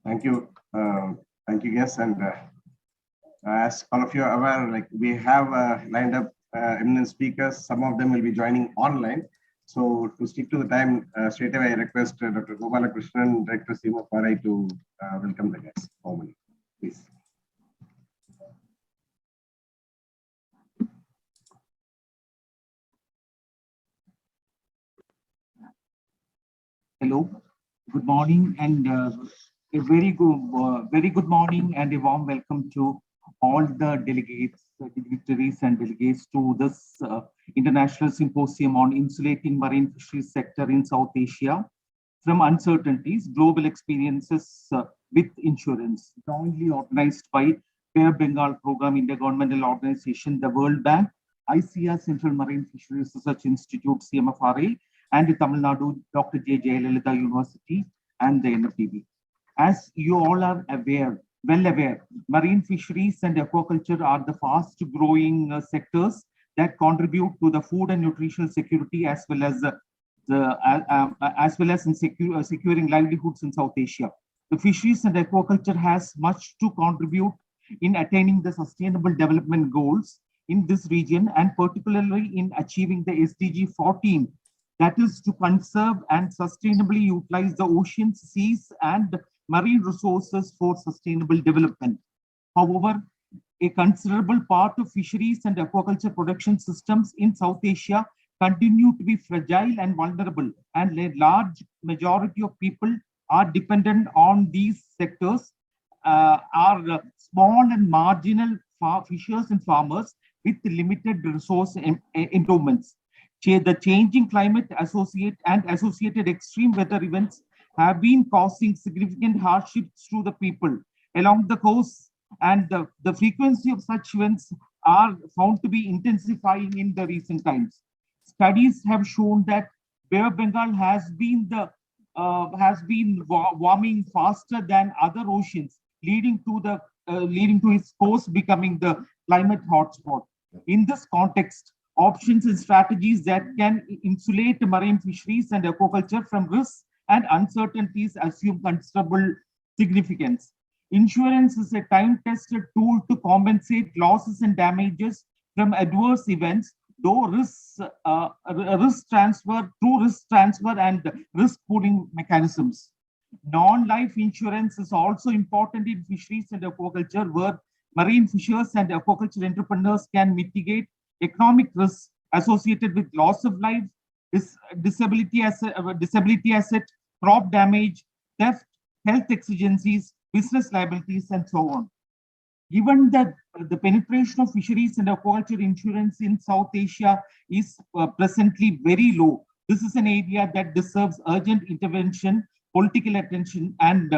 Thank you. Thank you, guests. And as all of you are aware, like we have lined up eminent speakers. Some of them will be joining online. So to stick to the time, straight away, I request Dr. Gopalakrishnan, Director CMFRI, to welcome the guests formally, please. Hello, good morning, and a very good morning, and a warm welcome to all the delegates, dignitaries, and delegates to this international symposium on insulating marine fisheries sector in South Asia from uncertainties, global experiences with insurance, jointly organized by Fair Bengal Program Intergovernmental Organization, the World Bank, ICR Central Marine Fisheries Research Institute, CMFRA, and the Tamil Nadu Dr. J. Jayalalitha University and the NFDB. As you all are well aware, marine fisheries and aquaculture are the fast growing sectors that contribute to the food and nutritional security as well as in securing livelihoods in South Asia. The fisheries and aquaculture has much to contribute in attaining the sustainable development goals in this region, and particularly in achieving the SDG 14, that is to conserve and sustainably utilize the oceans, seas, and marine resources for sustainable development. However, a considerable part of fisheries and aquaculture production systems in South Asia continue to be fragile and vulnerable, and a large majority of people are dependent on these sectors, are small and marginal fishers and farmers with limited resource endowments. The changing climate associated extreme weather events have been causing significant hardships to the people along the coast, and the frequency of such events are found to be intensifying in the recent times. Studies have shown that Bay of Bengal has been warming faster than other oceans, leading to its coast becoming the climate hotspot. In this context, options and strategies that can insulate marine fisheries and aquaculture from risks and uncertainties assume considerable significance. Insurance is a time-tested tool to compensate losses and damages from adverse events, though risk transfer and risk pooling mechanisms. Non-life insurance is also important in fisheries and aquaculture, where marine fishers and aquaculture entrepreneurs can mitigate economic risks associated with loss of life, disability asset, crop damage, theft, health exigencies, business liabilities, and so on. Given that the penetration of fisheries and aquaculture insurance in South Asia is presently very low, this is an area that deserves urgent intervention, political attention, and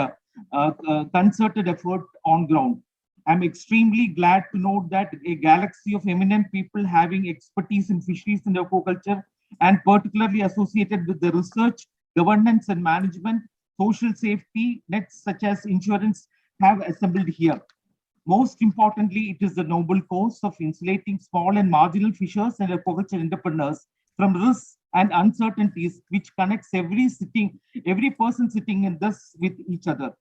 concerted effort on ground. I'm extremely glad to note that a galaxy of eminent people having expertise in fisheries and aquaculture, and particularly associated with the research, governance and management, social safety nets such as insurance, have assembled here. Most importantly, it is the noble cause of insulating small and marginal fishers and aquaculture entrepreneurs from risks and uncertainties, which connects every person sitting in this with each other.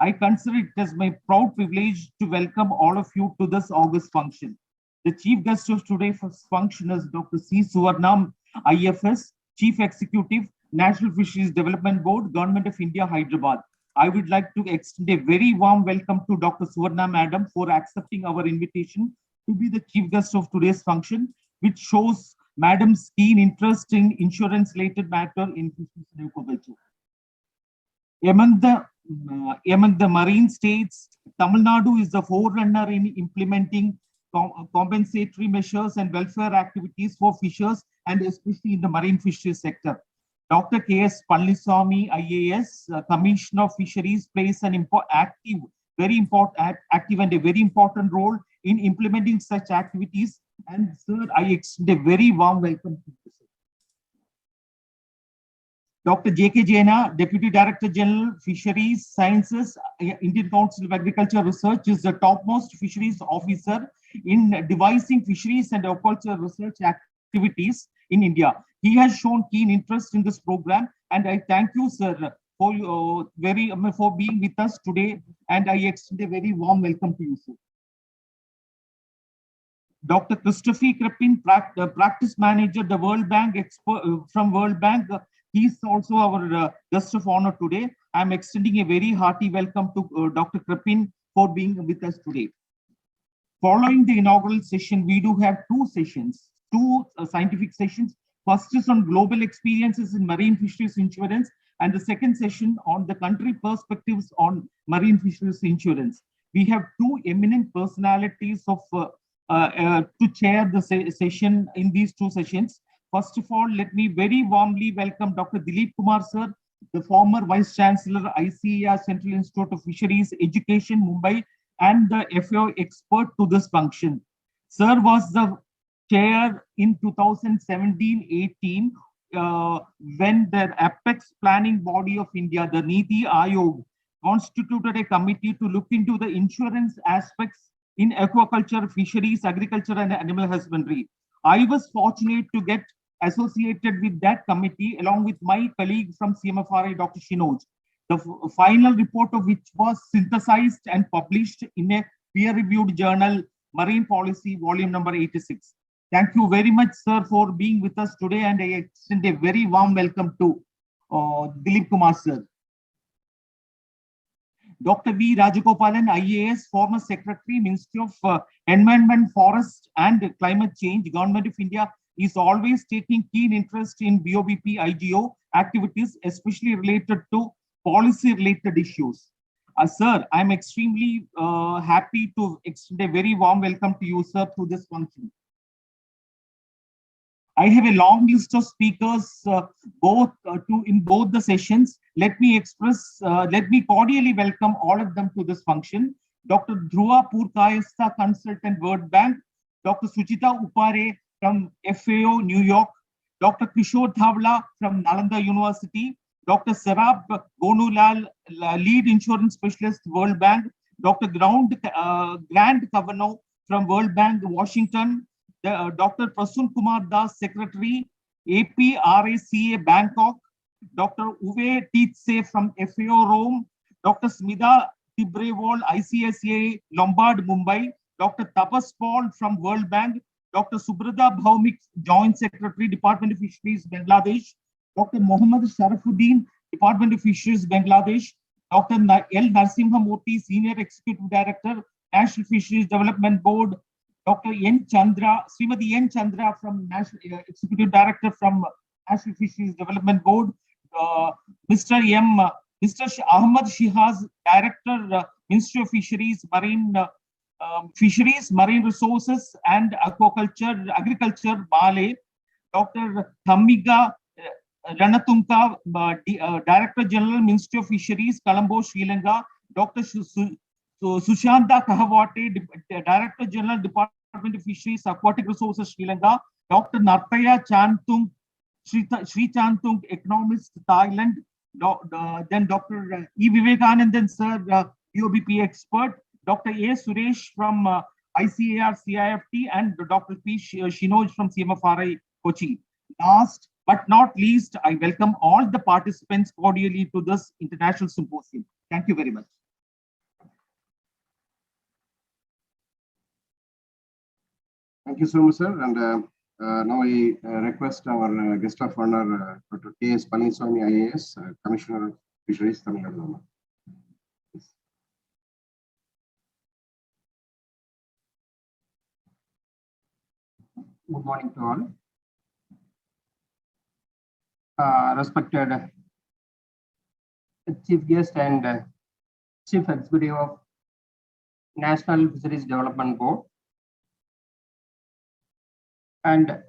I consider it as my proud privilege to welcome all of you to this August function. The chief guest of today's function is Dr. C. Suvarnam, IFS, Chief Executive, National Fisheries Development Board, Government of India, Hyderabad. I would like to extend a very warm welcome to Dr. Suvarnam Madam for accepting our invitation to be the chief guest of today's function, which shows Madam's keen interest in insurance-related matter in fisheries and aquaculture. Among the marine states, Tamil Nadu is the forerunner in implementing compensatory measures and welfare activities for fishers, and especially in the marine fisheries sector. Dr. K.S. Palliswamy, IAS, Commissioner of Fisheries, plays an active and a very important role in implementing such activities. And sir, I extend a very warm welcome to you, sir. Dr. J.K. Jaina, Deputy Director General, Fisheries Sciences, Indian Council of Agriculture Research, is the topmost fisheries officer in devising fisheries and aquaculture research activities in India. He has shown keen interest in this program, and I thank you, sir, for for being with us today, and I extend a very warm welcome to you, sir. Dr. Christopher Krepin, practice manager, the World Bank expert from World Bank. He's also our guest of honor today. I'm extending a very hearty welcome to Dr. Krepin for being with us today. Following the inaugural session, we do have two sessions, two scientific sessions. First is on global experiences in marine fisheries insurance, and the second session on the country perspectives on marine fisheries insurance. We have two eminent personalities of to chair the session in these two sessions. First of all, let me very warmly welcome Dr. Dilip Kumar sir, the former Vice Chancellor, ICAR Central Institute of Fisheries Education, Mumbai, and the FAO expert to this function. Sir was the chair in 2017-18 when the apex planning body of India, the Niti Aayog, constituted a committee to look into the insurance aspects in aquaculture, fisheries, agriculture, and animal husbandry. I was fortunate to get associated with that committee along with my colleague from CMFRI, Dr. Shinoj, the final report of which was synthesized and published in a peer-reviewed journal, Marine Policy, volume number 86. Thank you very much, sir, for being with us today, and I extend a very warm welcome to Dilip Kumar, sir. Dr. V. Rajagopalan, IAS, former Secretary, Ministry of Environment, Forest and Climate Change, Government of India, is always taking keen interest in BOBP IGO activities, especially related to policy-related issues. Sir, I'm extremely happy to extend a very warm welcome to you, sir, through this function. I have a long list of speakers in both the sessions. Let me cordially welcome all of them to this function. Dr. Dhruva Purkayastha, consultant, World Bank. Dr. Suchita Upare from FAO, New York. Dr. Kishore Thavla from Nalanda University. Dr. Sarab Gonulal, lead insurance specialist, World Bank. Dr. Grant Cavanaugh from World Bank, Washington. Dr. Prasun Kumar Das, Secretary, APRACA, Bangkok. Dr. Uwe Tietze from FAO, Rome. Dr. Smita Tibrewal, ICSA, Lombard, Mumbai. Dr. Tapas Paul from World Bank. Dr. Subrata Bhaumik, Joint Secretary, Department of Fisheries, Bangladesh. Dr. Mohammad Sharafuddin, Department of Fisheries, Bangladesh. Dr. L. Narsimhamurthy, Senior Executive Director, National Fisheries Development Board. Dr. Srimati N. Chandra from National Executive Director from National Fisheries Development Board. Mr. Ahmad Shihaz, Director, Ministry of Fisheries, Marine Resources and Agriculture, Bale. Dr. Thamiga Ranatunka, Director General, Ministry of Fisheries, Colombo, Sri Lanka. Dr. Sushanta Kahawate, Director General, Department of Fisheries, Aquatic Resources, Sri Lanka. Dr. Nartaya Chantung, Sri Chantung, Economist, Thailand. Then Dr. E. Vivekanandan, sir, BOBP expert. Dr. A. Suresh from ICAR CIFT, and Dr. P. Shinoj from CMFRI, Kochi. Last but not least, I welcome all the participants cordially to this international symposium. Thank you very much. Thank you so much, sir. And now I request our guest of honor, Dr. K.S. Palaniswamy, IAS, Commissioner of Fisheries, Tamil Nadu. Good morning to all. Respected Chief Guest and Chief Executive of National Fisheries Development Board, and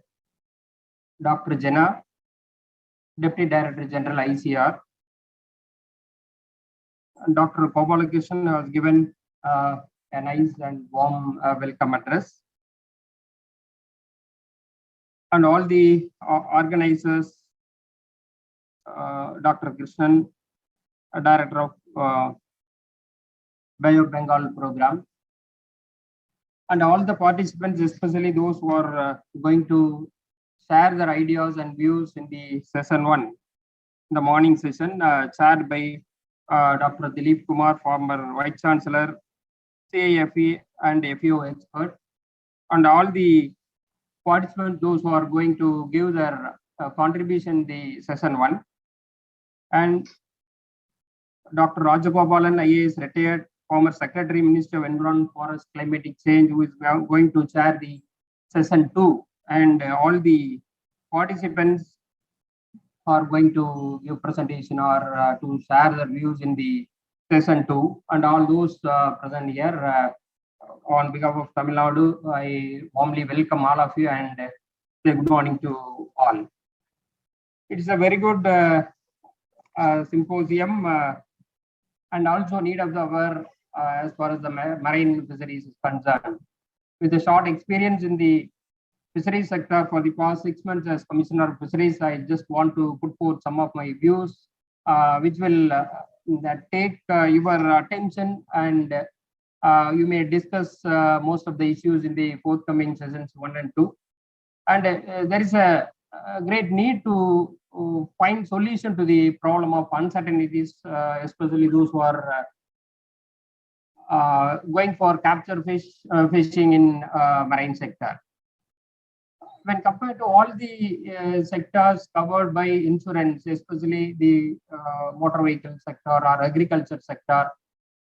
Dr. Jena, Deputy Director General, ICR. And Dr. Gopalakrishnan has given a nice and warm welcome address. And all the organizers, Dr. Krishnan, Director of Bay of Bengal program, and all the participants, especially those who are going to share their ideas and views in the session 1. the morning session, chaired by Dr. Dilip Kumar, former Vice Chancellor, CIFE and FEO expert, and all the participants, those who are going to give their contribution in the session 1. And Dr. Rajagopalan, IAS, retired former Secretary, Minister of Environment, Forest, Climatic Change, who is now going to chair the session 2. And all the participants are going to give presentation or to share their views in the session 2. And all those present here, on behalf of Tamil Nadu, I warmly welcome all of you and say good morning to all. It's a very good symposium and also need of the hour as far as the marine fisheries is concerned. With a short experience in the fisheries sector for the past 6 months as Commissioner of Fisheries, I just want to put forth some of my views, which will take your attention, and you may discuss most of the issues in the forthcoming sessions 1 and 2. And there is a great need to find solution to the problem of uncertainties, especially those who are going for capture fishing in marine sector. When compared to all the sectors covered by insurance, especially the motor vehicle sector or agriculture sector,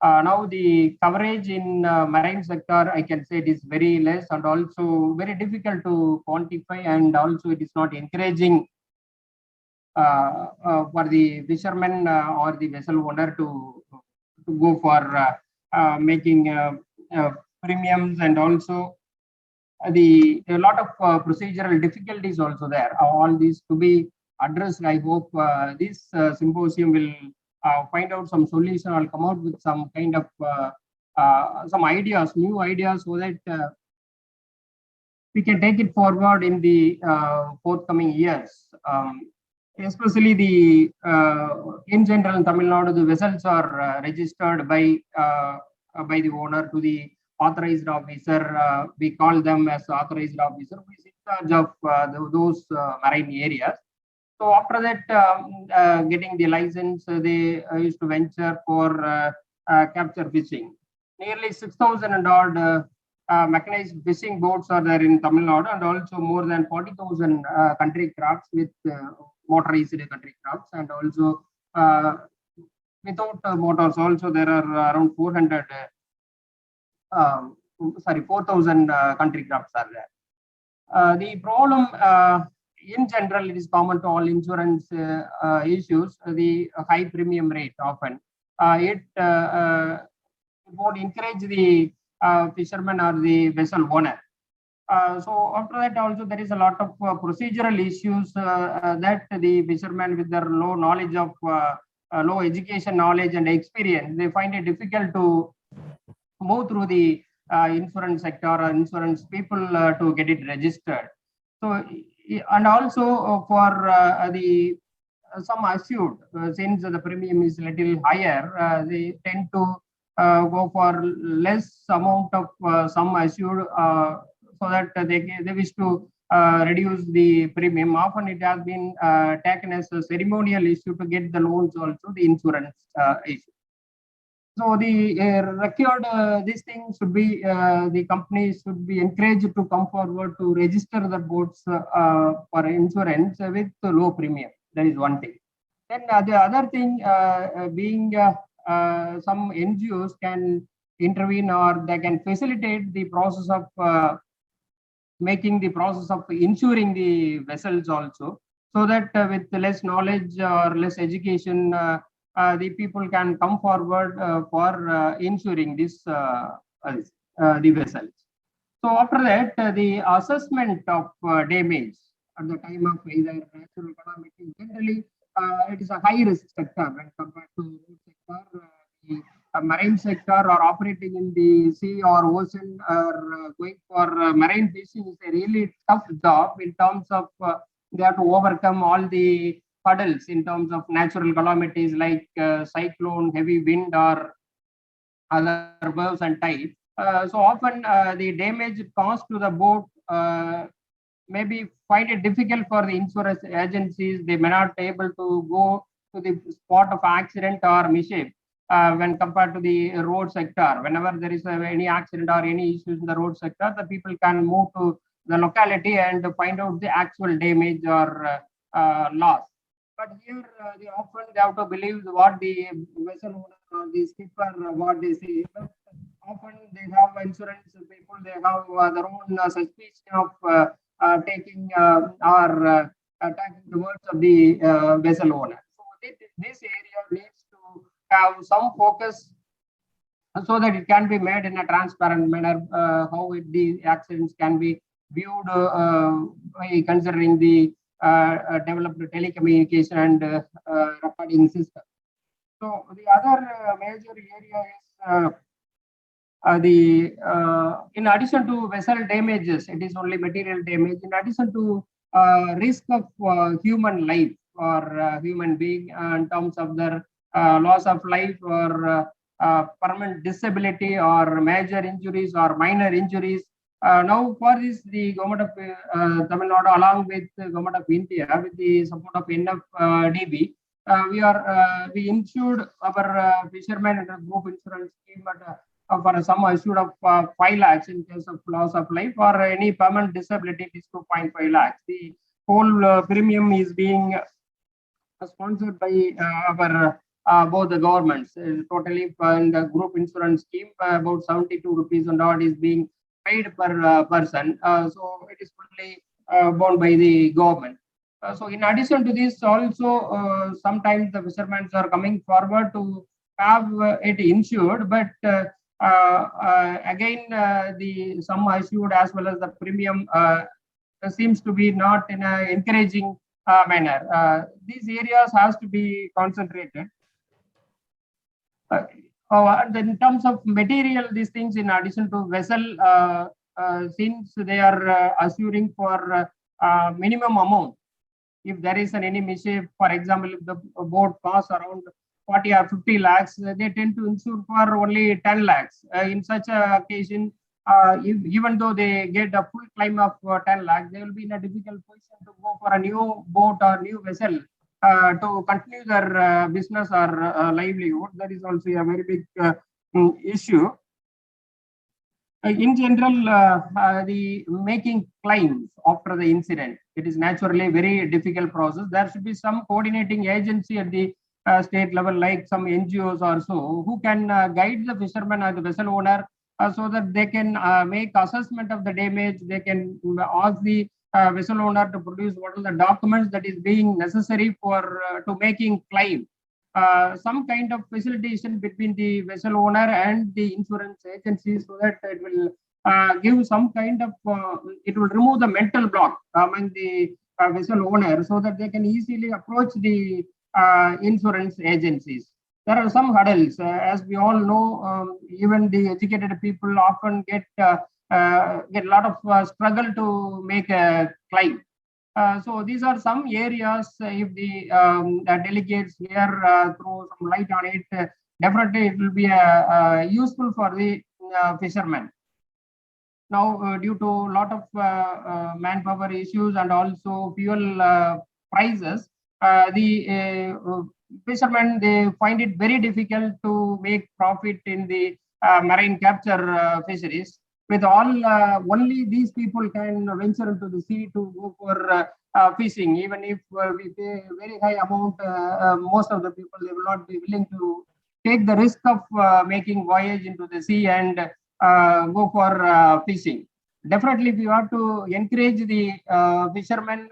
now the coverage in marine sector, I can say it is very less and also very difficult to quantify, and also it is not encouraging for the fishermen or the vessel owner to go for making premiums, and also a lot of procedural difficulties also there. All these to be addressed. I hope this symposium will find out some solution. I'll come out with some kind of some ideas, new ideas, so that we can take it forward in the forthcoming years. Especially the in general in Tamil Nadu, the vessels are registered by the owner to the authorized officer. We call them as authorized officer, who is in charge of those marine areas. So after that, getting the license, they used to venture for capture fishing. Nearly 6,000 and odd mechanized fishing boats are there in Tamil Nadu, and also more than 40,000 country crafts with motorized country crafts, and also without motors also there are around 4,000 country crafts are there. The problem in general, it is common to all insurance issues, the high premium rate often. It won't encourage the fisherman or the vessel owner. So after that also there is a lot of procedural issues that the fishermen with their low knowledge of low education knowledge and experience, they find it difficult to move through the insurance sector or insurance people to get it registered. So and also for the some assured, since the premium is a little higher, they tend to go for less amount of some assured, so that they wish to reduce the premium. Often it has been taken as a ceremonial issue to get the loans also, the insurance issue. So the record, this thing should be, the companies should be encouraged to come forward to register the boats for insurance with low premium. That is one thing. Then the other thing being some NGOs can intervene, or they can facilitate the process of making the process of insuring the vessels also, so that with less knowledge or less education, the people can come forward for insuring this the vessels. So after that, the assessment of damage at the time of either natural calamity, generally it is a high risk sector when compared to road sector. The marine sector or operating in the sea or ocean, or going for marine fishing is a really tough job in terms of they have to overcome all the hurdles in terms of natural calamities like cyclone, heavy wind, or other waves and tides. So often the damage caused to the boat maybe find it difficult for the insurance agencies. They may not be able to go to the spot of accident or mishap when compared to the road sector. Whenever there is any accident or any issues in the road sector, the people can move to the locality and find out the actual damage or loss. But here, they often they have to believe what the vessel owner or the skipper what they say. But often they have insurance people. They have their own suspicion of taking or attacking the words of the vessel owner. So this area needs to have some focus so that it can be made in a transparent manner. How the accidents can be viewed by considering the developed telecommunication and recording system. So the other major area is in addition to vessel damages, it is only material damage. In addition to risk of human life or human being in terms of their loss of life or permanent disability or major injuries or minor injuries. Now, for this, the government of Tamil Nadu, along with the government of India, with the support of NFDB, we insured our fishermen and group insurance scheme for a sum assured of 5 lakhs in case of loss of life or any permanent disability. It is 2.5 lakhs. The whole premium is being sponsored by our both the governments. Totally in the group insurance scheme, about 72 rupees and odd is being paid per person. So it is fully borne by the government. So in addition to this, also sometimes the fishermen are coming forward to have it insured, but again the sum assured as well as the premium seems to be not in an encouraging manner. These areas has to be concentrated. In terms of material, these things in addition to vessel, since they are assuring for minimum amount. If there is any mishap, for example, if the boat costs around 40 or 50 lakhs, they tend to insure for only 10 lakhs. In such a occasion, even though they get a full claim of 10 lakhs, they will be in a difficult position to go for a new boat or new vessel to continue their business or livelihood. That is also a very big issue. In general, the making claims after the incident, it is naturally a very difficult process. There should be some coordinating agency at the state level, like some NGOs or so, who can guide the fisherman or the vessel owner so that they can make assessment of the damage. They can ask the vessel owner to produce what are the documents that is being necessary for to making claim. Some kind of facilitation between the vessel owner and the insurance agency so that it will give some kind of, it will remove the mental block among the vessel owner so that they can easily approach the insurance agencies. There are some hurdles. As we all know, even the educated people often get a lot of struggle to make a claim. So these are some areas, if the delegates here throw some light on it, definitely it will be useful for the fishermen. Now, due to a lot of manpower issues and also fuel prices, the fishermen, they find it very difficult to make profit in the marine capture fisheries. With all, only these people can venture into the sea to go for fishing. Even if we pay a very high amount, most of the people, they will not be willing to take the risk of making voyage into the sea and go for fishing. Definitely, we have to encourage the fishermen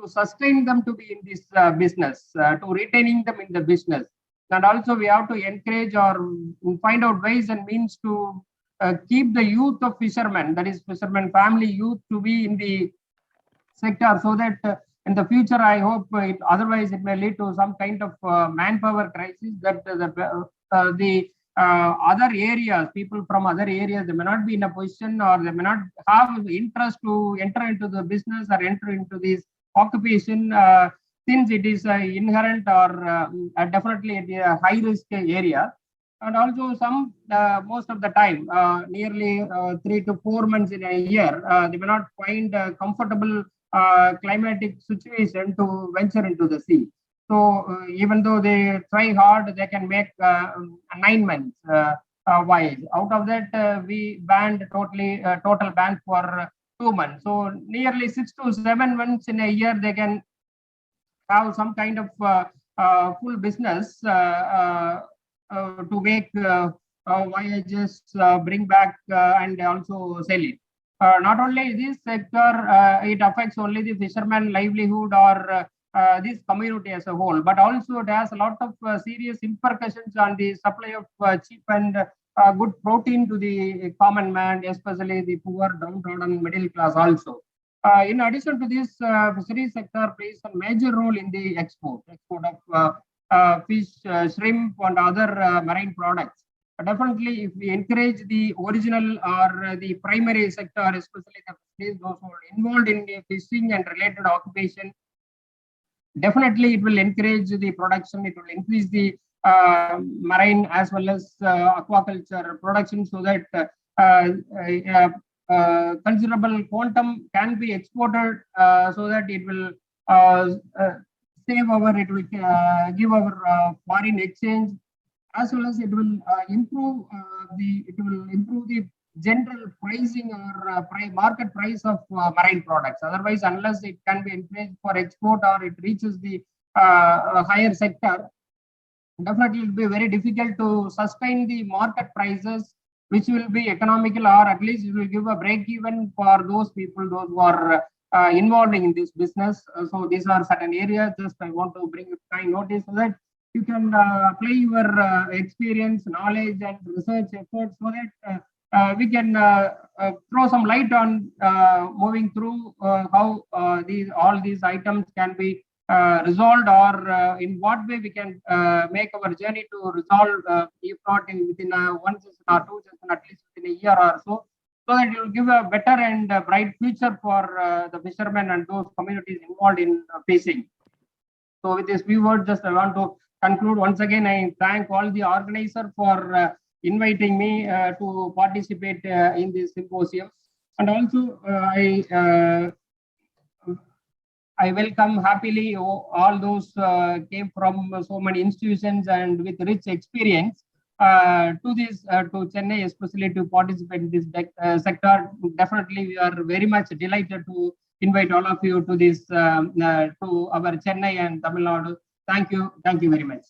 to sustain them to be in this business, to retaining them in the business. And also we have to encourage or find out ways and means to keep the youth of fishermen, that is fishermen family youth, to be in the sector so that in the future, I hope otherwise it may lead to some kind of manpower crisis that the other areas, people from other areas, they may not be in a position or they may not have interest to enter into the business or enter into this occupation since it is inherent or definitely a high risk area. And also some, most of the time, nearly 3 to 4 months in a year, they may not find a comfortable climatic situation to venture into the sea. So even though they try hard, they can make 9 months voyage. Out of that, we banned total ban for 2 months. So nearly 6 to 7 months in a year, they can have some kind of full business to make voyages, bring back and also sell it. Not only this sector, it affects only the fisherman livelihood or this community as a whole, but also it has a lot of serious repercussions on the supply of cheap and good protein to the common man, especially the poor, downtrodden middle class also. In addition to this, fisheries sector plays a major role in the export of fish, shrimp, and other marine products. Definitely, if we encourage the original or the primary sector, especially the fisheries, those who are involved in the fishing and related occupation, definitely it will encourage the production. It will increase the marine as well as aquaculture production, so that considerable quantum can be exported, so that it will give our foreign exchange, as well as it will improve the general pricing or market price of marine products. Otherwise, unless it can be encouraged for export or it reaches the higher sector, definitely it will be very difficult to sustain the market prices, which will be economical, or at least it will give a break even for those people, those who are involving in this business. So these are certain areas just I want to bring kind notice, so that you can apply your experience, knowledge, and research efforts, so that we can throw some light on moving through how all these items can be resolved, or in what way we can make our journey to resolve, if not within 1 session or 2 sessions, at least within a year or so that it will give a better and bright future for the fishermen and those communities involved in fishing. So with this few words, just I want to conclude. Once again, I thank all the organizers for inviting me to participate in this symposium, and also I welcome happily all those came from so many institutions and with rich experience to Chennai, especially to participate in this sector. Definitely, we are very much delighted to invite all of you to this to our Chennai and Tamil Nadu. Thank you very much.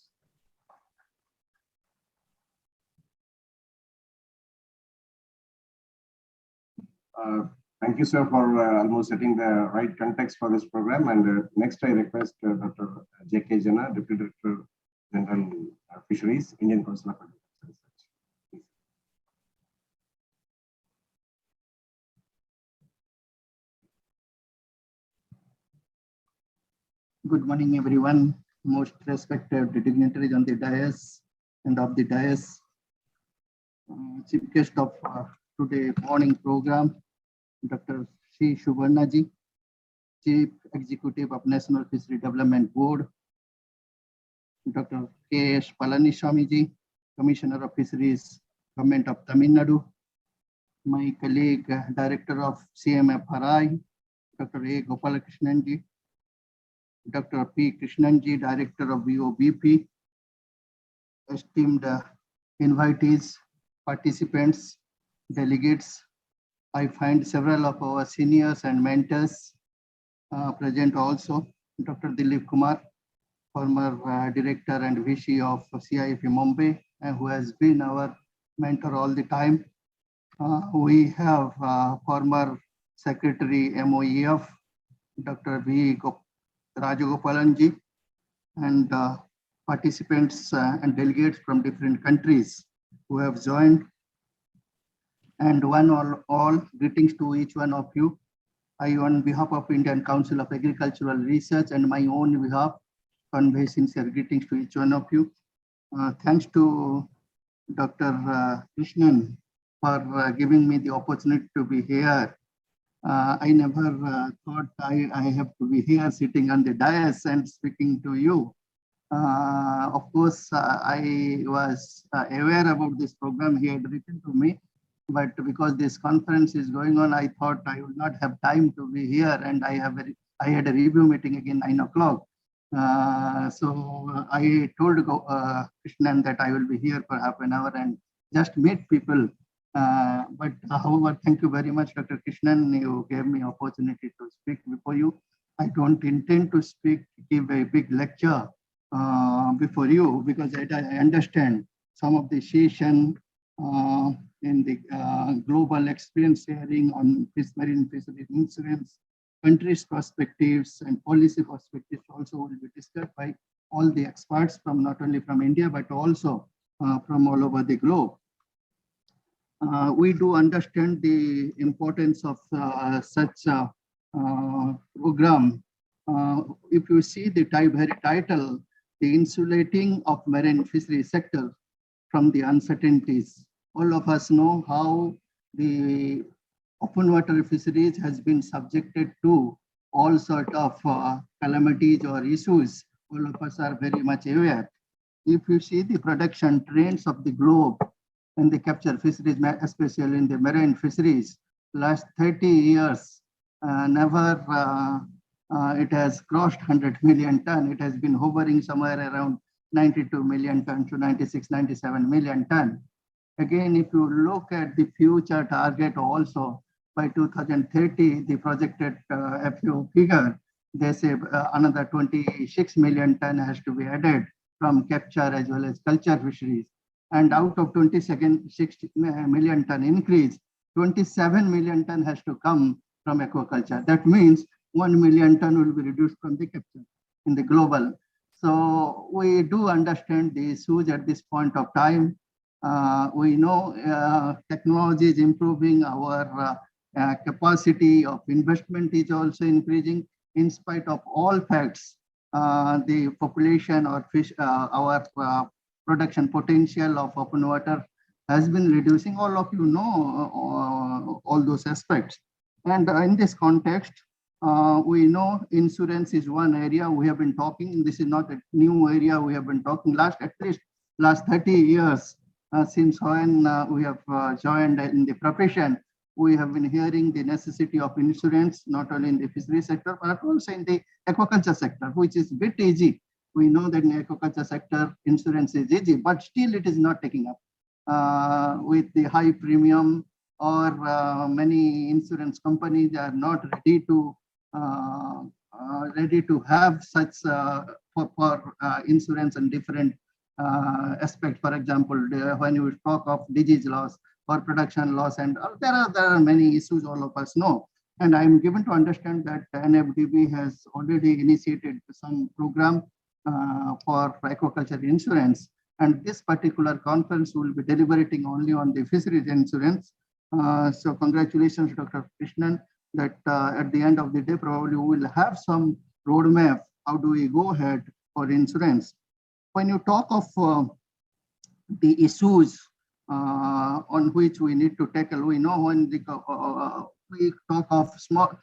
Thank you, sir, for almost setting the right context for this program. And next, I request Dr. J.K. Jana, Deputy Director General Fisheries, Indian Council of Agricultural Research. Good morning, everyone. Most respected dignitaries on the dais and of the dais. Chief guest of today morning program, Dr. C. Subarnaji, Chief Executive of National Fishery Development Board, Dr. K. S. Palaniswamiji, Commissioner of Fisheries, Government of Tamil Nadu, my colleague, Director of CMFRI, Dr. A. Gopalakrishnanji, Dr. P. Krishnanji, Director of VOBP, esteemed invitees, participants, delegates. I find several of our seniors and mentors present also. Dr. Dilip Kumar, former Director and VC of CIFE Mumbai, who has been our mentor all the time. We have former Secretary MOEF, Dr. V. Rajagopalanji, and participants and delegates from different countries who have joined. And one all greetings to each one of you. I, on behalf of Indian Council of Agricultural Research and my own behalf, convey sincere greetings to each one of you. Thanks to Dr. Krishnan for giving me the opportunity to be here. I never thought I have to be here sitting on the dais and speaking to you. Of course, I was aware about this program. He had written to me, but because this conference is going on, I thought I would not have time to be here, and I had a review meeting again 9 o'clock. So I told Krishnan that I will be here for half an hour and just meet people. But however, thank you very much, Dr. Krishnan. You gave me opportunity to speak before you. I don't intend to give a big lecture before you, because I understand some of the session in the global experience sharing on marine fisheries insurance, countries' perspectives and policy perspectives also will be discussed by all the experts from not only from India, but also from all over the globe. We do understand the importance of such a program. If you see the very title, the insulating of marine fishery sector from the uncertainties. All of us know how the open water fisheries has been subjected to all sort of calamities or issues. All of us are very much aware. If you see the production trends of the globe and the capture fisheries, especially in the marine fisheries, last 30 years, never it has crossed 100 million ton. It has been hovering somewhere around 92 million ton to 96, 97 million ton. Again, if you look at the future target also, by 2030, the projected FAO figure, they say another 26 million ton has to be added from capture as well as culture fisheries. And out of 26 million ton increase, 27 million ton has to come from aquaculture. That means 1 million ton will be reduced from the capture in the global. So we do understand the issues at this point of time. We know technology is improving, our capacity of investment is also increasing. In spite of all facts, the population or fish, our production potential of open water has been reducing. All of you know all those aspects. And in this context, we know insurance is one area we have been talking. This is not a new area we have been talking at least last 30 years since when we have joined in the profession. We have been hearing the necessity of insurance, not only in the fishery sector, but also in the aquaculture sector, which is a bit easy. We know that in the aquaculture sector, insurance is easy, but still it is not taking up with the high premium, or many insurance companies are not ready to have such for insurance and different aspects. For example, when you talk of disease loss or production loss, and there are many issues all of us know. And I'm given to understand that NFDB has already initiated some program for aquaculture insurance. And this particular conference will be deliberating only on the fisheries insurance. So congratulations, Dr. Krishnan, that at the end of the day, probably we will have some roadmap. How do we go ahead for insurance? When you talk of the issues on which we need to tackle, we know when we talk of small,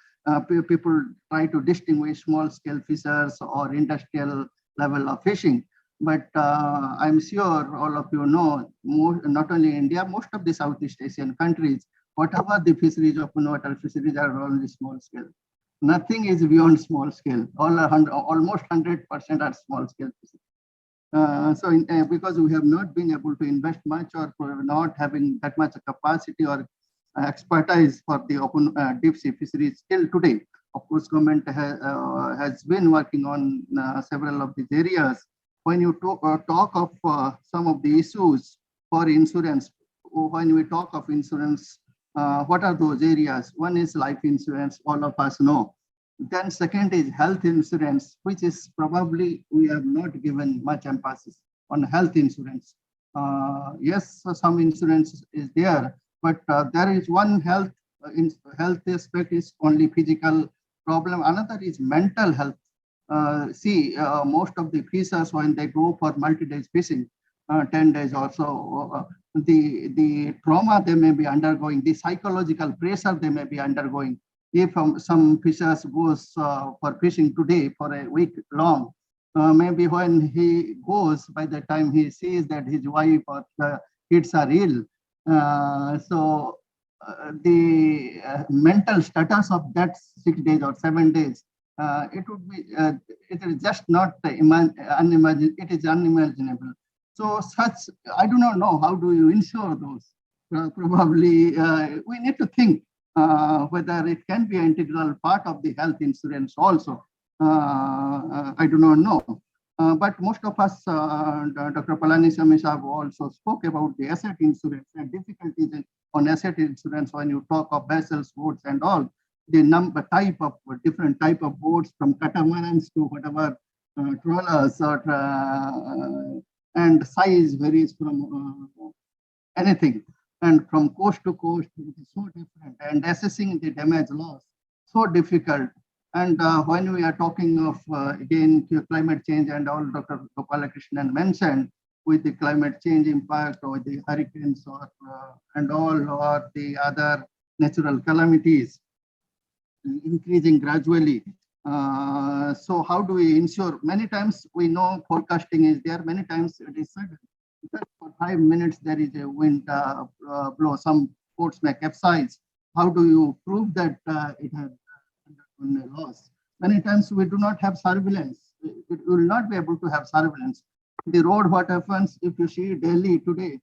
people try to distinguish small scale fishers or industrial level of fishing. But I'm sure all of you know, not only India, most of the Southeast Asian countries, whatever the fisheries, open water fisheries are only small scale. Nothing is beyond small scale. Almost 100% are small scale fisheries. Because we have not been able to invest much, or not having that much capacity or expertise for the open deep sea fisheries till today. Of course, government has been working on several of these areas. When you talk of some of the issues for insurance, when we talk of insurance, what are those areas? One is life insurance, all of us know. Then second is health insurance, which is probably we have not given much emphasis on health insurance. Yes, some insurance is there, but there is one health aspect is only physical problem. Another is mental health. Most of the fishers, when they go for multi-days fishing, 10 days or so, the trauma they may be undergoing, the psychological pressure they may be undergoing. If some fishers goes for fishing today for a week long, maybe when he goes, by the time he sees that his wife or the kids are ill, the mental status of that 6 days or 7 days it would be, it is just not unimaginable, it is unimaginable. So such, I do not know, how do you ensure those? Probably we need to think whether it can be an integral part of the health insurance also. I do not know. But most of us, Dr. Palaniswamy Saab also spoke about the asset insurance and difficulties on asset insurance when you talk of vessels, boats and all. The different type of boats from catamarans to whatever trawlers and size varies from anything. And from coast to coast, it is so different. And assessing the damage loss, so difficult. And when we are talking of, again, climate change and all Dr. Gopalakrishnan mentioned, with the climate change impact or the hurricanes or and all, or the other natural calamities increasing gradually. So how do we ensure? Many times we know forecasting is there, many times it is sudden. Just for 5 minutes, there is a wind blow, some boats may capsize. How do you prove that it has undergone a loss? Many times we do not have surveillance. We will not be able to have surveillance. The road, what happens, if you see Delhi today,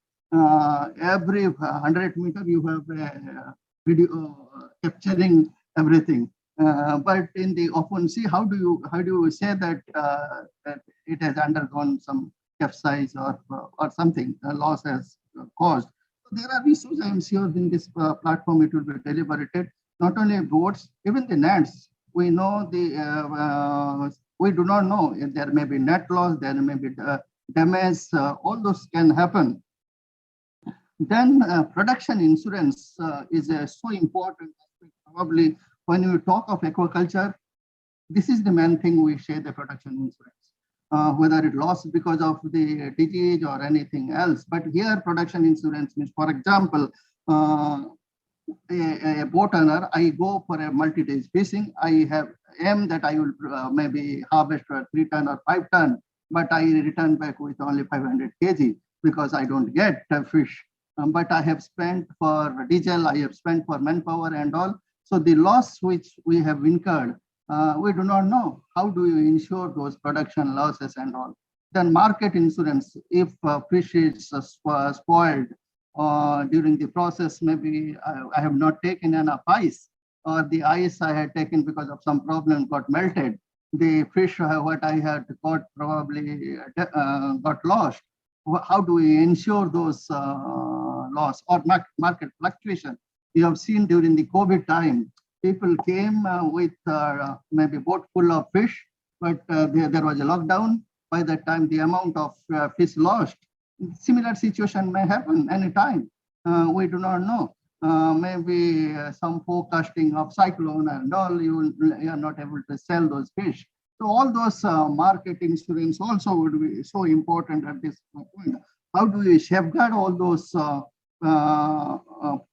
every 100 meters you have a video capturing everything. But in the open sea, how do you say that, that it has undergone some capsize or something, loss has caused? There are issues, I am sure in this platform it will be deliberated. Not only boats, even the nets. We know we do not know if there may be net loss, there may be damage, all those can happen. Then production insurance is so important. Probably when you talk of aquaculture, this is the main thing we say, the production insurance. Whether it lost because of the disease or anything else. But here production insurance means, for example, a boat owner, I go for a multi-day fishing. I have aim that I will maybe harvest 3 ton or 5 ton, but I return back with only 500 kg because I don't get fish. But I have spent for diesel, I have spent for manpower and all. So the loss which we have incurred, we do not know. How do you insure those production losses and all? Then market insurance, if fish is spoiled during the process, maybe I have not taken enough ice, or the ice I had taken because of some problem got melted. The fish what I had caught probably got lost. How do we ensure those loss or market fluctuation? You have seen during the COVID time, people came with maybe boat full of fish, but there was a lockdown. By that time, the amount of fish lost. Similar situation may happen anytime. We do not know. Maybe some forecasting of cyclone and all, you are not able to sell those fish. So all those market insurance also would be so important at this point. How do we safeguard all those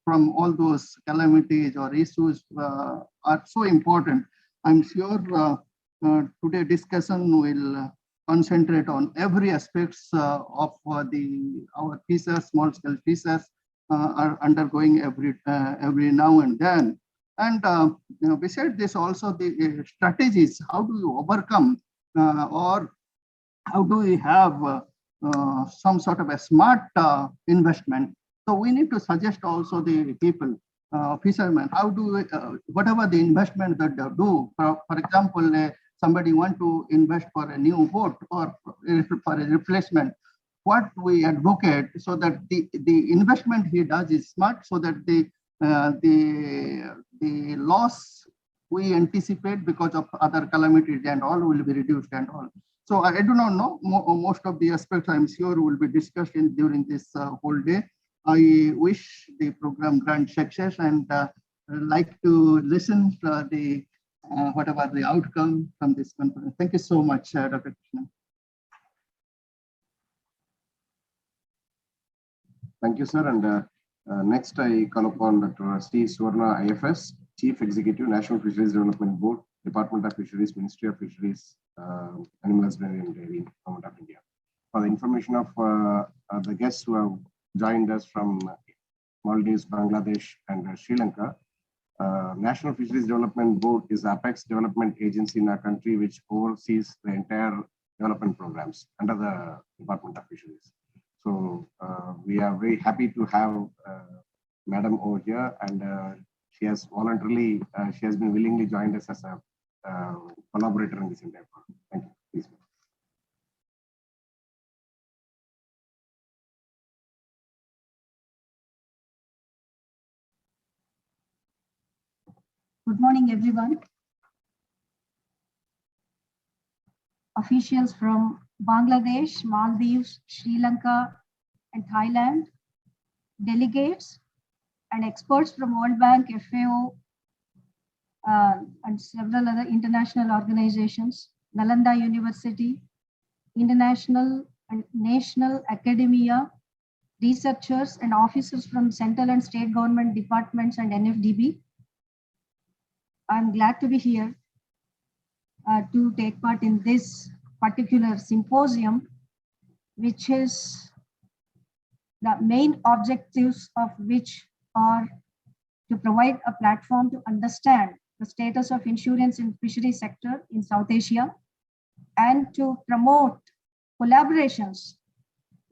from all those calamities or issues are so important. I'm sure today's discussion will concentrate on every aspects of our pieces, small scale pieces are undergoing every now and then. And besides this, also the strategies, how do you overcome or how do we have some sort of a smart investment? So we need to suggest also the people, fishermen, how do we, whatever the investment that they do, for example, somebody want to invest for a new boat or for a replacement, what we advocate so that the investment he does is smart, so that the loss we anticipate because of other calamities and all will be reduced and all. So I do not know, most of the aspects I'm sure will be discussed during this whole day. I wish the program grant success and like to listen to the whatever the outcome from this conference. Thank you so much, Dr. Krishnan. Thank you, sir. And next, I call upon Dr. C. Swarna, IFS, Chief Executive, National Fisheries Development Board, Department of Fisheries, Ministry of Fisheries, Animal Husbandry and Dairy, Government of India. For the information of the guests who have joined us from Maldives, Bangladesh, and Sri Lanka, National Fisheries Development Board is the apex development agency in our country, which oversees the entire development programs under the Department of Fisheries. So we are very happy to have Madam over here, and she has voluntarily, she has been willingly joined us as a collaborator in this entire program. Thank you. Please. Good morning, everyone. Officials from Bangladesh, Maldives, Sri Lanka, and Thailand, delegates, and experts from World Bank, FAO, and several other international organizations, Nalanda University, international and national academia, researchers and officers from central and state government departments and NFDB. I'm glad to be here to take part in this particular symposium, which is the main objectives of which are to provide a platform to understand the status of insurance in fishery sector in South Asia and to promote collaborations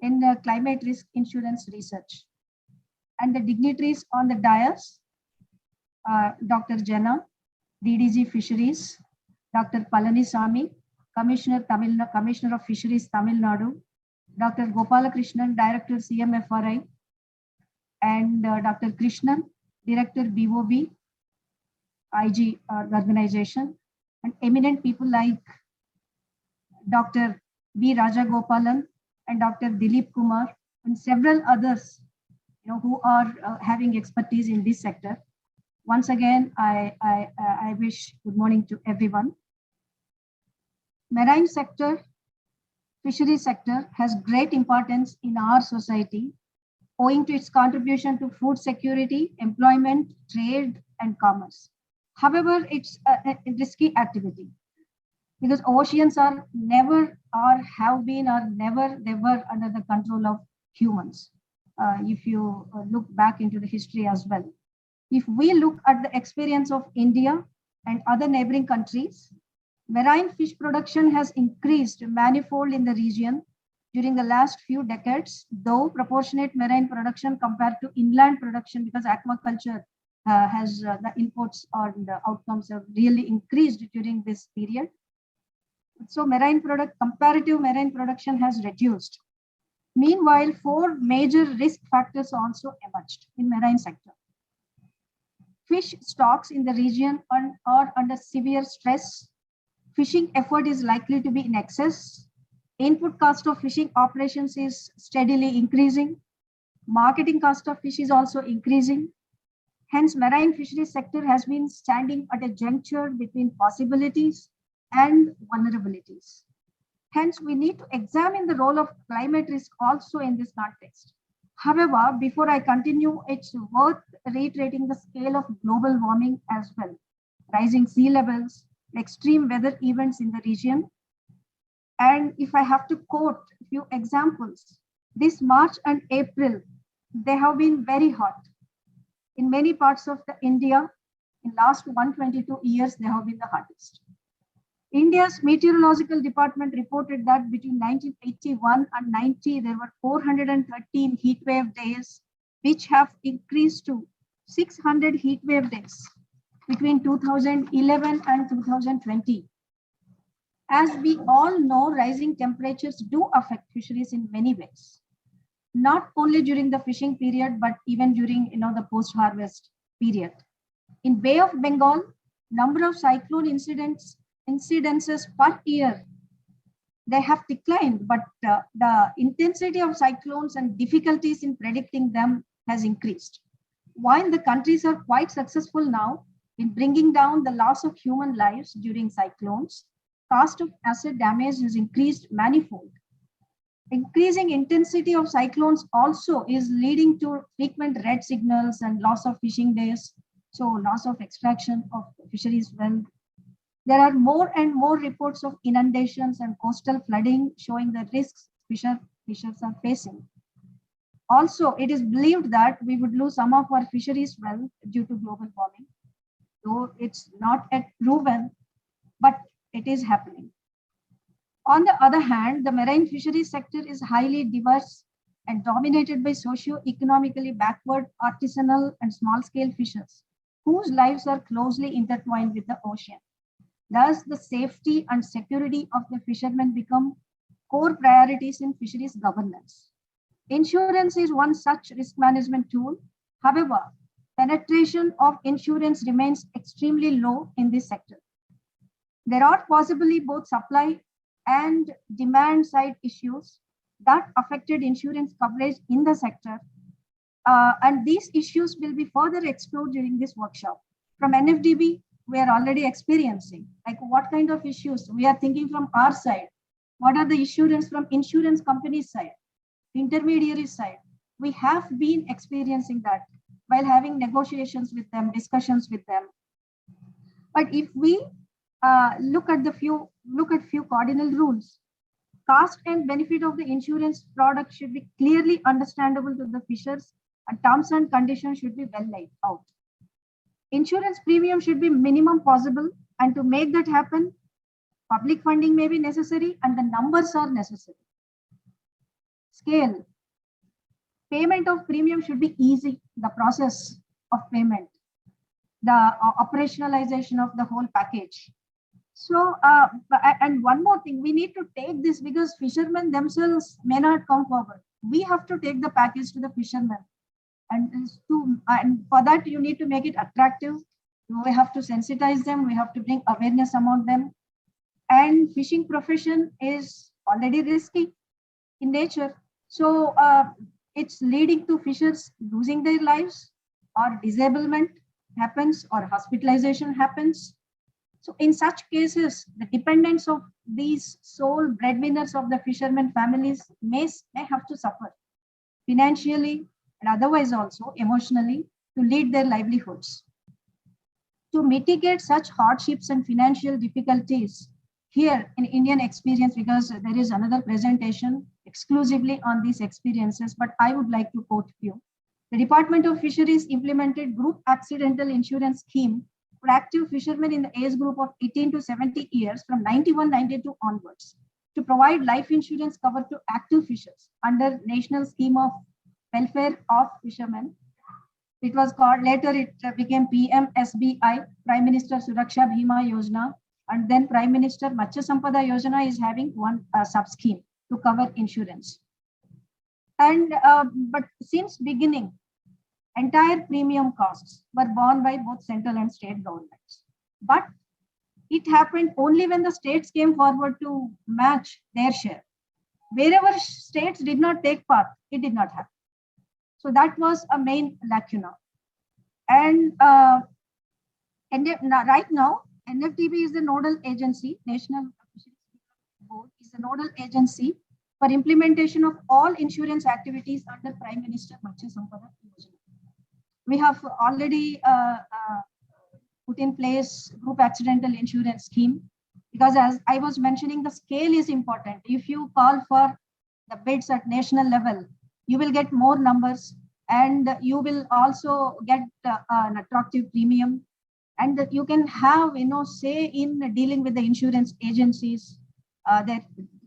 in the climate risk insurance research. And the dignitaries on the dais, Dr. Jana, DDG Fisheries, Dr. Palanisamy, Commissioner of Fisheries Tamil Nadu, Dr. Gopalakrishnan, Director CMFRI, and Dr. Krishnan, Director BOB, IG organization, and eminent people like Dr. B. Rajagopalan and Dr. Dilip Kumar, and several others, who are having expertise in this sector. Once again, I wish good morning to everyone. Marine sector, fishery sector has great importance in our society, owing to its contribution to food security, employment, trade, and commerce. However, it's a risky activity because oceans are never or have been or never under the control of humans. If you look back into the history as well. If we look at the experience of India and other neighboring countries, marine fish production has increased manifold in the region during the last few decades, though proportionate marine production compared to inland production, because aquaculture has the inputs or the outcomes have really increased during this period. So comparative marine production has reduced. Meanwhile, 4 major risk factors also emerged in marine sector. Fish stocks in the region are under severe stress. Fishing effort is likely to be in excess. Input cost of fishing operations is steadily increasing. Marketing cost of fish is also increasing. Hence, marine fisheries sector has been standing at a juncture between possibilities and vulnerabilities. Hence, we need to examine the role of climate risk also in this context. However, before I continue, it's worth reiterating the scale of global warming as well. Rising sea levels, extreme weather events in the region. And if I have to quote a few examples, this March and April, they have been very hot. In many parts of India, in last 122 years, they have been the hottest. India's meteorological department reported that between 1981 and 90, there were 413 heat wave days, which have increased to 600 heat wave days between 2011 and 2020. As we all know, rising temperatures do affect fisheries in many ways, not only during the fishing period, but even during the post-harvest period. In Bay of Bengal, number of cyclone incidences per year, they have declined, but the intensity of cyclones and difficulties in predicting them has increased. While the countries are quite successful now in bringing down the loss of human lives during cyclones, cost of asset damage has increased manifold. Increasing intensity of cyclones also is leading to frequent red signals and loss of fishing days, so loss of extraction of fisheries well. There are more and more reports of inundations and coastal flooding showing the risks fishers are facing. Also, it is believed that we would lose some of our fisheries well due to global warming. though it's not yet proven, but it is happening. On the other hand, the marine fisheries sector is highly diverse and dominated by socio-economically backward artisanal and small-scale fishers, whose lives are closely intertwined with the ocean. Thus, the safety and security of the fishermen become core priorities in fisheries governance. Insurance is one such risk management tool. However, penetration of insurance remains extremely low in this sector. There are possibly both supply and demand side issues that affected insurance coverage in the sector. And these issues will be further explored during this workshop. From NFDB, we are already experiencing, like what kind of issues we are thinking from our side. What are the issues from insurance companies side, intermediary side? We have been experiencing that while having negotiations with them, discussions with them. But if we look at few cardinal rules, cost and benefit of the insurance product should be clearly understandable to the fishers, and terms and conditions should be well laid out. Insurance premium should be minimum possible, and to make that happen, public funding may be necessary and the numbers are necessary. Scale. Payment of premium should be easy, the process of payment, the operationalization of the whole package. So, and one more thing, we need to take this because fishermen themselves may not come forward. We have to take the package to the fishermen. And for that, you need to make it attractive. We have to sensitize them. We have to bring awareness among them. And fishing profession is already risky in nature. So it's leading to fishers losing their lives, or disablement happens, or hospitalization happens. So in such cases, the dependence of these sole breadwinners of the fishermen families may have to suffer financially and otherwise also emotionally to lead their livelihoods. To mitigate such hardships and financial difficulties, here in Indian experience, because there is another presentation exclusively on these experiences, but I would like to quote you. The Department of Fisheries implemented group accidental insurance scheme for active fishermen in the age group of 18 to 70 years from 91-92 onwards to provide life insurance cover to active fishers under National Scheme of Welfare of Fishermen. It was called, later it became PMSBI, Prime Minister Suraksha Bhima Yojana, and then Prime Minister Matsya Sampada Yojana is having one sub-scheme to cover insurance. And but since beginning, entire premium costs were borne by both central and state governments. But it happened only when the states came forward to match their share. Wherever states did not take part, it did not happen. So that was a main lacuna. And right now, NFDB is the nodal agency, National Board is the nodal agency for implementation of all insurance activities under Prime Minister Matsya Sampada Yojana. We have already put in place group accidental insurance scheme, because as I was mentioning, the scale is important. If you call for the bids at national level, you will get more numbers and you will also get an attractive premium, and that you can have, say in dealing with the insurance agencies, they're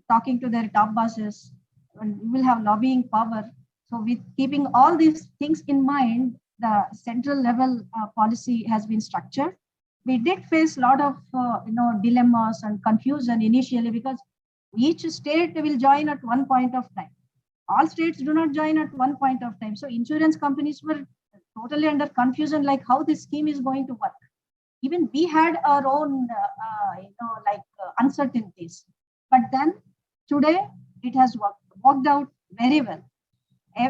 talking to their top bosses, and you will have lobbying power. So with keeping all these things in mind, the central level policy has been structured. We did face a lot of dilemmas and confusion initially, because each state will join at one point of time. All states do not join at one point of time. So insurance companies were totally under confusion, like how this scheme is going to work. Even we had our own, uncertainties. But then today it has worked out very well.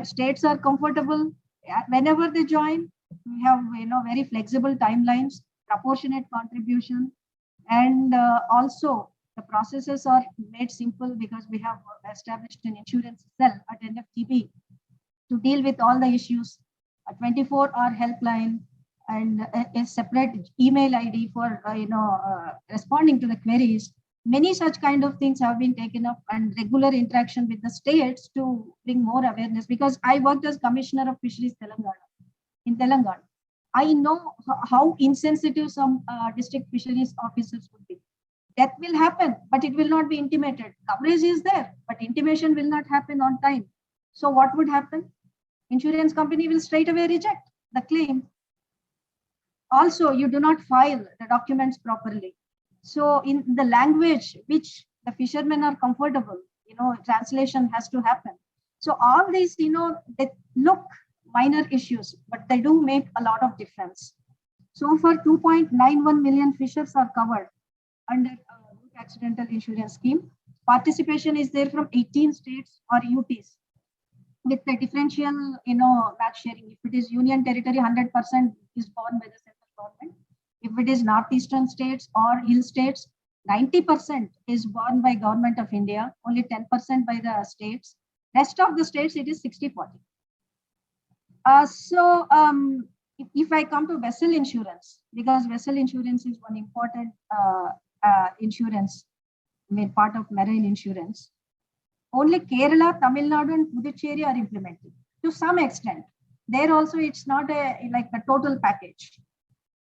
States are comfortable. Whenever they join, we have very flexible timelines, proportionate contribution, and also the processes are made simple because we have established an insurance cell at NFTB to deal with all the issues, a 24-hour helpline, and a separate email ID for responding to the queries. Many such kind of things have been taken up, and regular interaction with the states to bring more awareness, because I worked as Commissioner of Fisheries in Telangana. I know how insensitive some district fisheries officers would be. That will happen, but it will not be intimated. Coverage is there, but intimation will not happen on time. So what would happen? Insurance company will straight away reject the claim. Also, you do not file the documents properly. So in the language which the fishermen are comfortable, translation has to happen. So all these, they look minor issues, but they do make a lot of difference. So for 2.91 million fishers are covered under accidental insurance scheme. Participation is there from 18 states or UTs with the differential, match sharing. If it is union territory, 100% is borne by the central government. If it is northeastern states or hill states, 90% is borne by government of India, only 10% by the states. Rest of the states, it is 60-40. If I come to vessel insurance, because vessel insurance is one important insurance, part of marine insurance, only Kerala, Tamil Nadu, and Puducherry are implemented to some extent. There also, it's not like a total package.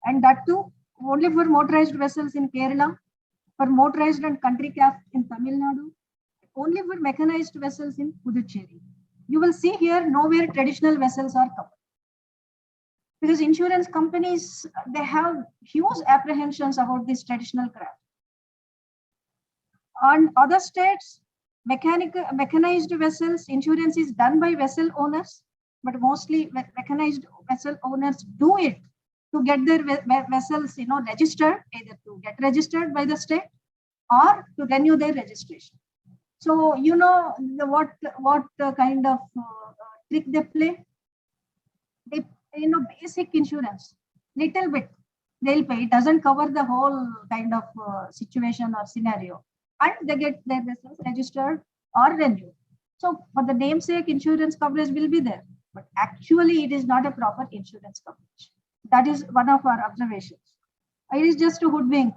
And that too, only for motorized vessels in Kerala, for motorized and country craft in Tamil Nadu, only for mechanized vessels in Puducherry. You will see here nowhere traditional vessels are covered. Because insurance companies, they have huge apprehensions about this traditional craft. On other states, mechanized vessels, insurance is done by vessel owners, but mostly mechanized vessel owners do it to get their vessels, registered, either to get registered by the state or to renew their registration. So, what kind of trick they play? They, basic insurance, little bit they'll pay. It doesn't cover the whole kind of situation or scenario, and they get their vessels registered or renewed. So, for the namesake, insurance coverage will be there, but actually, it is not a proper insurance coverage. That is one of our observations. It is just a hoodwink,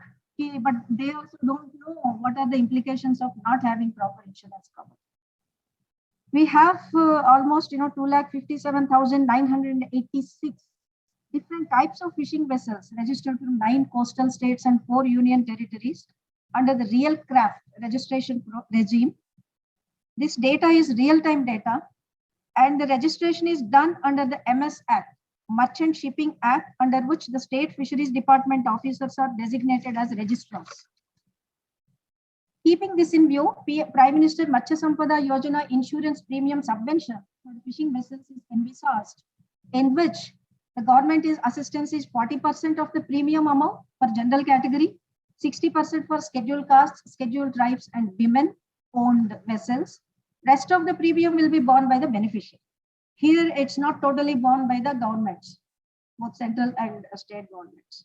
but they also don't know what are the implications of not having proper insurance coverage. We have almost 257,986 different types of fishing vessels registered from 9 coastal states and 4 union territories under the real craft registration regime. This data is real-time data, and the registration is done under the MS Act, Merchant Shipping Act, under which the state fisheries department officers are designated as registrars. Keeping this in view, Prime Minister Matsya Sampada Yojana insurance premium subvention for fishing vessels is envisaged, in which the government assistance is 40% of the premium amount for general category, 60% for scheduled castes, scheduled tribes, and women-owned vessels. Rest of the premium will be borne by the beneficiary. Here, it's not totally borne by the governments, both central and state governments.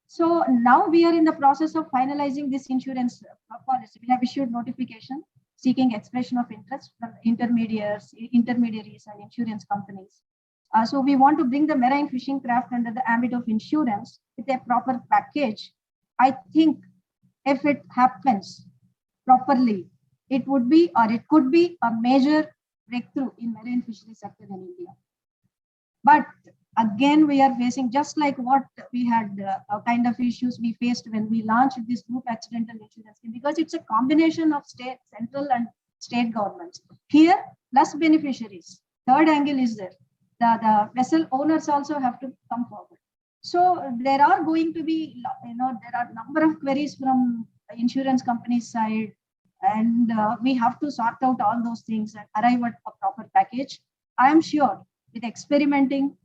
So now we are in the process of finalizing this insurance policy. We have issued notification seeking expression of interest from intermediaries and insurance companies. So we want to bring the marine fishing craft under the ambit of insurance with a proper package. I think if it happens properly, it would be, or it could be, a major breakthrough in marine fishery sector in India. But again, we are facing, just like what we had kind of issues we faced when we launched this group accidental insurance scheme, because it's a combination of state, central and state governments. Here, plus beneficiaries. Third angle is there. The vessel owners also have to come forward. So there are going to be, there are a number of queries from the insurance company's side, and we have to sort out all those things and arrive at a proper package. I am sure with experimenting,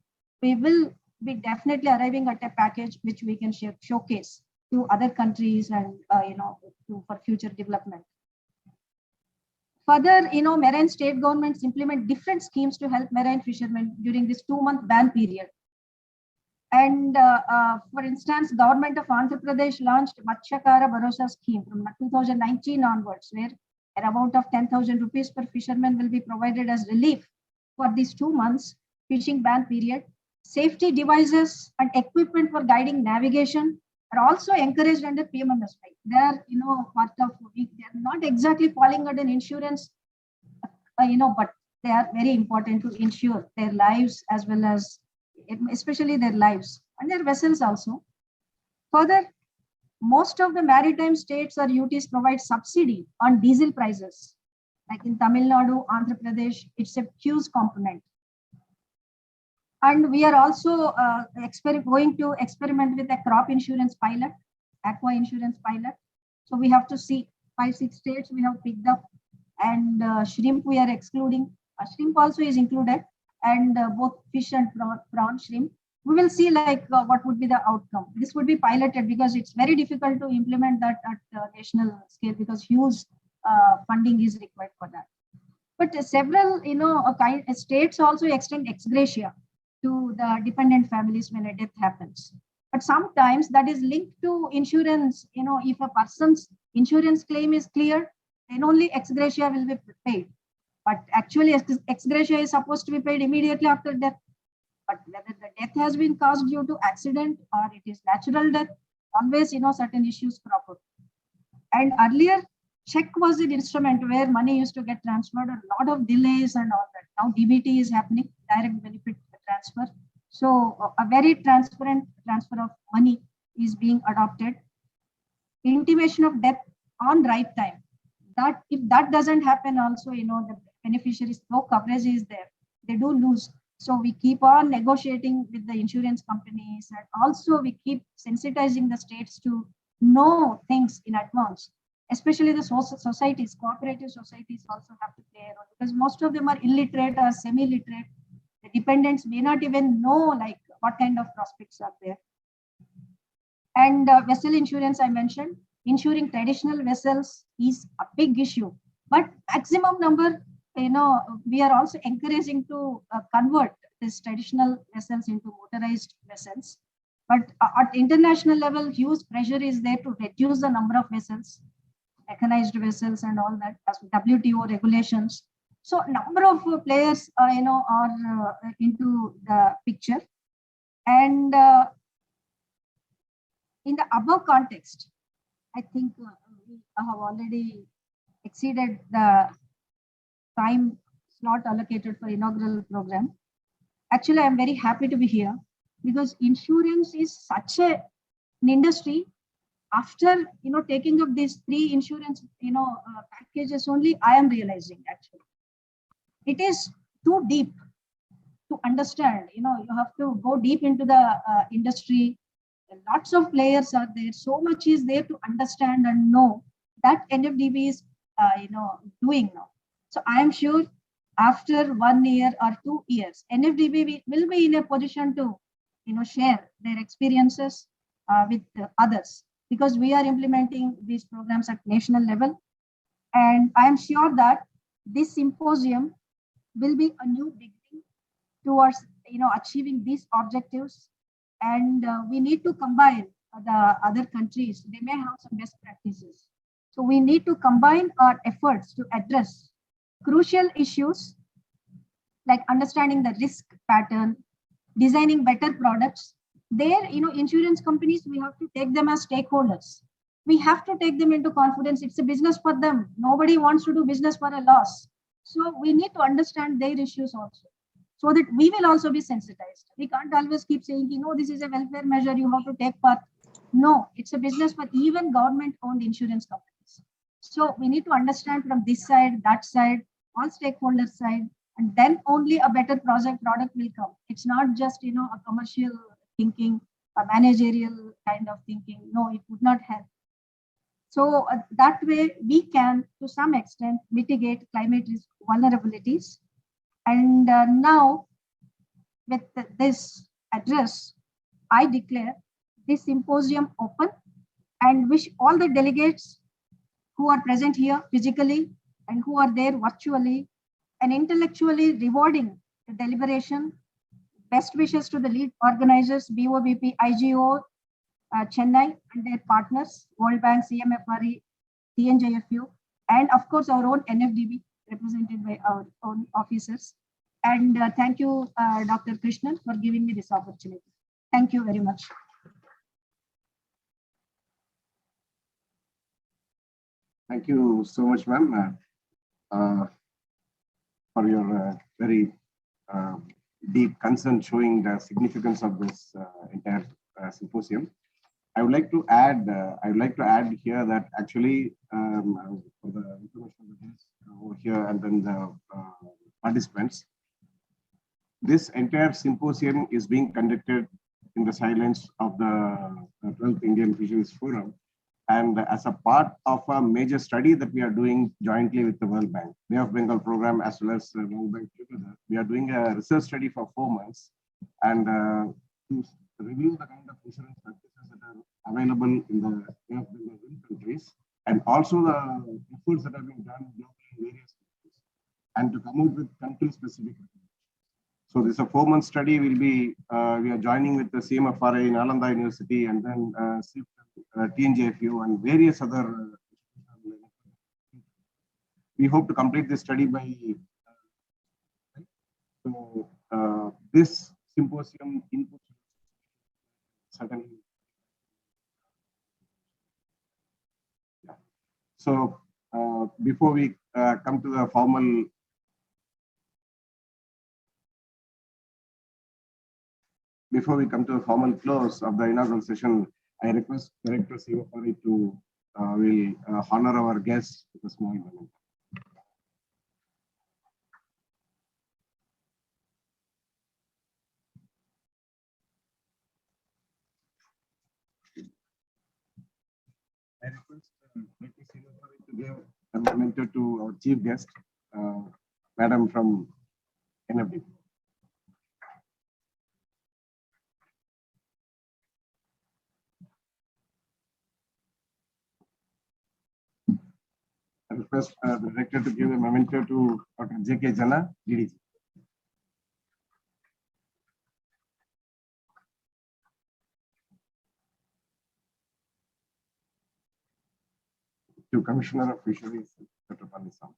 we will be definitely arriving at a package which we can showcase to other countries and for future development. Further, marine state governments implement different schemes to help marine fishermen during this 2-month ban period. And for instance, government of Andhra Pradesh launched Matsyakara Bharosa scheme from 2019 onwards, where an amount of 10,000 rupees per fisherman will be provided as relief for these 2 months fishing ban period. Safety devices and equipment for guiding navigation are also encouraged under PMMSY. They are, part of, they are not exactly falling under insurance, but they are very important to ensure their lives as well as, especially their lives and their vessels also. Further, most of the maritime states or UTs provide subsidy on diesel prices. Like in Tamil Nadu, Andhra Pradesh, it's a huge component. And we are also going to experiment with a crop insurance pilot, aqua insurance pilot. So we have to see 5-6 states we have picked up, and shrimp we are excluding. Shrimp also is included, and both fish and prawn shrimp. We will see like what would be the outcome. This would be piloted because it's very difficult to implement that at national scale because huge funding is required for that. But several, states also extend ex gratia to the dependent families when a death happens. But sometimes that is linked to insurance. If a person's insurance claim is clear, then only ex gratia will be paid. But actually, ex gratia is supposed to be paid immediately after death. But whether the death has been caused due to accident or it is natural death, always, certain issues crop up. And earlier, check was an instrument where money used to get transferred, a lot of delays and all that. Now DBT is happening, direct benefit transfer. So a very transparent transfer of money is being adopted. Intimation of death on right time. That if that doesn't happen also, the beneficiaries, no coverage is there, they do lose. So we keep on negotiating with the insurance companies, and also we keep sensitizing the states to know things in advance. Especially the societies, cooperative societies also have to play a role because most of them are illiterate or semi-literate. The dependents may not even know like what kind of prospects are there. And vessel insurance, I mentioned, insuring traditional vessels is a big issue, but maximum number, we are also encouraging to convert these traditional vessels into motorized vessels. But at international level, huge pressure is there to reduce the number of vessels, mechanized vessels and all that, as WTO regulations. So number of players, are into the picture. And in the above context, I think we have already exceeded the time slot allocated for inaugural program. Actually, I'm very happy to be here because insurance is such an industry. After taking up these 3 insurance packages only, I am realizing actually it is too deep to understand. You have to go deep into the industry. Lots of players are there. So much is there to understand and know that NFDB is doing now. So I am sure after 1 year or 2 years, NFDB will be in a position to share their experiences with others, because we are implementing these programs at national level. And I am sure that this symposium will be a new beginning towards achieving these objectives. And we need to combine the other countries. They may have some best practices. So we need to combine our efforts to address crucial issues like understanding the risk pattern, designing better products. There, insurance companies, we have to take them as stakeholders. We have to take them into confidence. It's a business for them. Nobody wants to do business for a loss. So we need to understand their issues also, so that we will also be sensitized. We can't always keep saying, this is a welfare measure, you have to take part. No, it's a business for even government-owned insurance companies. So we need to understand from this side, that side, all stakeholder side, and then only a better product will come. It's not just, a commercial thinking, a managerial kind of thinking. No, it would not help. So that way we can, to some extent, mitigate climate risk vulnerabilities. And now, with this address, I declare this symposium open and wish all the delegates who are present here physically and who are there virtually an intellectually rewarding deliberation. Best wishes to the lead organizers, BOBP, IGO, Chennai and their partners, World Bank, CMFRE, TNJFU, and of course our own NFDB represented by our own officers. And thank you, Dr. Krishnan, for giving me this opportunity. Thank you very much. Thank you so much, ma'am, for your very deep concern showing the significance of this entire symposium. I would like to add here that actually for the information over here and then the participants, this entire symposium is being conducted in the silence of the 12th Indian Fisheries Forum, and as a part of a major study that we are doing jointly with the World Bank, Bay of Bengal program, as well as the World Bank together. We are doing a research study for 4 months, and to review the kind of insurance practices that are available in the Bay of Bengal countries, and also the efforts that have been done globally in various countries, and to come out with country-specific. So this is a 4-month study. Will be we are joining with the CMFRA in Nalanda University, and then TNJFU and various other. We hope to complete this study by. So this symposium input certainly. Yeah. So before we come to the formal. Before we come to the formal close of the inaugural session, I request Director CMFRA to honor our guests with a small moment. I request Director CMFRA to give a memento to our chief guest, Madam from NFD. I request the director to give a memento to Dr. J.K. Jana, DDG. To Commissioner of Fisheries, Dr. Panisam.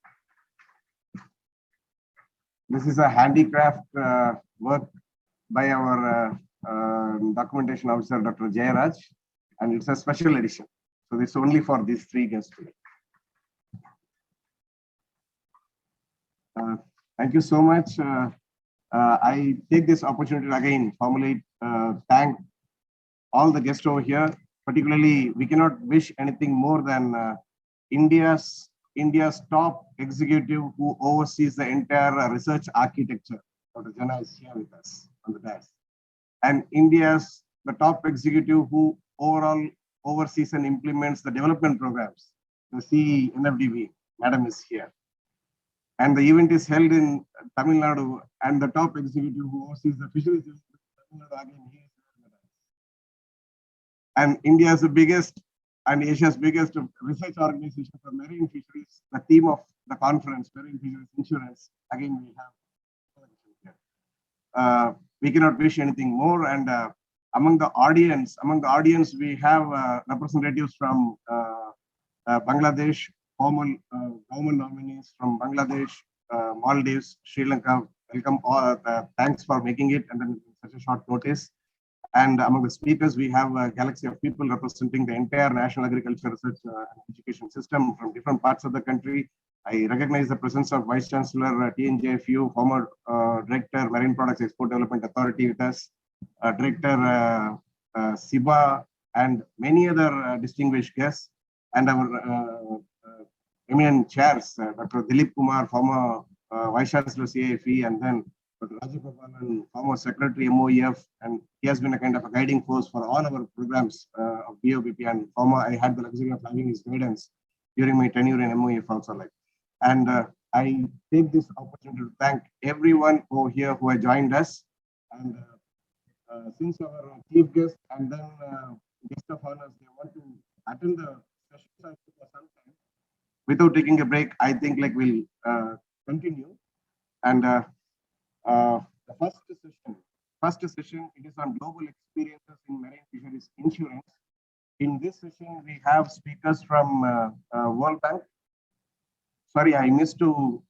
This is a handicraft work by our documentation officer, Dr. Jayaraj, and it's a special edition. So it's only for these 3 guests today. Thank you so much. I take this opportunity to again formally thank all the guests over here. Particularly, we cannot wish anything more than India's top executive who oversees the entire research architecture. Dr. Jana is here with us on the dais. And the top executive who overall oversees and implements the development programs. The CE NFDB, Madam is here. And the event is held in Tamil Nadu, and the top executive who oversees the fisheries in Tamil Nadu again here. And India's biggest and Asia's biggest research organization for marine fisheries, the theme of the conference, Marine Fisheries Insurance, again we have. We cannot wish anything more, and among the audience, we have representatives from Bangladesh, formal government nominees from Bangladesh, Maldives, Sri Lanka. Welcome all. Thanks for making it and then such a short notice. And among the speakers, we have a galaxy of people representing the entire national agriculture research and education system from different parts of the country. I recognize the presence of Vice Chancellor TNJFU, former Director Marine Products Export Development Authority with us, Director SIBA, and many other distinguished guests, and our eminent chairs, Dr. Dilip Kumar, former Vice Chancellor CAFE, and then Dr. Rajiv Gopalan, former Secretary MOEF, and he has been a kind of a guiding force for all our programs of BOBP, and I had the luxury of having his guidance during my tenure in MOEF also. And I take this opportunity to thank everyone over here who has joined us. And since our chief guest and then guest of honors, they want to attend the session for some time. Without taking a break, I think we'll continue. And the first session, it is on global experiences in marine fisheries insurance. In this session, we have speakers from World Bank. Sorry, I missed to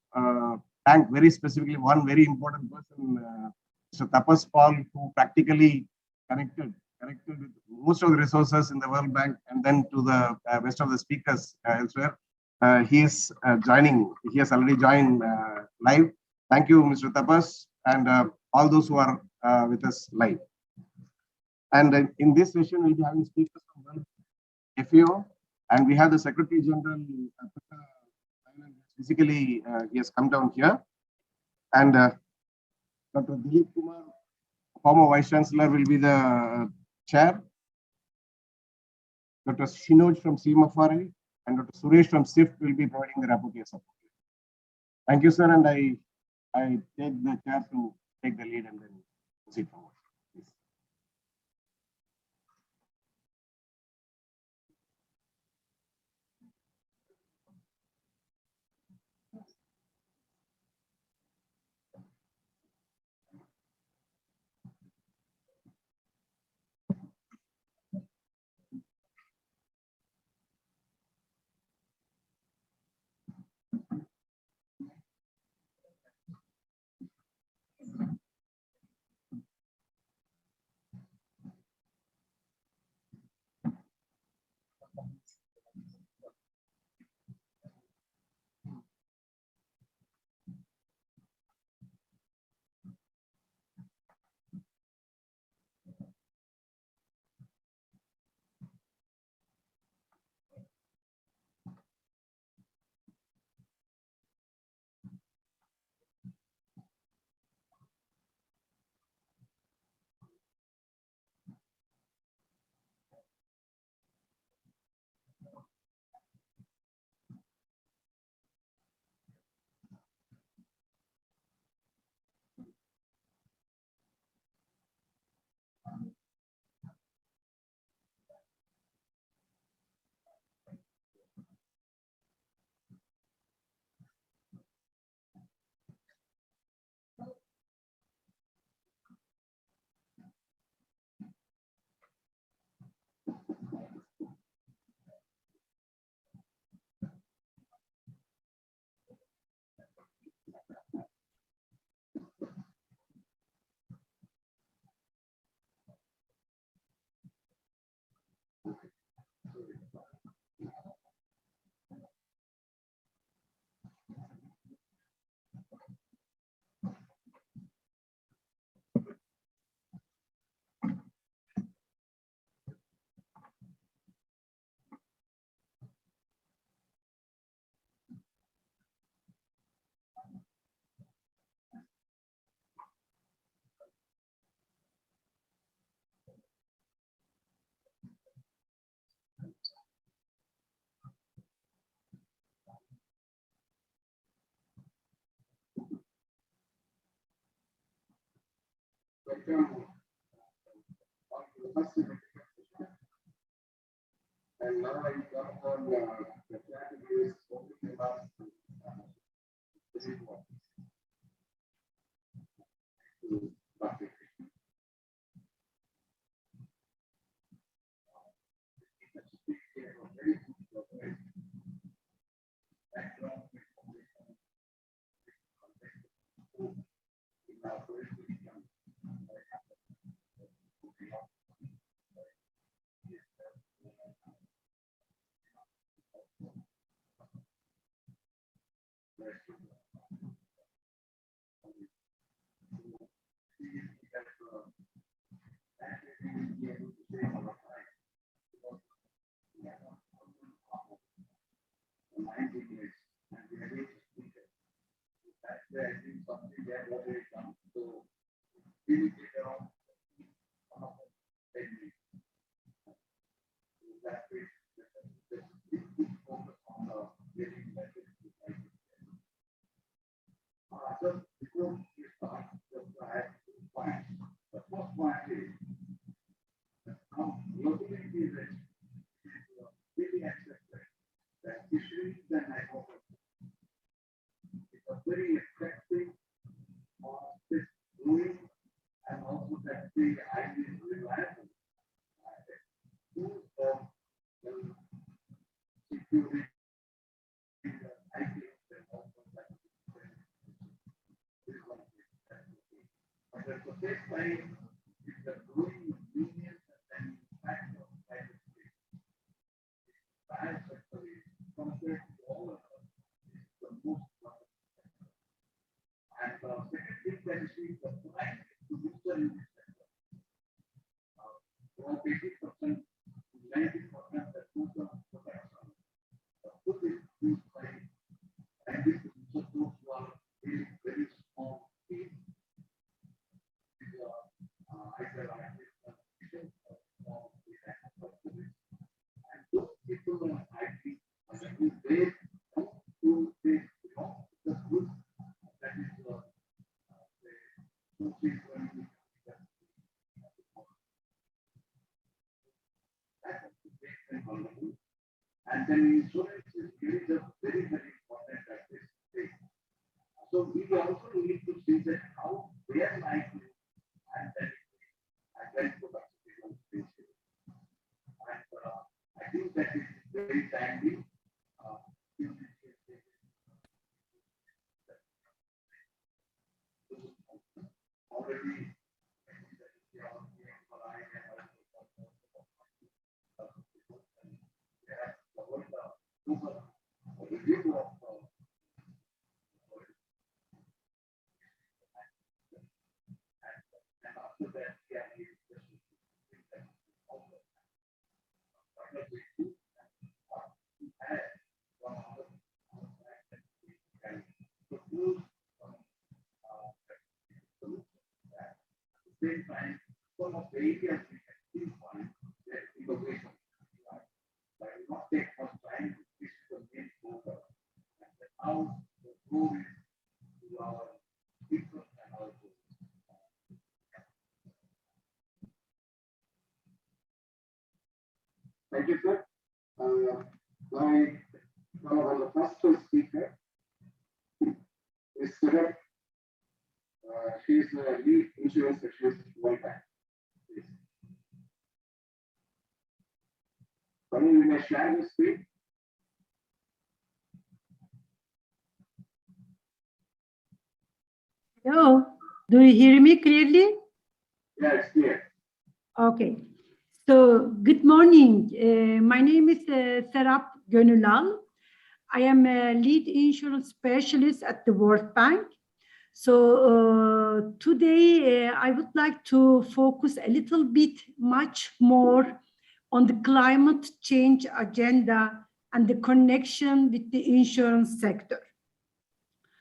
thank very specifically one very important person, Mr. Tapas Paul, who practically connected with most of the resources in the World Bank, and then to the rest of the speakers elsewhere. He is joining. He has already joined live. Thank you, Mr. Tapas, and all those who are with us live. And in this session, we'll be having speakers from FAO, and we have the Secretary General, physically, he has come down here. And Dr. Dilip Kumar, former Vice Chancellor, will be the chair. Dr. Shinoj from CMFRA and Dr. Suresh from SIFT will be providing the rapporteur support. Thank you, sir, and I take the chair to take the lead and then proceed forward. Please. And now I come on the categories opening about very effective this doing and also that the idea is reliable. Two of security but at the same time, if the growing union and impact of private sector is compared to all of us, is the most and the second thing that is the price And then insurance is really just very, very important at this stage. So we also need to see that how they are likely and then put up on space. And I think that is very timely. Already same time, some of the areas we can still find that innovation. But it will not take much time. This is the main focus. And how the goal is to our people and our goals. Thank you, sir. The first speaker is Surat. She is the lead insurance specialist World Bank. Can you share the screen? Hello, do you hear me clearly? Yeah, it's clear. Okay, so good morning. My name is Serap Gönülal. I am a lead insurance specialist at the World Bank. So today I would like to focus a little bit much more on the climate change agenda and the connection with the insurance sector.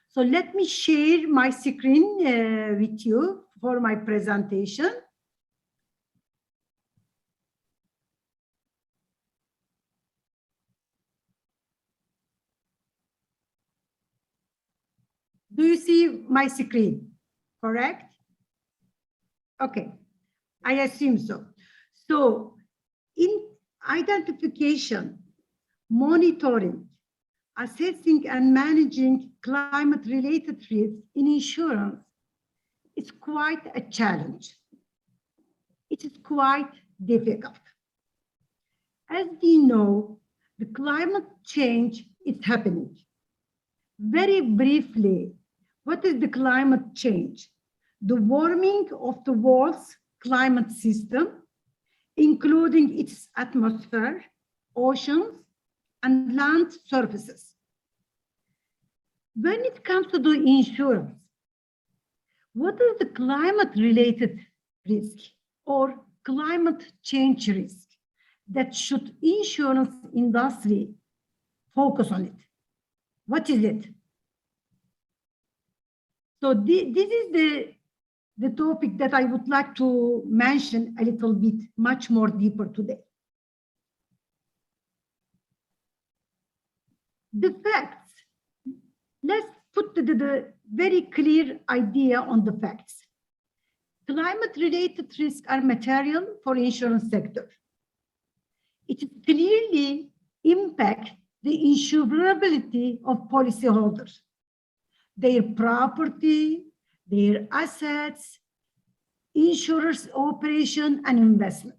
So let me share my screen with you for my presentation. Do you see my screen? Correct? Okay, I assume so. So in identification, monitoring, assessing and managing climate-related risks in insurance is quite a challenge. It is quite difficult. As we know, the climate change is happening. Very briefly, what is the climate change? The warming of the world's climate system, including its atmosphere, oceans, and land surfaces. When it comes to the insurance, what is the climate-related risk or climate change risk that should insurance industry focus on it? What is it? So this is the topic that I would like to mention a little bit much more deeper today. The facts. Let's put the very clear idea on the facts. Climate-related risks are material for insurance sector. It clearly impacts the insurability of policyholders, their property, their assets, insurers' operation and investment.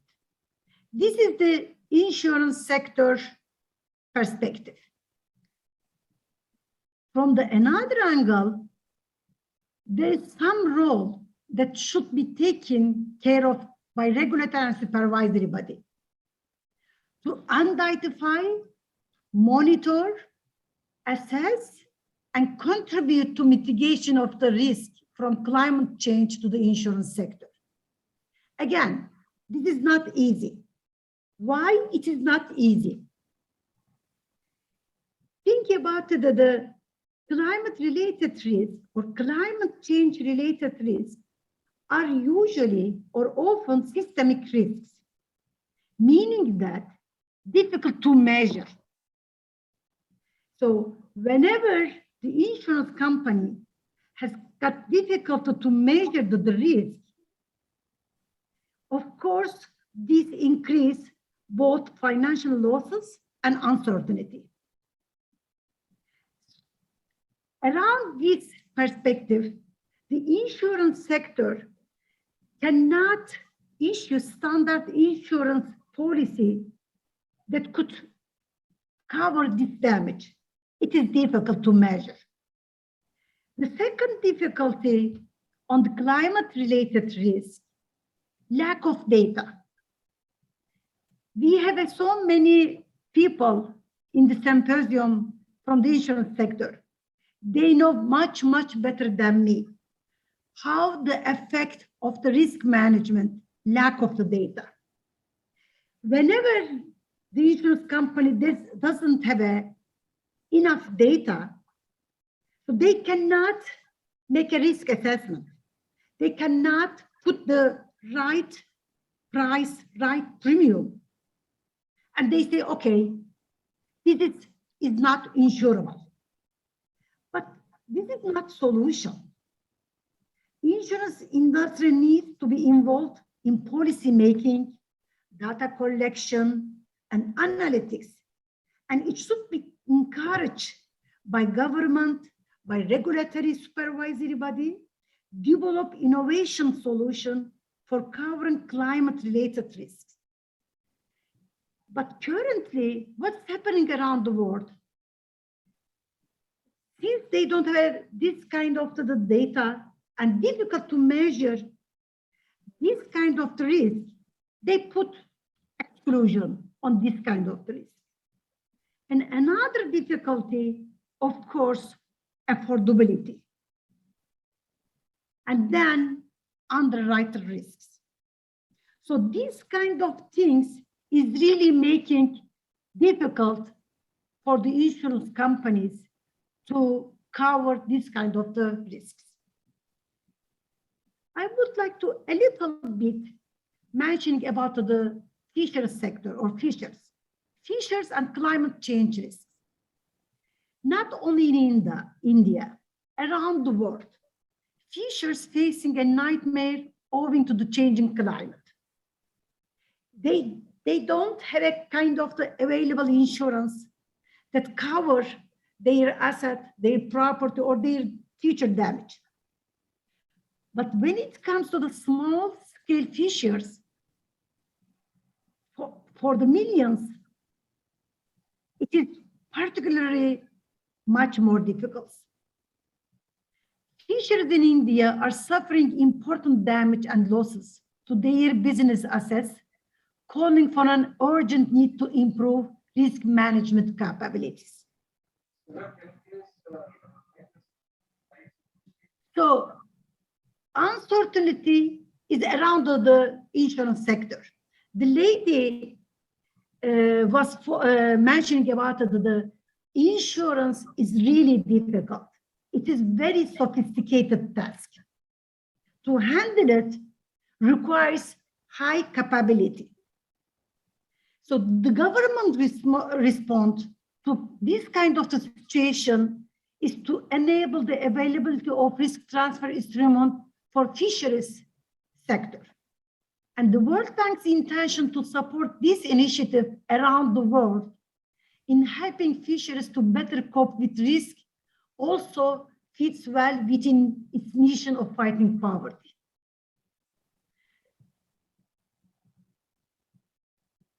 This is the insurance sector perspective. From another angle, there is some role that should be taken care of by regulatory and supervisory body to identify, monitor, assess, and contribute to mitigation of the risk from climate change to the insurance sector. Again, this is not easy. Why it is not easy? Think about the climate-related risks or climate change-related risks are usually or often systemic risks, meaning that difficult to measure. So whenever the insurance company has got difficulty to measure the risk, of course, this increase both financial losses and uncertainty. Around this perspective, the insurance sector cannot issue standard insurance policy that could cover this damage. It is difficult to measure. The second difficulty on the climate-related risk, lack of data. We have so many people in the symposium from the insurance sector. They know much, much better than me how the effect of the risk management, lack of the data. Whenever the insurance company doesn't have enough data, so they cannot make a risk assessment. They cannot put the right price, right premium. And they say, okay, this is not insurable. But this is not solution. Insurance industry needs to be involved in policy making, data collection, and analytics. And it should be encouraged by government, by regulatory supervisory body, develop innovation solution for covering climate-related risks. But currently, what's happening around the world? Since they don't have this kind of the data and difficult to measure this kind of risk, they put exclusion on this kind of risk. And another difficulty, of course, affordability. And then underwriter risks. So these kind of things is really making difficult for the insurance companies to cover this kind of the risks. I would like to a little bit mentioning about the fisheries sector or fishers and climate change risks. Not only in India, around the world, fishers facing a nightmare owing to the changing climate. They don't have a kind of the available insurance that cover their asset, their property, or their future damage. But when it comes to the small scale fishers, for the millions, it is particularly much more difficult. Fishers in India are suffering important damage and losses to their business assets, calling for an urgent need to improve risk management capabilities. So, uncertainty is around the insurance sector. The lady was mentioning about the insurance is really difficult. It is very sophisticated task. To handle it requires high capability. So the government response to this kind of situation is to enable the availability of risk transfer instrument for fisheries sector. And the World Bank's intention to support this initiative around the world in helping fisheries to better cope with risk also fits well within its mission of fighting poverty.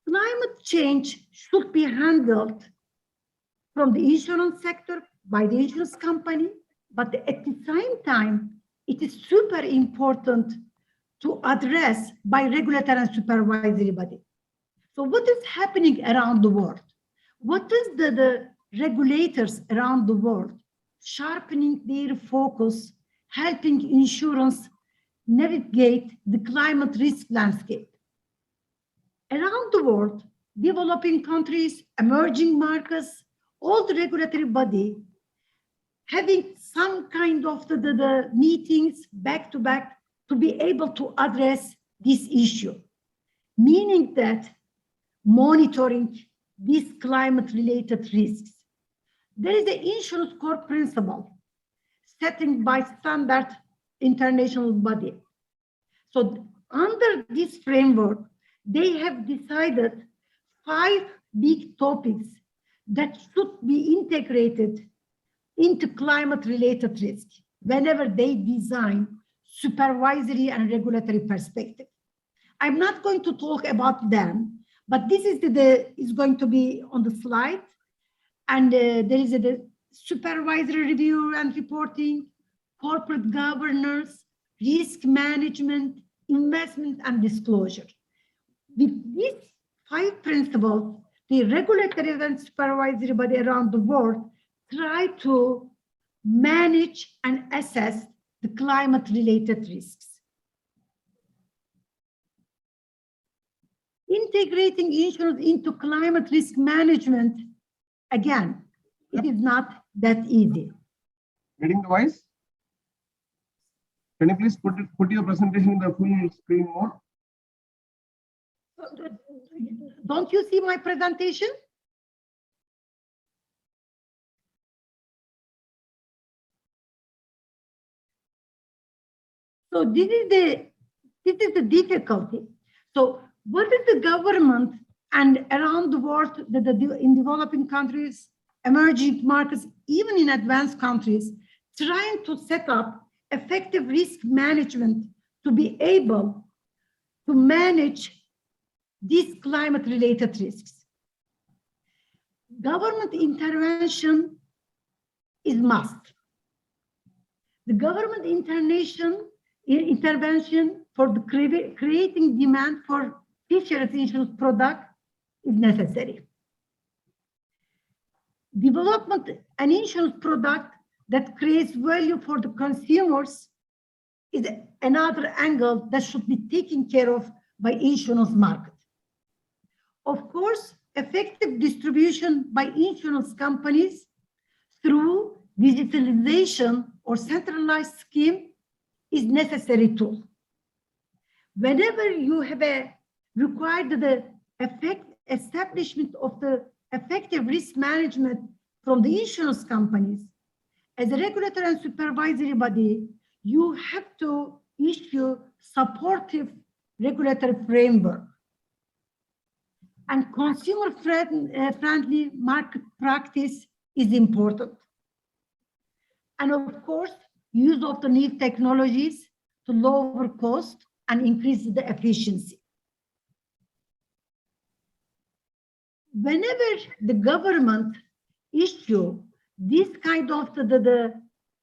Climate change should be handled from the insurance sector by the insurance company, but at the same time, it is super important to address by regulatory and supervisory body. So what is happening around the world? What is the regulators around the world sharpening their focus, helping insurance navigate the climate risk landscape? Around the world, developing countries, emerging markets, all the regulatory body having some kind of the meetings back to back to be able to address this issue, meaning that monitoring, these climate-related risks. There is an insurance core principle setting by standard international body. So under this framework, they have decided 5 big topics that should be integrated into climate-related risk whenever they design supervisory and regulatory perspective. I'm not going to talk about them, but this is going to be on the slide. And there is the supervisory review and reporting, corporate governance, risk management, investment, and disclosure. With these 5 principles, the regulatory and supervisory body around the world try to manage and assess the climate-related risks. Integrating insurance into climate risk management, again, it is not that easy. Getting the voice? Can you please put your presentation in the full screen mode? Don't you see my presentation? So this is the difficulty. So what is the government and around the world, in developing countries, emerging markets, even in advanced countries, trying to set up effective risk management to be able to manage these climate-related risks? Government intervention is must. The government intervention for the creating demand for fisheries insurance product is necessary. Development an insurance product that creates value for the consumers is another angle that should be taken care of by insurance market. Of course, effective distribution by insurance companies through digitalization or centralized scheme is necessary tool. Whenever you have required the establishment of the effective risk management from the insurance companies, as a regulatory and supervisory body, you have to issue supportive regulatory framework. And consumer-friendly market practice is important. And of course, use of the new technologies to lower cost and increase the efficiency. Whenever the government issue this kind of the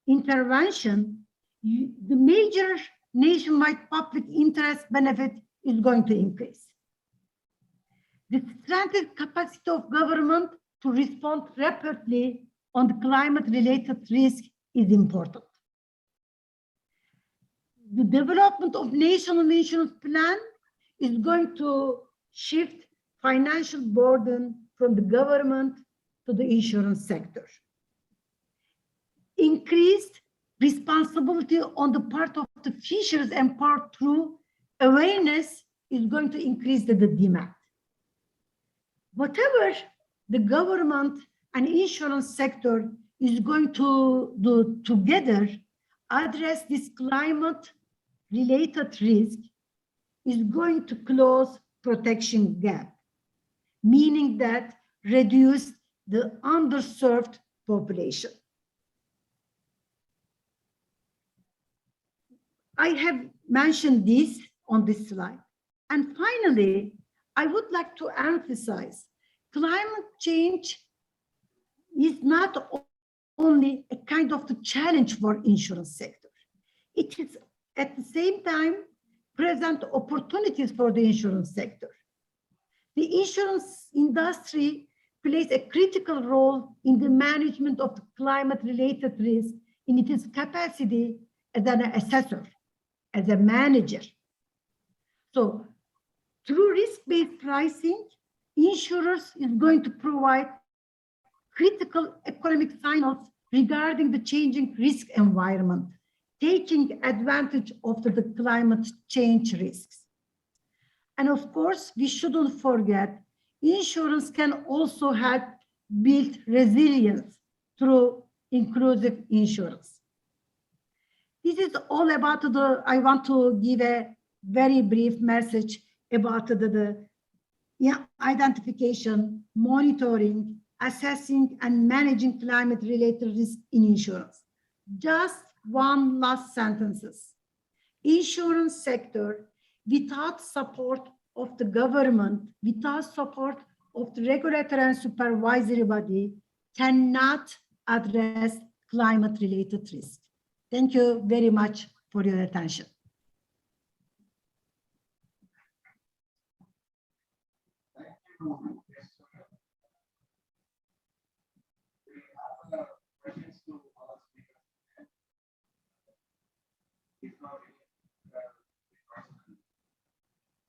intervention, the major nationwide public interest benefit is going to increase. The strengthened capacity of government to respond rapidly on the climate-related risk is important. The development of national insurance plan is going to shift financial burden from the government to the insurance sector. Increased responsibility on the part of the fisheries and part through awareness is going to increase the demand. Whatever the government and insurance sector is going to do together, address this climate-related risk, is going to close protection gap, meaning that reduce the underserved population. I have mentioned this on this slide. And finally, I would like to emphasize climate change is not only a kind of the challenge for insurance sector. It is at the same time present opportunities for the insurance sector. The insurance industry plays a critical role in the management of the climate-related risk in its capacity as an assessor, as a manager. So through risk-based pricing, insurers is going to provide critical economic signals regarding the changing risk environment, taking advantage of the climate change risks. And of course, we shouldn't forget, Insurance can also help build resilience through inclusive insurance. This is all about I want to give a very brief message about the identification, monitoring, assessing, and managing climate-related risk in insurance. Just one last sentences. Insurance sector, without support of the government, without support of the regulatory and supervisory body, cannot address climate-related risk. Thank you very much for your attention. Thank you. We have questions to all speakers. If not,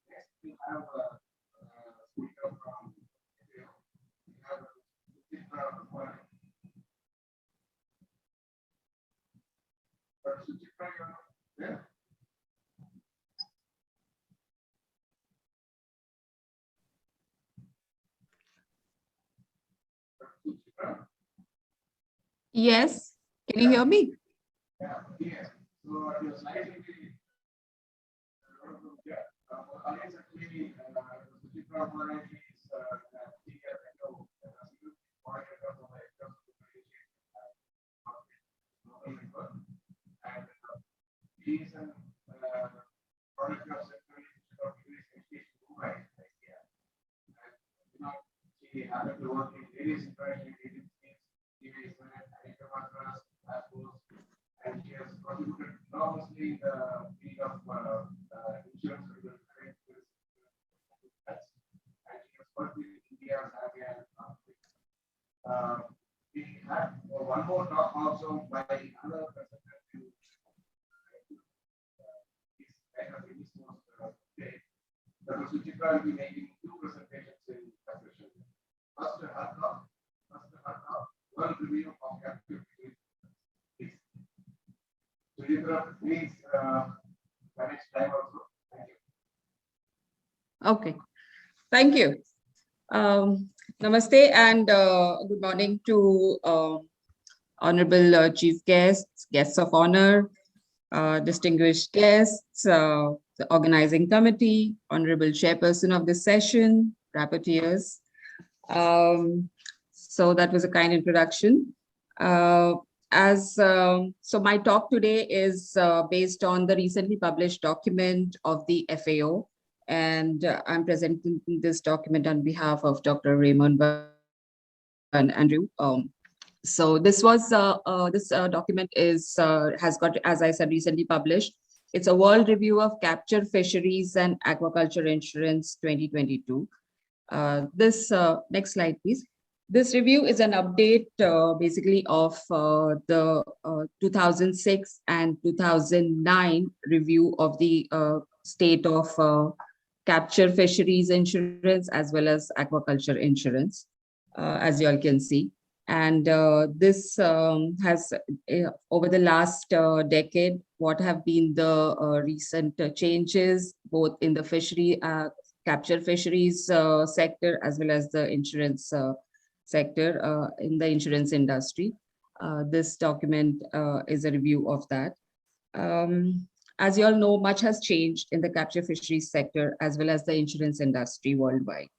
next we have a speaker from we have a Suchitra, you're there? Yes, can you hear me? Yeah, yes. So your slide will be audience actually Suchitra is senior coordinator for the and he is an product of Secretary of Dubai. And she happened to work in various international agencies, and she has contributed enormously in the field of insurance and she has worked with India, Zambia, and Africa. We had one more talk also by another representative. Dr. Suchitra will be making two presentations in discussion. First, her talk, world review of captive fisheries. Suchitra, please manage time also. Thank you. Okay, thank you. Namaste and good morning to honorable chief guests, guests of honor, distinguished guests, the organizing committee, honorable chairperson of this session, rapporteurs. So that was a kind introduction. So my talk today is based on the recently published document of the FAO, and I'm presenting this document on behalf of Dr. Raymond and Andrew. So this was this document is has got, as I said, recently published. It's a world review of capture fisheries and aquaculture insurance 2022. This next slide, please. This review is an update basically of the 2006 and 2009 review of the state of capture fisheries insurance as well as aquaculture insurance, as you all can see. And this has, over the last decade, what have been the recent changes, both in the fishery, capture fisheries sector, as well as the insurance sector in the insurance industry. This document is a review of that. As you all know, much has changed in the capture fisheries sector as well as the insurance industry worldwide.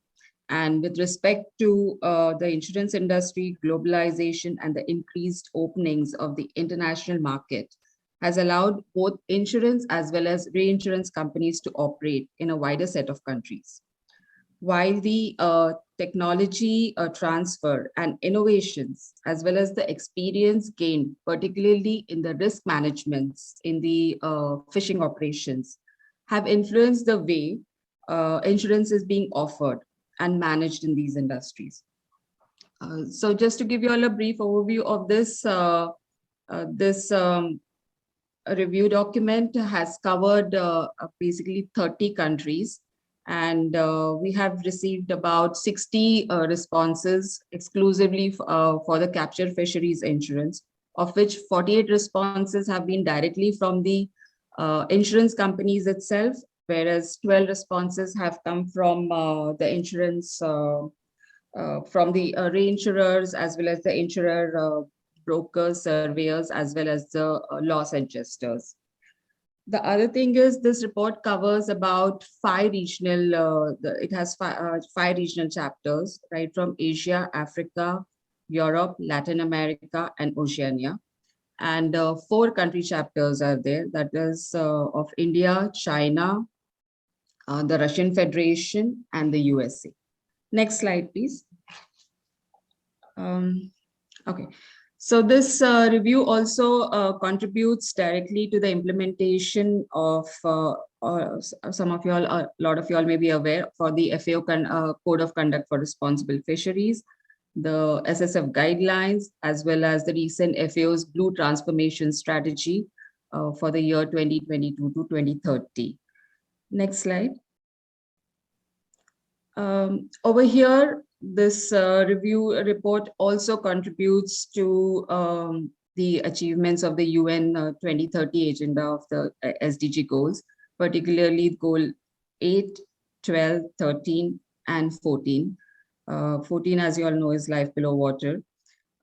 And with respect to the insurance industry, globalization and the increased openings of the international market has allowed both insurance as well as reinsurance companies to operate in a wider set of countries. While the technology transfer and innovations, as well as the experience gained, particularly in the risk management in the fishing operations, have influenced the way insurance is being offered and managed in these industries. So just to give you all a brief overview of this, review document has covered basically 30 countries. And we have received about 60 responses exclusively for the capture fisheries insurance, of which 48 responses have been directly from the insurance companies itself, whereas 12 responses have come from the insurance, from the reinsurers, as well as the insurer brokers, surveyors, as well as the loss adjusters. The other thing is this report covers about 5 regional, it has 5 regional chapters, right, from Asia, Africa, Europe, Latin America, and Oceania. And 4 country chapters are there, that is of India, China, the Russian Federation, and the USA. Next slide, please. Okay. So this review also contributes directly to the implementation of, some of you all, a lot of you all may be aware, for the FAO Code of Conduct for Responsible Fisheries, the SSF guidelines, as well as the recent FAO's Blue Transformation Strategy for the year 2022 to 2030. Next slide. Over here, this review report also contributes to the achievements of the UN 2030 agenda of the SDG goals, particularly goal 8, 12, 13, and 14. 14, as you all know, is life below water.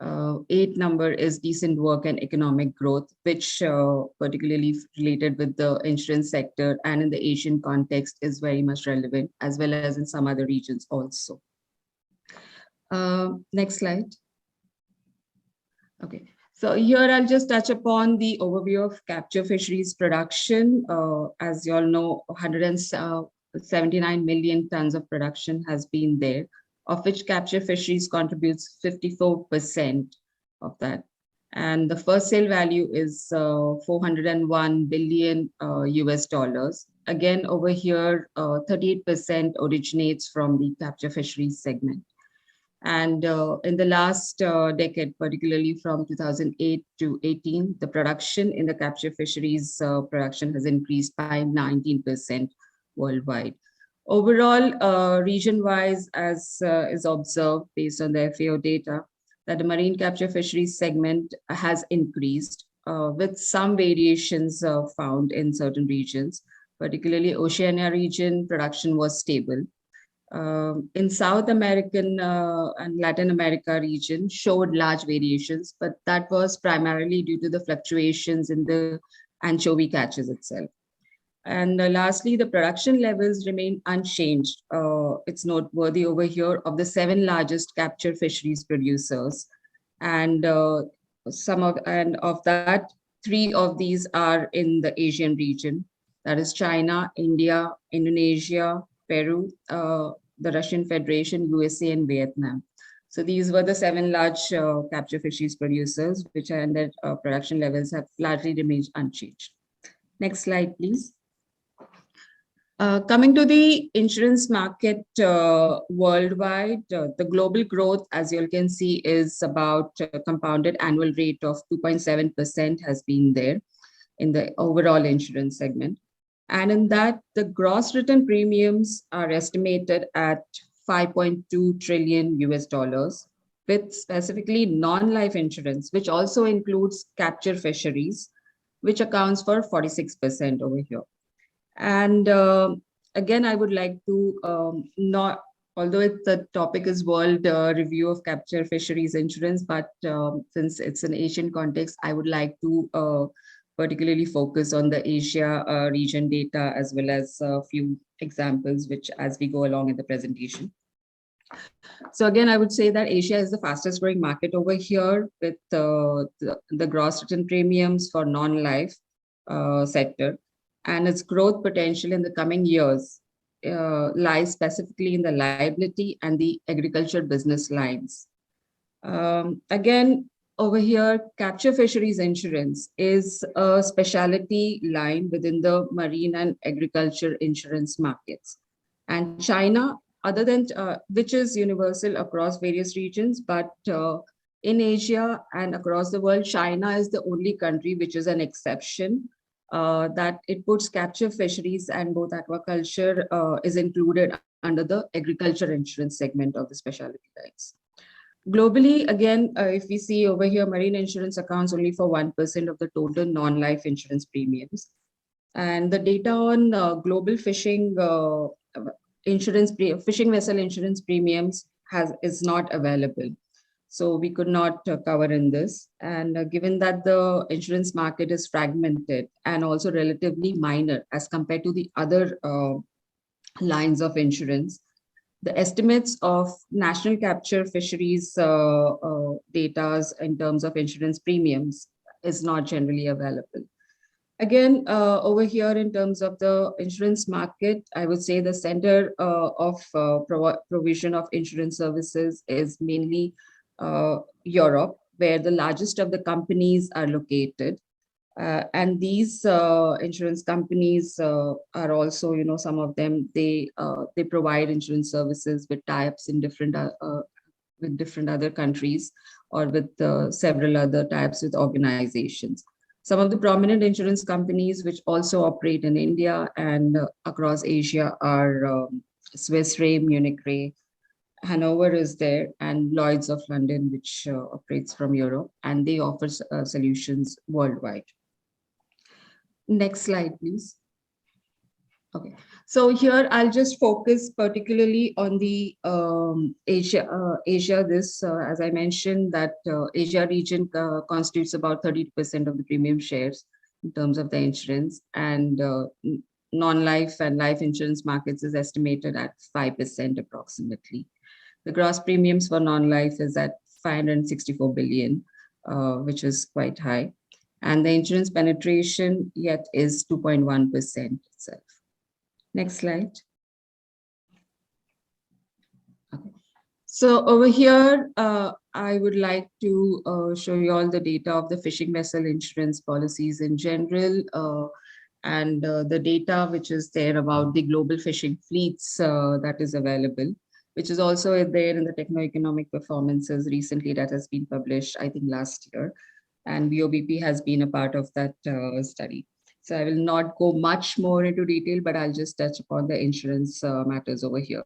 8 number is decent work and economic growth, which particularly related with the insurance sector and in the Asian context is very much relevant, as well as in some other regions also. Next slide. Okay, so here I'll just touch upon the overview of capture fisheries production. As you all know, 179 million tons of production has been there, of which capture fisheries contributes 54% of that. And the first sale value is 401 billion US dollars. Again, over here, 38% originates from the capture fisheries segment. And in the last decade, particularly from 2008 to 18, the production in the capture fisheries production has increased by 19% worldwide. Overall, region-wise, as is observed based on the FAO data, that the marine capture fisheries segment has increased with some variations found in certain regions. Particularly Oceania region, production was stable. In South American and Latin America region showed large variations, but that was primarily due to the fluctuations in the anchovy catches itself. And lastly, the production levels remain unchanged. It's noteworthy over here of the 7 largest capture fisheries producers. And of that, 3 of these are in the Asian region. That is China, India, Indonesia, Peru, the Russian Federation, USA, and Vietnam. So these were the 7 large capture fisheries producers, which are in their production levels have largely remained unchanged. Next slide, please. Coming to the insurance market worldwide, the global growth, as you all can see, is about a compounded annual rate of 2.7% has been there in the overall insurance segment. And in that, the gross written premiums are estimated at 5.2 trillion US dollars, with specifically non-life insurance, which also includes capture fisheries, which accounts for 46% over here. And again, I would like to although the topic is World Review of Capture Fisheries Insurance, but since it's an Asian context, I would like to particularly focus on the Asia region data, as well as a few examples, which as we go along in the presentation. So again, I would say that Asia is the fastest growing market over here, with the gross written premiums for non-life sector. And its growth potential in the coming years lies specifically in the liability and the agriculture business lines. Again, over here, capture fisheries insurance is a specialty line within the marine and agriculture insurance markets. And China, other than which is universal across various regions, but in Asia and across the world, China is the only country which is an exception. That it puts capture fisheries and both aquaculture is included under the agriculture insurance segment of the specialty lines. Globally, again, if we see over here, marine insurance accounts only for 1% of the total non-life insurance premiums. And the data on global fishing fishing vessel insurance premiums is not available. So we could not cover in this. And given that the insurance market is fragmented and also relatively minor as compared to the other lines of insurance, the estimates of national capture fisheries data in terms of insurance premiums is not generally available. Again, over here in terms of the insurance market, I would say the center of provision of insurance services is mainly Europe, where the largest of the companies are located. And these insurance companies are also, some of them, they provide insurance services with tie-ups in different other countries, or with several other types with organizations. Some of the prominent insurance companies which also operate in India and across Asia are Swiss Re, Munich Re, Hanover is there, and Lloyd's of London, which operates from Europe, and they offer solutions worldwide. Next slide, please. Okay, so here I'll just focus particularly on the Asia. As I mentioned, that Asia region constitutes about 30% of the premium shares in terms of the insurance, and non-life and life insurance markets is estimated at 5% approximately. The gross premiums for non-life is at 564 billion, which is quite high. And the insurance penetration yet is 2.1% itself. Next slide. Okay. So over here, I would like to show you all the data of the fishing vessel insurance policies in general, and the data which is there about the global fishing fleets that is available, which is also there in the techno-economic performances recently that has been published, I think last year. And BOBP has been a part of that study. So I will not go much more into detail, but I'll just touch upon the insurance matters over here.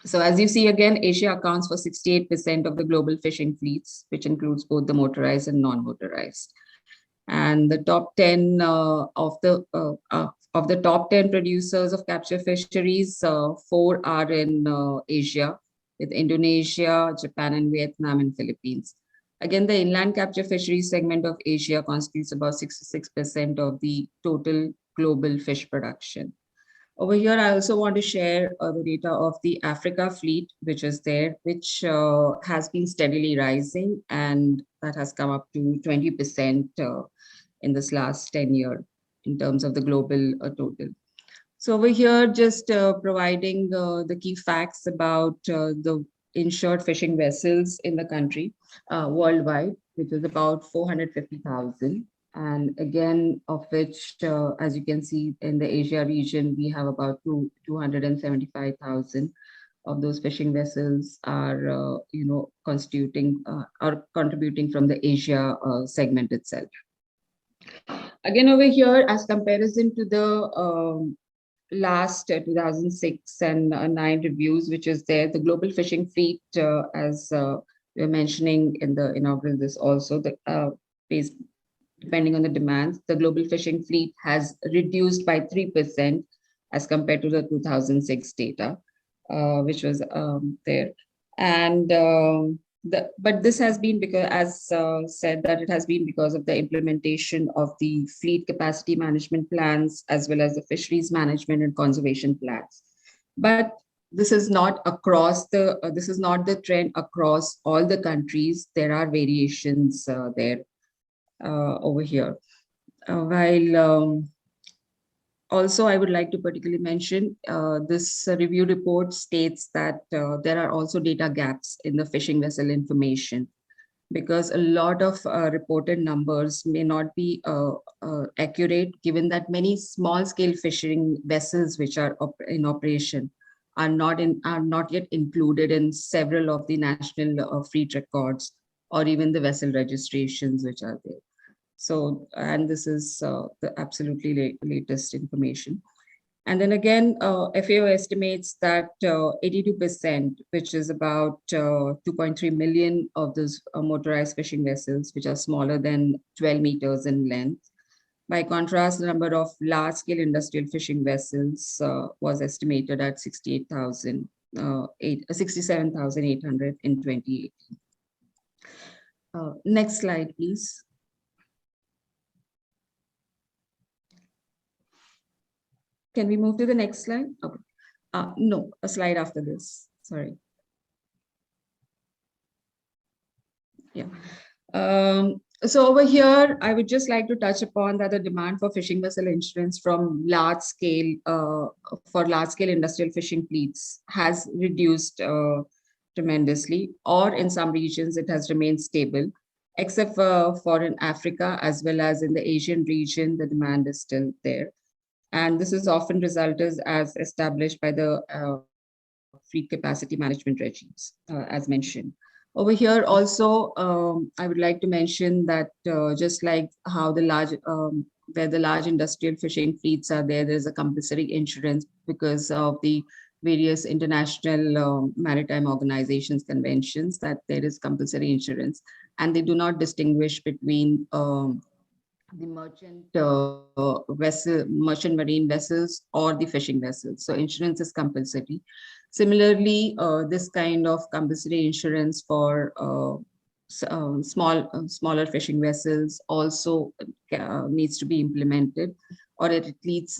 So as you see, again, Asia accounts for 68% of the global fishing fleets, which includes both the motorized and non-motorized. And the top 10 of the top 10 producers of capture fisheries, 4 are in Asia, with Indonesia, Japan, and Vietnam, and Philippines. Again, the inland capture fisheries segment of Asia constitutes about 66% of the total global fish production. Over here, I also want to share the data of the Africa fleet, which is there, which has been steadily rising, and that has come up to 20% in this last 10 years in terms of the global total. So over here, just providing the key facts about the insured fishing vessels in the country worldwide, which is about 450,000. And again, of which, as you can see in the Asia region, we have about 275,000 of those fishing vessels are, constituting or contributing from the Asia segment itself. Again, over here, as comparison to the last 2006 and 9 reviews, which is there, the global fishing fleet, as we were mentioning in the inaugural, this also, based depending on the demands, the global fishing fleet has reduced by 3% as compared to the 2006 data, which was there. And but this has been because, as said, that it has been because of the implementation of the fleet capacity management plans, as well as the fisheries management and conservation plans. But this is not across the, this is not the trend across all the countries. There are variations there over here. While also, I would like to particularly mention this review report states that there are also data gaps in the fishing vessel information, because a lot of reported numbers may not be accurate, given that many small scale fishing vessels which are in operation are not yet included in several of the national fleet records or even the vessel registrations which are there. So, and this is the absolutely latest information. And then again, FAO estimates that 82%, which is about 2.3 million of those motorized fishing vessels, which are smaller than 12 meters in length, By contrast, the number of large-scale industrial fishing vessels was estimated at 67,800 in 2018. Next slide, please. Can we move to the next slide? Okay. No, a slide after this. Sorry. Yeah. So over here, I would just like to touch upon that the demand for fishing vessel insurance from large scale for large scale industrial fishing fleets has reduced tremendously, or in some regions it has remained stable, except for in Africa as well as in the Asian region, the demand is still there. And this is often resulted as established by the fleet capacity management regimes, as mentioned. Over here also, I would like to mention that just like how the where the large industrial fishing fleets are there, there's a compulsory insurance because of the various international maritime organizations conventions that there is compulsory insurance, and they do not distinguish between the merchant marine vessels or the fishing vessels. So insurance is compulsory. Similarly, this kind of compulsory insurance for smaller fishing vessels also needs to be implemented, or it needs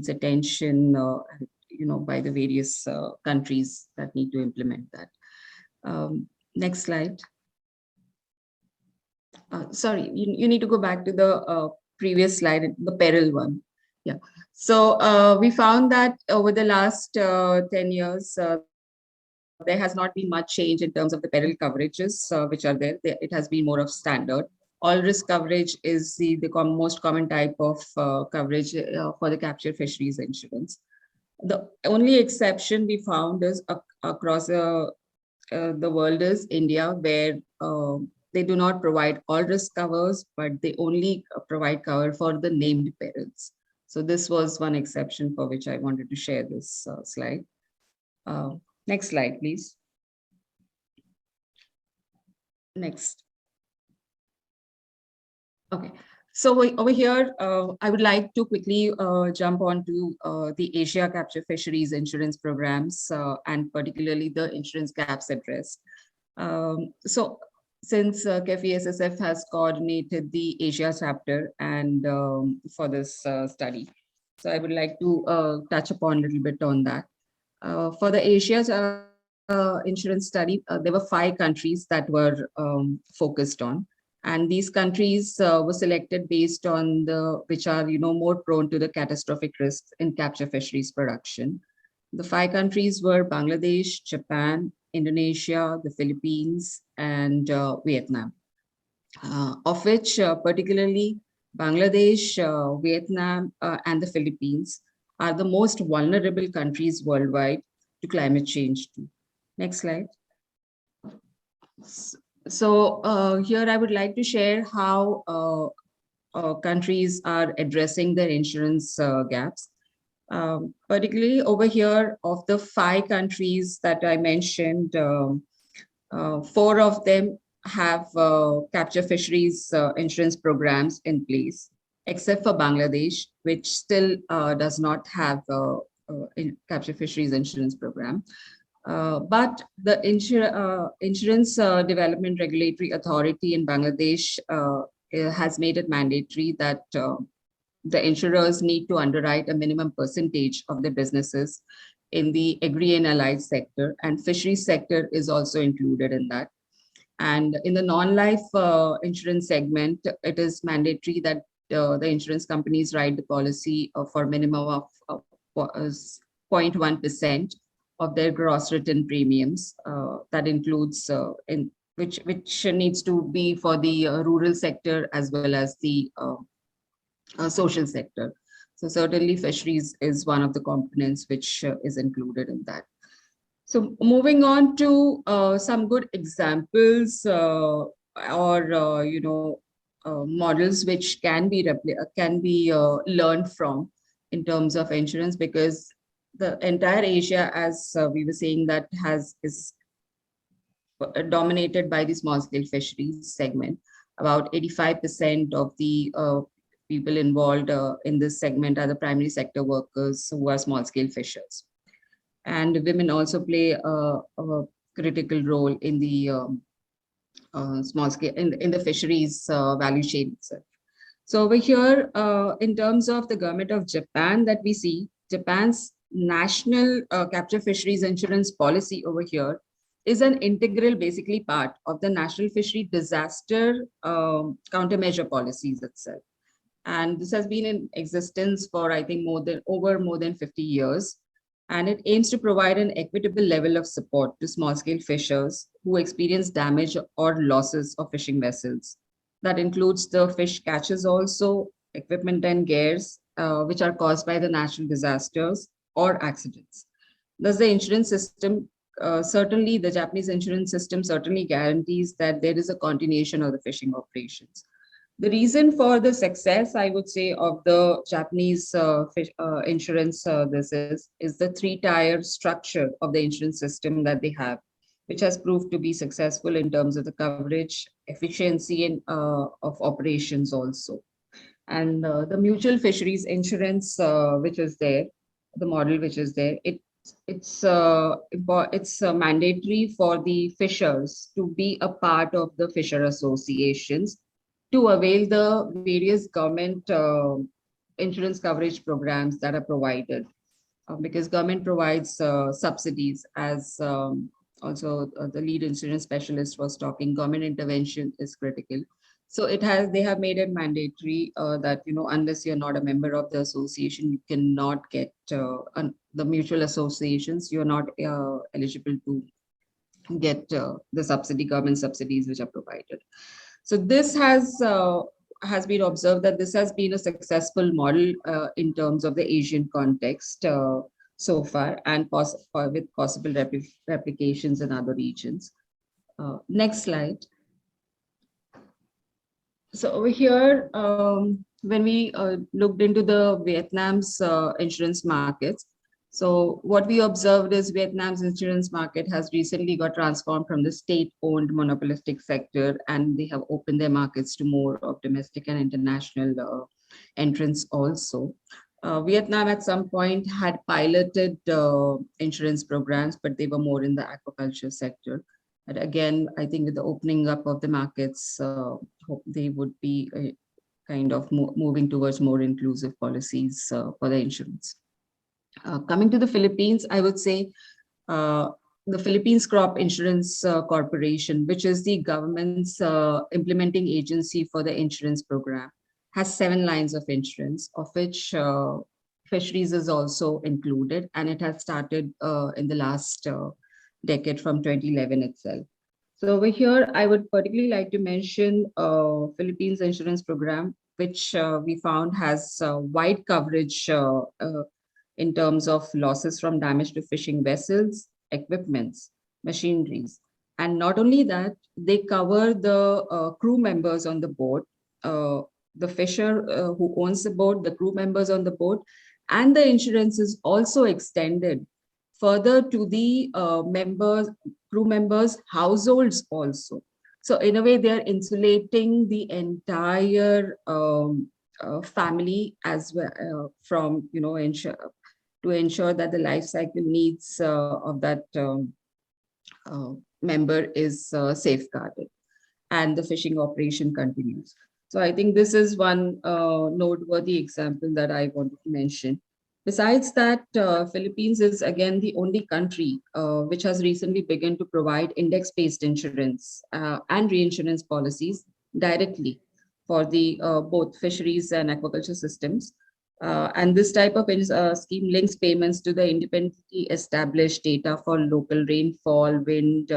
attention, by the various countries that need to implement that. Next slide. Sorry, you need to go back to the previous slide, the peril one. Yeah. So we found that over the last 10 years, there has not been much change in terms of the peril coverages which are there. It has been more of standard. All risk coverage is the most common type of coverage for the capture fisheries insurance. The only exception we found is across the world is India, where they do not provide all risk covers, but they only provide cover for the named perils. So this was one exception for which I wanted to share this slide. Next slide, please. Next. Okay. So over here, I would like to quickly jump on to the Asia capture fisheries insurance programs and particularly the insurance gaps addressed. So since KEFI SSF has coordinated the Asia chapter and for this study, so I would like to touch upon a little bit on that. For the Asia insurance study, there were 5 countries that were focused on. And these countries were selected based on which are more prone to the catastrophic risks in capture fisheries production. The 5 countries were Bangladesh, Japan, Indonesia, the Philippines, and Vietnam, of which particularly Bangladesh, Vietnam, and the Philippines are the most vulnerable countries worldwide to climate change too. Next slide. So here I would like to share how countries are addressing their insurance gaps. Particularly over here, of the 5 countries that I mentioned, 4 of them have capture fisheries insurance programs in place, except for Bangladesh, which still does not have a capture fisheries insurance program. But the Insurance Development Regulatory Authority in Bangladesh has made it mandatory that the insurers need to underwrite a minimum percentage of their businesses in the agri and allied sector, and fisheries sector is also included in that. And in the non-life insurance segment, it is mandatory that the insurance companies write the policy for minimum of 0.1% of their gross written premiums. That includes which needs to be for the rural sector as well as the social sector. So certainly fisheries is one of the components which is included in that. So moving on to some good examples models which can be learned from in terms of insurance, because the entire Asia, as we were saying, that is dominated by the small scale fisheries segment. About 85% of the people involved in this segment are the primary sector workers who are small scale fishers. And women also play a critical role in the small scale, in the fisheries value chain itself. So over here, in terms of the government of Japan that we see, Japan's national capture fisheries insurance policy over here is an integral, basically, part of the national fishery disaster countermeasure policies itself. And this has been in existence for, I think, more than 50 years. And it aims to provide an equitable level of support to small-scale fishers who experience damage or losses of fishing vessels. That includes the fish catches also, equipment and gears, which are caused by the natural disasters or accidents. Thus, the insurance system, certainly the Japanese insurance system certainly guarantees that there is a continuation of the fishing operations. The reason for the success, I would say, of the Japanese insurance is the three-tier structure of the insurance system that they have, which has proved to be successful in terms of the coverage, efficiency, and of operations also. And the mutual fisheries insurance, which is there, the model which is there, it's mandatory for the fishers to be a part of the fisher associations to avail the various government insurance coverage programs that are provided, because government provides subsidies, as also the lead insurance specialist was talking. Government intervention is critical. So they have made it mandatory that, unless you're not a member of the association, you cannot get the mutual associations. You're not eligible to get the government subsidies which are provided. So this has been observed that this has been a successful model in terms of the Asian context so far, and with possible replications in other regions. Next slide. So over here, when we looked into the Vietnam's insurance markets, so what we observed is Vietnam's insurance market has recently got transformed from the state-owned monopolistic sector, and they have opened their markets to more of domestic and international entrants also. Vietnam at some point had piloted insurance programs, but they were more in the aquaculture sector. But again, I think with the opening up of the markets, they would be kind of moving towards more inclusive policies for the insurance. Coming to the Philippines, I would say the Philippines Crop Insurance Corporation, which is the government's implementing agency for the insurance program, has 7 lines of insurance, of which fisheries is also included, and it has started in the last decade from 2011 itself. So over here, I would particularly like to mention Philippines insurance program, which we found has wide coverage in terms of losses from damage to fishing vessels, equipments, machineries. And not only that, they cover the crew members on the boat, the fisher who owns the boat, the crew members on the boat, and the insurance is also extended further to the crew members' households also. So in a way, they are insulating the entire family as well from, to ensure that the life cycle needs of that member is safeguarded and the fishing operation continues. So I think this is one noteworthy example that I wanted to mention. Besides that, Philippines is again the only country which has recently begun to provide index-based insurance and reinsurance policies directly for the both fisheries and aquaculture systems. And this type of scheme links payments to the independently established data for local rainfall, wind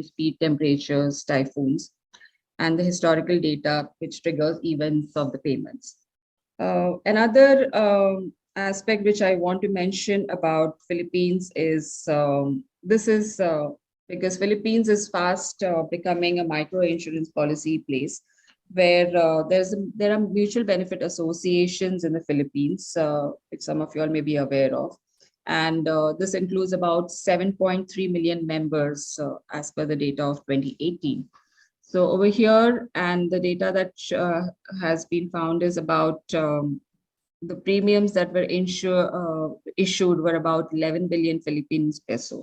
speed, temperatures, typhoons, and the historical data which triggers events of the payments. Another aspect which I want to mention about Philippines is because Philippines is fast becoming a micro insurance policy place, where there are mutual benefit associations in the Philippines, which some of you all may be aware of. And this includes about 7.3 million members as per the data of 2018. So over here, and the data that has been found is about the premiums that were issued were about 11 billion Philippines peso.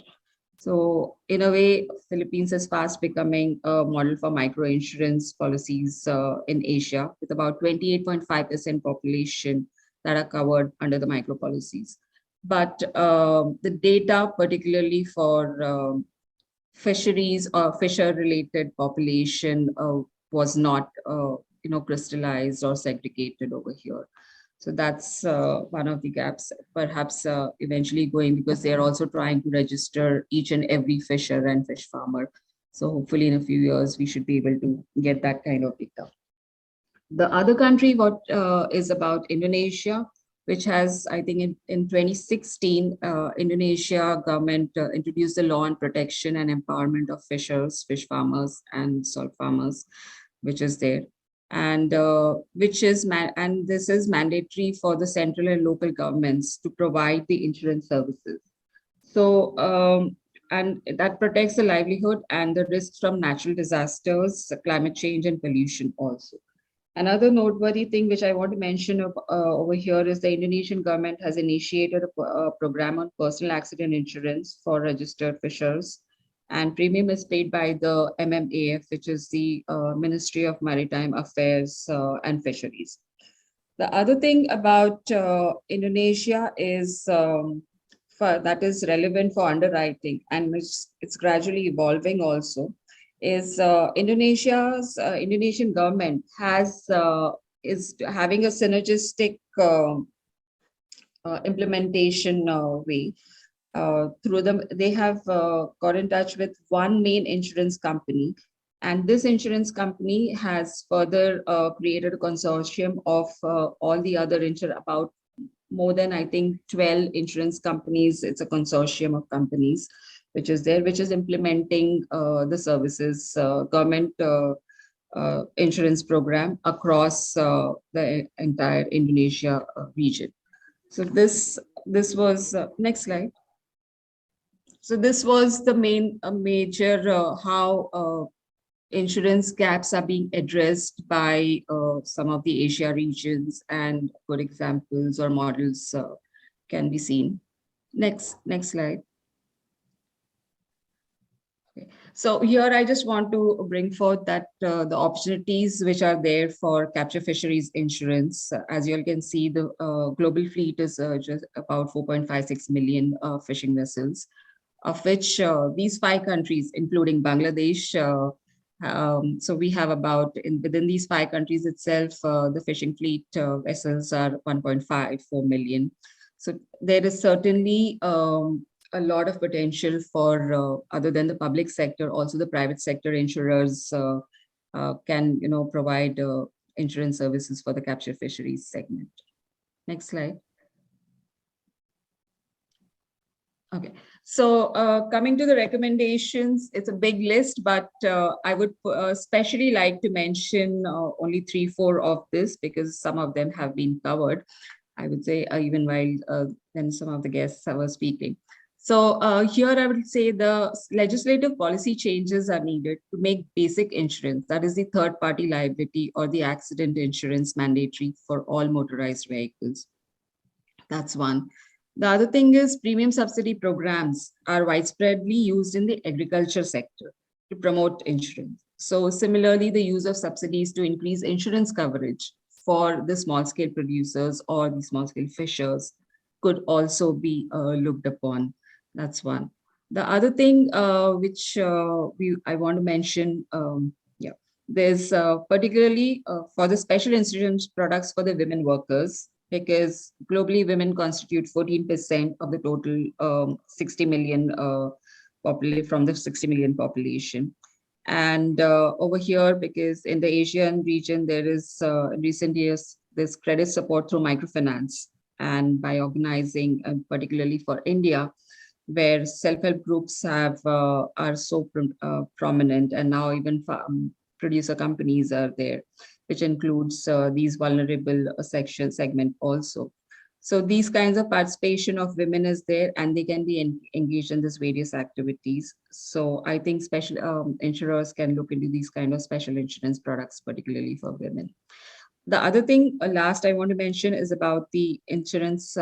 So in a way, Philippines is fast becoming a model for microinsurance policies in Asia, with about 28.5% population that are covered under the micro policies. But the data, particularly for fisheries or fisher-related population, was not, crystallized or segregated over here. So that's one of the gaps, perhaps eventually going, because they're also trying to register each and every fisher and fish farmer. So hopefully in a few years, we should be able to get that kind of data. The other country is about Indonesia, which has, I think in 2016, Indonesia government introduced the law on protection and empowerment of fishers, fish farmers, and salt farmers, which is there. And this is mandatory for the central and local governments to provide the insurance services. So, and that protects the livelihood and the risks from natural disasters, climate change, and pollution also. Another noteworthy thing which I want to mention over here is the Indonesian government has initiated a program on personal accident insurance for registered fishers, and premium is paid by the MMAF, which is the Ministry of Maritime Affairs and Fisheries. The other thing about Indonesia is that is relevant for underwriting, and it's gradually evolving also, is Indonesian government is having a synergistic implementation way. Through them, they have got in touch with one main insurance company, and this insurance company has further created a consortium of all the other about more than, I think, 12 insurance companies. It's a consortium of companies which is there, which is implementing the services, government insurance program across the entire Indonesia region. So this was, next slide. So this was the major how insurance gaps are being addressed by some of the Asia regions, and good examples or models can be seen. Next slide. Okay. So here I just want to bring forth that the opportunities which are there for capture fisheries insurance. As you all can see, the global fleet is just about 4.56 million fishing vessels, of which these 5 countries, including Bangladesh, so we have about, within these 5 countries itself, the fishing fleet vessels are 1.54 million. So there is certainly a lot of potential for, other than the public sector, also the private sector insurers can, provide insurance services for the capture fisheries segment. Next slide. Okay, so coming to the recommendations, it's a big list, but I would especially like to mention only 3-4 of this, because some of them have been covered, I would say, even while then some of the guests were speaking. So here I would say the legislative policy changes are needed to make basic insurance, that is the third-party liability or the accident insurance, mandatory for all motorized vehicles. That's one. The other thing is premium subsidy programs are widespreadly used in the agriculture sector to promote insurance. So similarly, the use of subsidies to increase insurance coverage for the small-scale producers or the small-scale fishers could also be looked upon. That's one. The other thing which I want to mention, there's particularly for the special insurance products for the women workers, because globally women constitute 14% of the total 60 million from the 60 million population. And over here, because in the Asian region, there is in recent years, there's credit support through microfinance, and by organizing, particularly for India, where self-help groups are so prominent, and now even producer companies are there, which includes these vulnerable segment also. So these kinds of participation of women is there, and they can be engaged in these various activities. So I think special insurers can look into these kind of special insurance products, particularly for women. The other thing, last I want to mention is about the insurance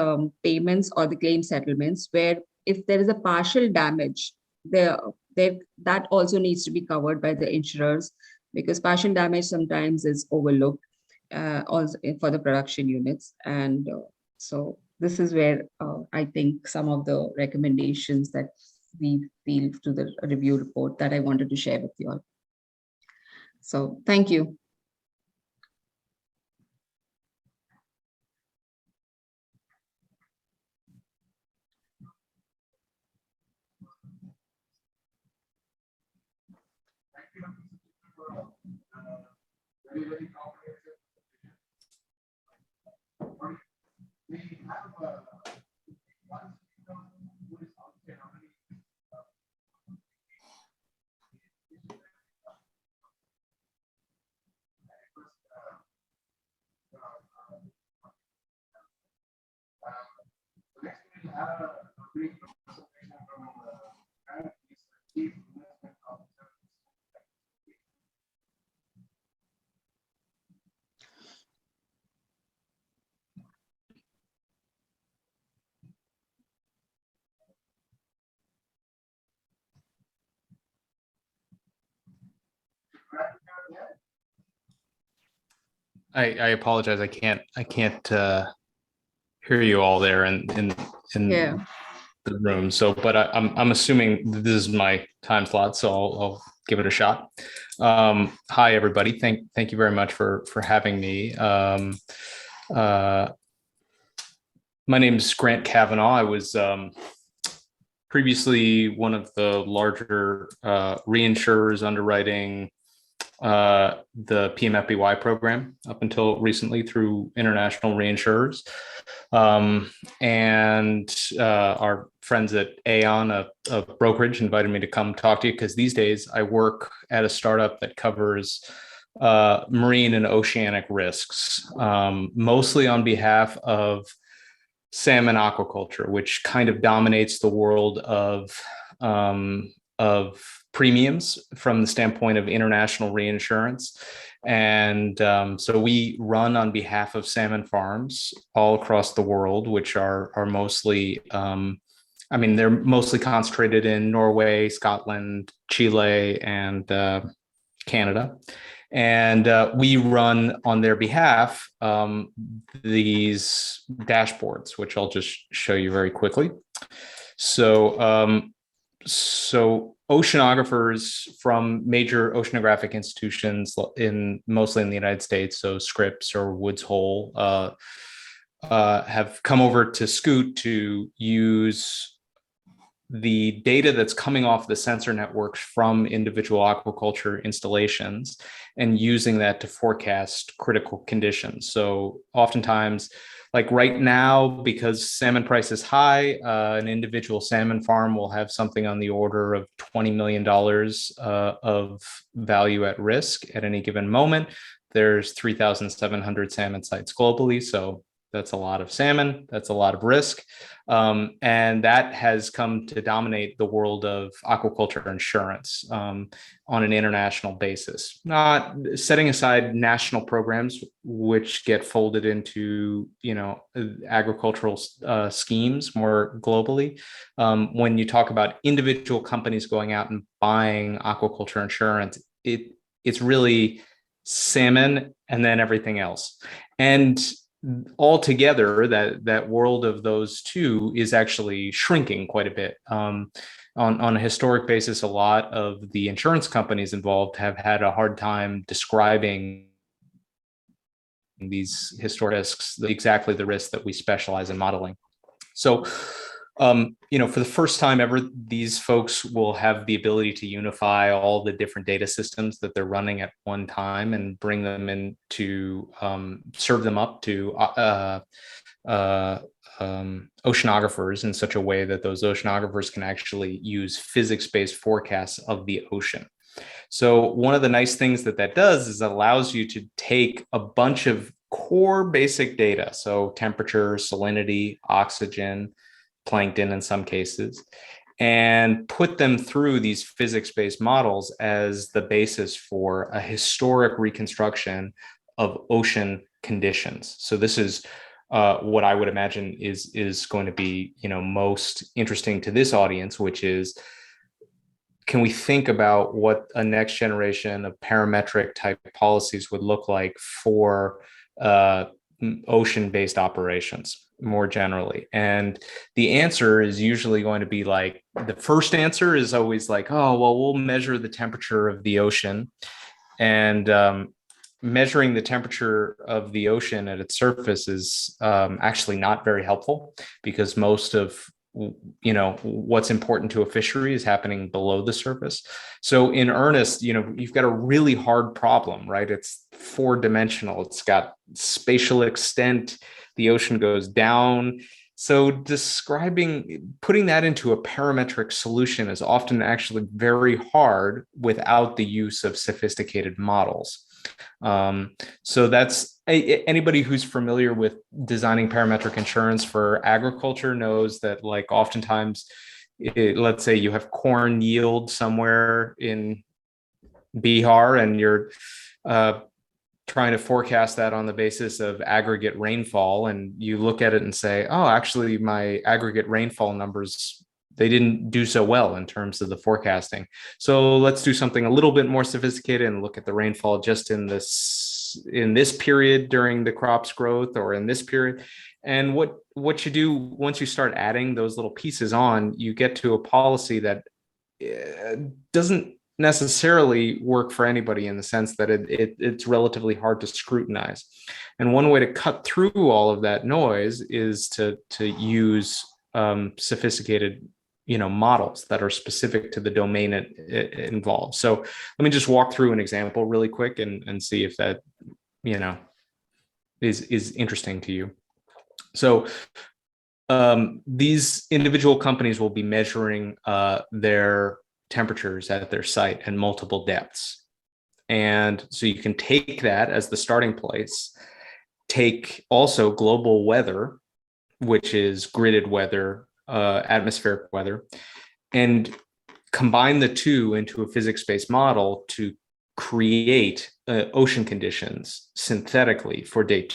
payments or the claim settlements, where if there is a partial damage, that also needs to be covered by the insurers, because partial damage sometimes is overlooked also for the production units. And so this is where I think some of the recommendations that we feel to the review report that I wanted to share with you all. So thank you. Very, very comprehensive. We have one speaker who is outside already. Next we'll have a brief presentation from Chief Investment Officer. I apologize. I can't hear you all there in Yeah. the room. So, but I'm assuming this is my time slot, so I'll give it a shot. Hi everybody. Thank you very much for having me. My name is Grant Cavanaugh. I was previously one of the larger reinsurers underwriting the PMFBY program up until recently through international reinsurers. And our friends at Aon, a brokerage, invited me to come talk to you because these days I work at a startup that covers marine and oceanic risks, mostly on behalf of salmon aquaculture, which kind of dominates the world of premiums from the standpoint of international reinsurance. And so we run on behalf of salmon farms all across the world, which are mostly, they're mostly concentrated in Norway, Scotland, Chile, and Canada. And we run on their behalf these dashboards, which I'll just show you very quickly. So, oceanographers from major oceanographic institutions mostly in the United States, so Scripps or Woods Hole, have come over to Scoot to use the data that's coming off the sensor networks from individual aquaculture installations and using that to forecast critical conditions. So oftentimes, like right now, because salmon price is high, an individual salmon farm will have something on the order of $20 million of value at risk at any given moment. There's 3,700 salmon sites globally. So that's a lot of salmon. That's a lot of risk. And that has come to dominate the world of aquaculture insurance on an international basis, not setting aside national programs, which get folded into, agricultural schemes more globally. When you talk about individual companies going out and buying aquaculture insurance, it's really salmon and then everything else. And altogether, that world of those two is actually shrinking quite a bit. On a historic basis, a lot of the insurance companies involved have had a hard time describing these historic risks, exactly the risks that we specialize in modeling. So, for the first time ever, these folks will have the ability to unify all the different data systems that they're running at one time and bring them in to serve them up to oceanographers in such a way that those oceanographers can actually use physics-based forecasts of the ocean. So one of the nice things that does is it allows you to take a bunch of core basic data, so temperature, salinity, oxygen, plankton in some cases, and put them through these physics-based models as the basis for a historic reconstruction of ocean conditions. So this is what I would imagine is going to be, most interesting to this audience, which is, can we think about what a next generation of parametric type policies would look like for ocean-based operations more generally? And the answer is usually going to be like, the first answer is always like, oh, well, we'll measure the temperature of the ocean. And measuring the temperature of the ocean at its surface is actually not very helpful, because most of what's important to a fishery is happening below the surface. So in earnest, you've got a really hard problem, right? It's 4-dimensional. It's got spatial extent. The ocean goes down. So putting that into a parametric solution is often actually very hard without the use of sophisticated models. So that's anybody who's familiar with designing parametric insurance for agriculture knows that, like, oftentimes, let's say you have corn yield somewhere in Bihar, and you're trying to forecast that on the basis of aggregate rainfall, and you look at it and say, oh, actually my aggregate rainfall numbers, they didn't do so well in terms of the forecasting. So let's do something a little bit more sophisticated and look at the rainfall just in this period during the crop's growth, or in this period. And what you do once you start adding those little pieces on, you get to a policy that doesn't necessarily work for anybody, in the sense that it's relatively hard to scrutinize. And one way to cut through all of that noise is to use sophisticated models that are specific to the domain it involves. So let me just walk through an example really quick and see if that is interesting to you. So these individual companies will be measuring their temperatures at their site at multiple depths. And so you can take that as the starting place, take also global weather, which is gridded weather, atmospheric weather, and combine the two into a physics-based model to create ocean conditions synthetically for day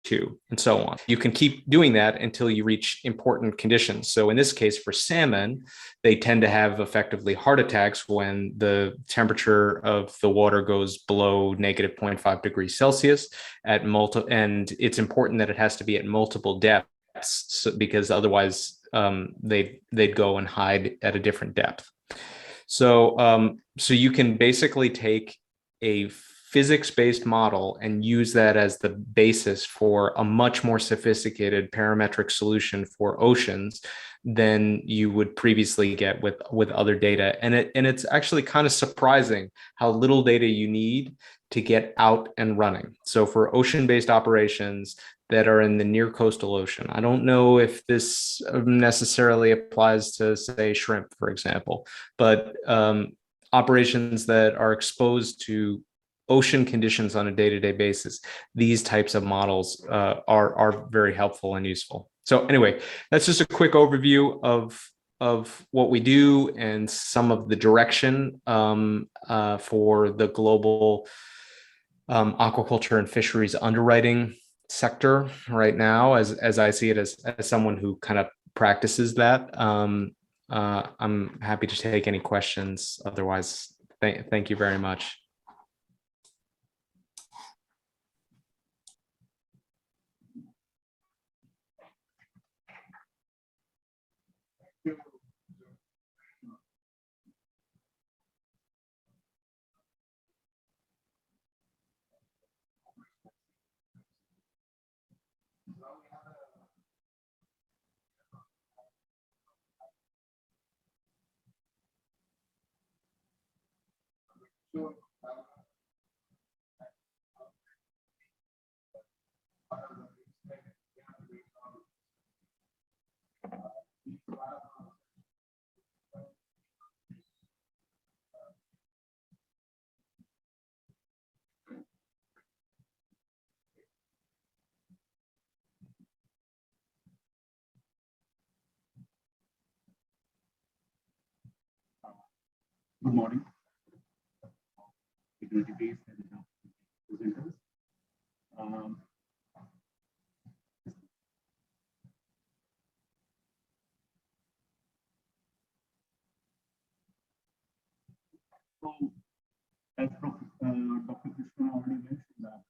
2, and so on. You can keep doing that until you reach important conditions. So in this case, for salmon, they tend to have effectively heart attacks when the temperature of the water goes below negative 0.5 degrees Celsius and it's important that it has to be at multiple depths, because otherwise they'd go and hide at a different depth. So you can basically take a physics-based model and use that as the basis for a much more sophisticated parametric solution for oceans than you would previously get with other data. And it's actually kind of surprising how little data you need to get out and running. So for ocean-based operations that are in the near coastal ocean, I don't know if this necessarily applies to, say, shrimp, for example, but operations that are exposed to ocean conditions on a day-to-day basis, these types of models are very helpful and useful. So anyway, that's just a quick overview of what we do and some of the direction for the global aquaculture and fisheries underwriting sector right now, as I see it, as someone who kind of practices that. I'm happy to take any questions. Otherwise, thank you very much. Good morning. Presenters. So, as Dr. Krishna already mentioned that.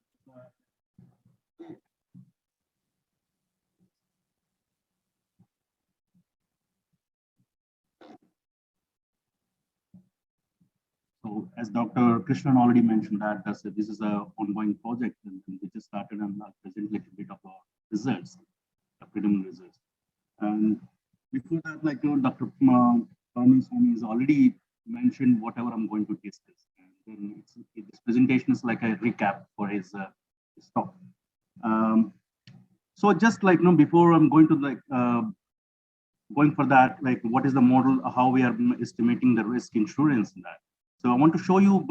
So as Dr. Krishnan already mentioned that this is an ongoing project and we just started and I'll present a little bit of our results, the preliminary results. And before that, like Dr. Swami has already mentioned whatever I'm going to discuss. And then this presentation is like a recap for his talk. So just like before I'm going to going for that, like what is the model, how we are estimating the risk insurance in that. So I want to show you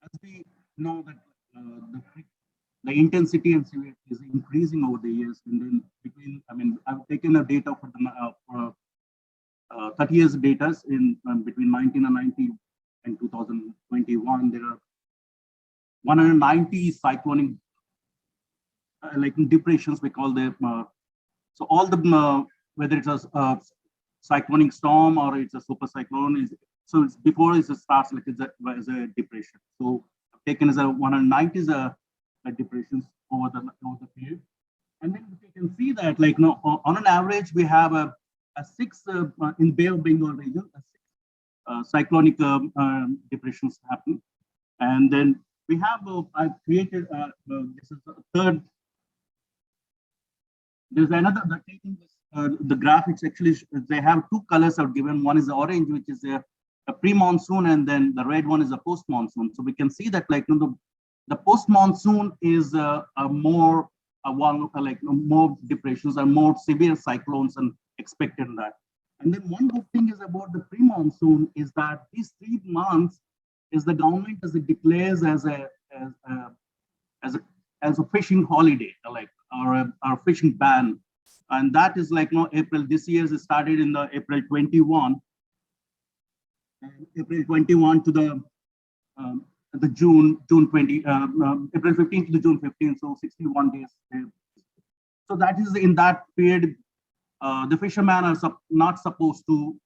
as we know that the intensity and severity is increasing over the years, and then I've taken a data for the 30 years data in between 1990 and 2021. There are 190 cyclonic like depressions, we call them. So all the whether it's a cyclonic storm or it's a super cyclone, so it's before it starts like it's a depression. So taken as a 190 is a depressions over the period, and then we can see that like on an average we have a 6 in Bay of Bengal region, cyclonic depressions happen, and then we have I've created this is the third. There's another taking this the graphics actually they have two colors are given. One is the orange, which is a pre-monsoon, and then the red one is a post-monsoon. So we can see that like the post-monsoon is more more depressions and more severe cyclones and expected in that. And then one good thing is about the pre-monsoon is that these 3 months is the government as it declares as a fishing holiday, like or a fishing ban, and that is like April. This year it started in the April 21. April 21 to the June 20, April 15 to the June 15, so 61 days. So that is in that period, the fishermen are not supposed to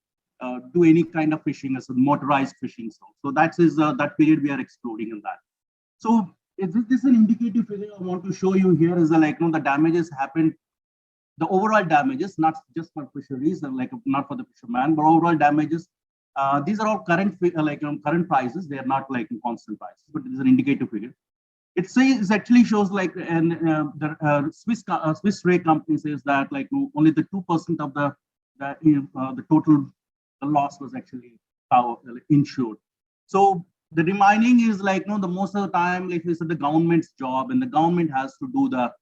do any kind of fishing as a motorized fishing. So that is that period we are excluding in that. So this is an indicative figure I want to show you here is the damages happened, the overall damages, not just for fisheries, not for the fisherman, but overall damages. These are all current current prices. They are not like constant prices, but it is an indicative figure. It says actually shows like the Swiss Re company says that like only the 2% of the total loss was actually insured. So the remaining is like the most of the time like this is the government's job, and the government has to do the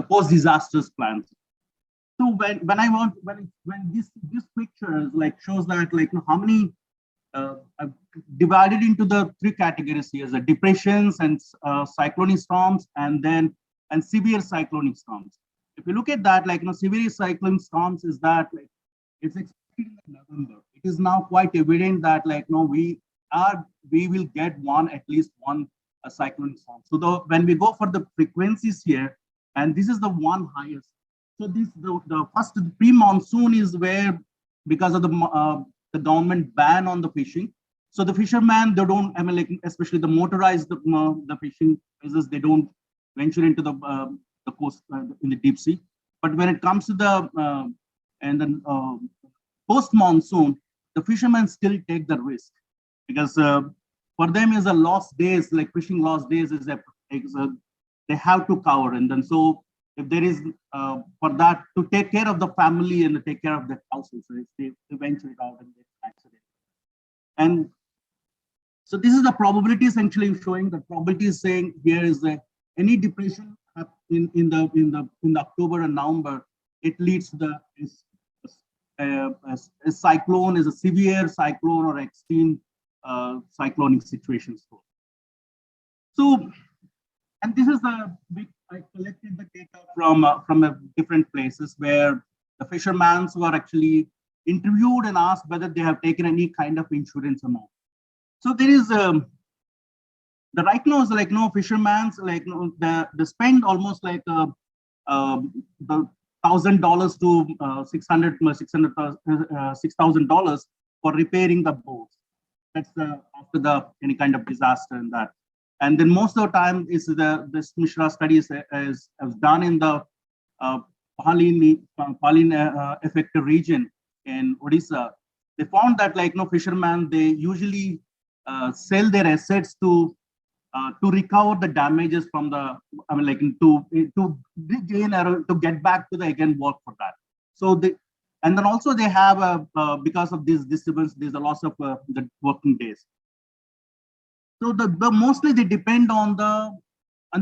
post-disasters plans. So when this picture like shows that like how many divided into the 3 categories here: the depressions and cyclonic storms, and severe cyclonic storms. If you look at that, like severe cyclonic storms is that like it's expected in November. It is now quite evident that like we will get at least one cyclonic storm. So when we go for the frequencies here, and this is the one highest. So the first pre-monsoon is where, because of the government ban on the fishing, so the fishermen they don't, especially the motorized the fishing business, they don't venture into the coast in the deep sea. But when it comes to the post-monsoon, the fishermen still take the risk, because for them is a lost days, like fishing lost days is they have to cover, and then so if there is for that to take care of the family and take care of the household, so if they venture it out and get an accident. And so this is the probability essentially showing the probability is saying here is that any depression in the October and November it leads to a cyclone, is a severe cyclone or extreme cyclonic situations. So, and this is I collected the data from different places where the fishermen were actually interviewed and asked whether they have taken any kind of insurance or not. So there is the right now is like no fishermen's like no the spend almost like the $1,000 to $6,000 for repairing the boats. That's after any kind of disaster and that. And then most of the time is this Mishra studies is done in the Palin affected region in Odisha. They found that like no fishermen, they usually sell their assets to recover the damages from the, I mean, like to regain or to get back to the again work for that. So and then also they have because of this disturbance, there's a loss of the working days. So the mostly they depend on the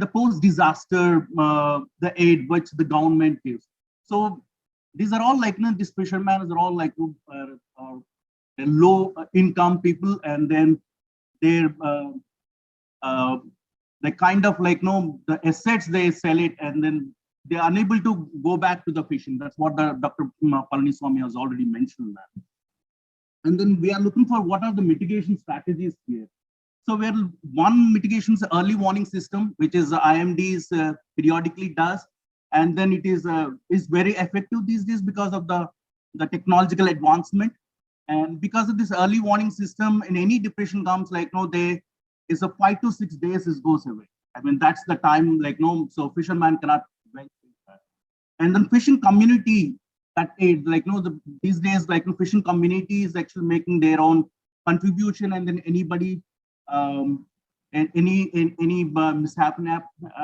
post-disaster the aid which the government gives. So these are all like these fishermen are all like low income people, and then they're they kind of like the assets they sell it, and then they're unable to go back to the fishing. That's what the Dr. Palaniswamy has already mentioned that. And then we are looking for what are the mitigation strategies here. So one mitigation is early warning system, which is IMDs periodically does, and then it is very effective these days because of the technological advancement, and because of this early warning system, in any depression comes like is a 5 to 6 days it goes away. I mean that's the time like so fisherman cannot that. And then fishing community that aid like these days like fishing community is actually making their own contribution, and then anybody and any mishap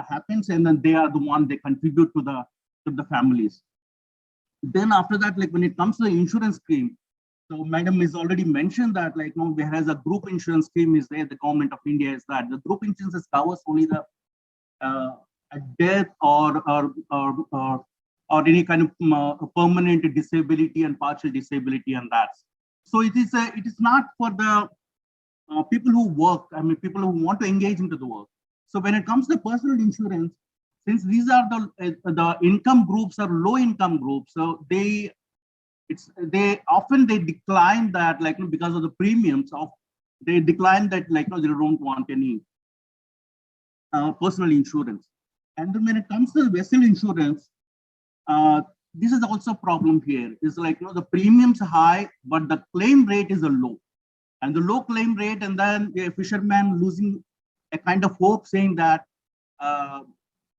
happens, and then they are the one they contribute to the families. Then after that, like when it comes to the insurance scheme, so Madam has already mentioned that like there has a group insurance scheme is there. The government of India is that the group insurance covers only the death or any kind of permanent disability and partial disability, and that. So it is not for the people who work, I mean, people who want to engage into the work. So when it comes to personal insurance, since these are the income groups are low income groups, so they often decline that like because of the premiums they decline that like they don't want any personal insurance. And then when it comes to vessel insurance, this is also a problem here. It's like the premiums are high, but the claim rate is a low. And the low claim rate, and then a fisherman losing a kind of hope, saying that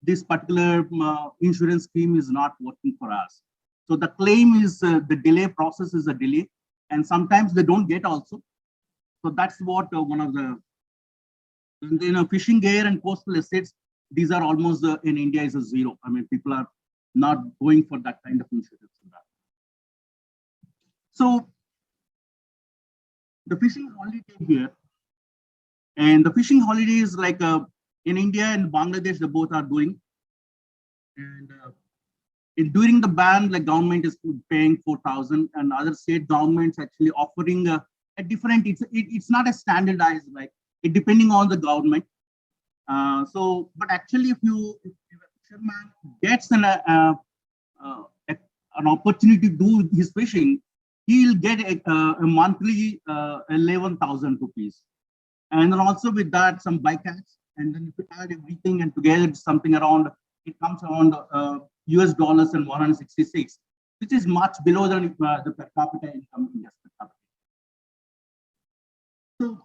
this particular insurance scheme is not working for us. So the claim is the delay process is a delay, and sometimes they don't get also. So that's what one of the fishing gear and coastal assets. These are almost in India is a zero. I mean, people are not going for that kind of insurance. So the fishing holiday here, and the fishing holiday is like in India and Bangladesh, they both are doing. And during the ban, like government is paying 4,000, and other state governments actually offering a different. It's not a standardized like it depending on the government. So, but actually, if a fisherman gets an opportunity to do his fishing, he'll get a monthly 11,000 rupees, and then also with that some bycatch, and then if you add everything and together it's something around, it comes around US dollars and 166, which is much below the per capita income in per capita. So,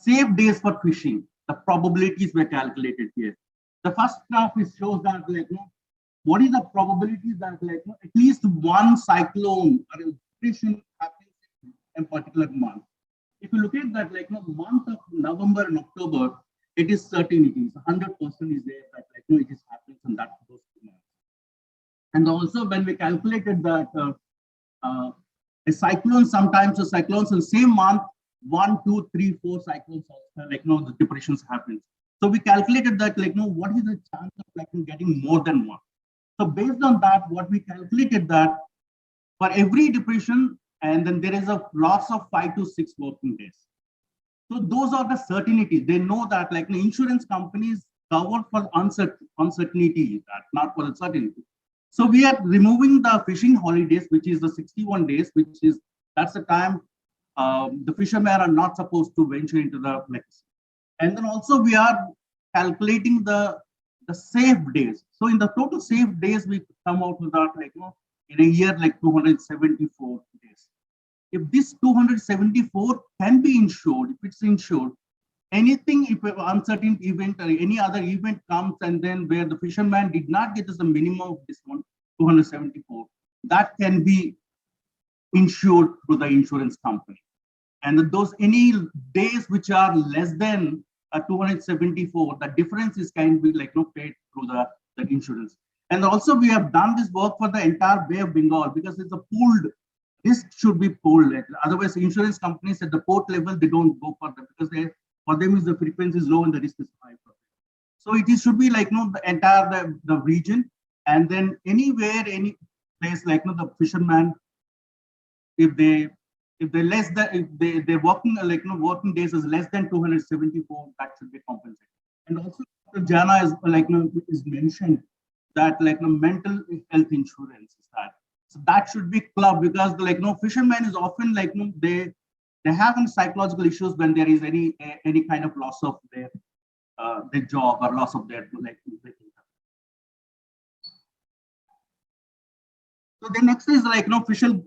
safe days for fishing, the probabilities were calculated here. The first graph shows that like what is the probability that like at least one cyclone or a depression happens in a particular month. If you look at that like month of November and October, it is certain, it is 100% is there that like it is happening in that those 2 months. And also when we calculated that A cyclone, sometimes the cyclones in the same month, 1, 2, 3, 4 cyclones, the depressions happen. So we calculated that, what is the chance of getting more than one? So based on that, what we calculated that for every depression, and then there is a loss of 5 to 6 working days. So those are the certainties. They know that insurance companies cover for uncertainty, that not for the certainty. So we are removing the fishing holidays, which is the 61 days, that's the time the fishermen are not supposed to venture into the lakes. And then also we are calculating the safe days. So in the total safe days, we come out with that in a year 274 days. If this 274 can be insured, if it's insured, anything, if an uncertain event or any other event comes and then where the fisherman did not get the minimum of this one, 274, that can be insured to the insurance company. And those any days which are less than 274, the difference can be paid through the insurance. And also we have done this work for the entire Bay of Bengal because it's a pooled, risk should be pooled. Otherwise, insurance companies at the port level, they don't go for that because for them is the frequency is low and the risk is high. So it should be the entire the region, and then anywhere, any place the fisherman, if they're working working days is less than 274, that should be compensated. And also Jana is mentioned that mental health insurance is that. So that should be clubbed because fishermen is often they have psychological issues when there is any kind of loss of their job or loss of their So the next is fisher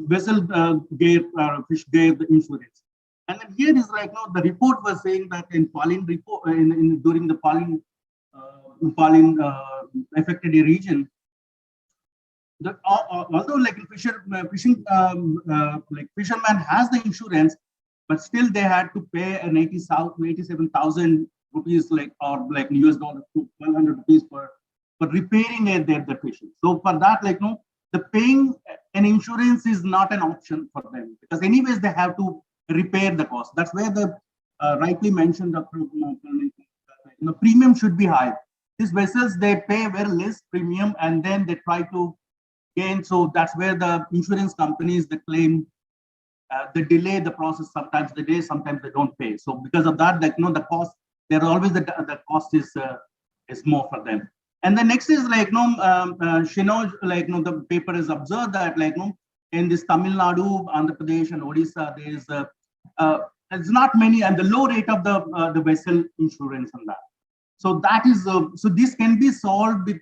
vessel gear, fish gear insurance. And then here is the report was saying that in Pauline report during the Pauline affected region, that although fisherman has the insurance, but still they had to pay an 87,000 rupees or US dollar to 1,200 rupees for repairing their fishing. So for that the paying an insurance is not an option for them because anyways they have to repair the cost. That's where the rightly mentioned the premium should be high. These vessels they pay very less premium and then they try to gain. So that's where the insurance companies they claim they delay the process. Sometimes they delay, sometimes they don't pay. So because of that, the cost there always the cost is more for them. And the next is Shinoj, the paper has observed that in this Tamil Nadu, Andhra Pradesh, and Odisha, there is there's not many and the low rate of the vessel insurance on that. So that is so this can be solved with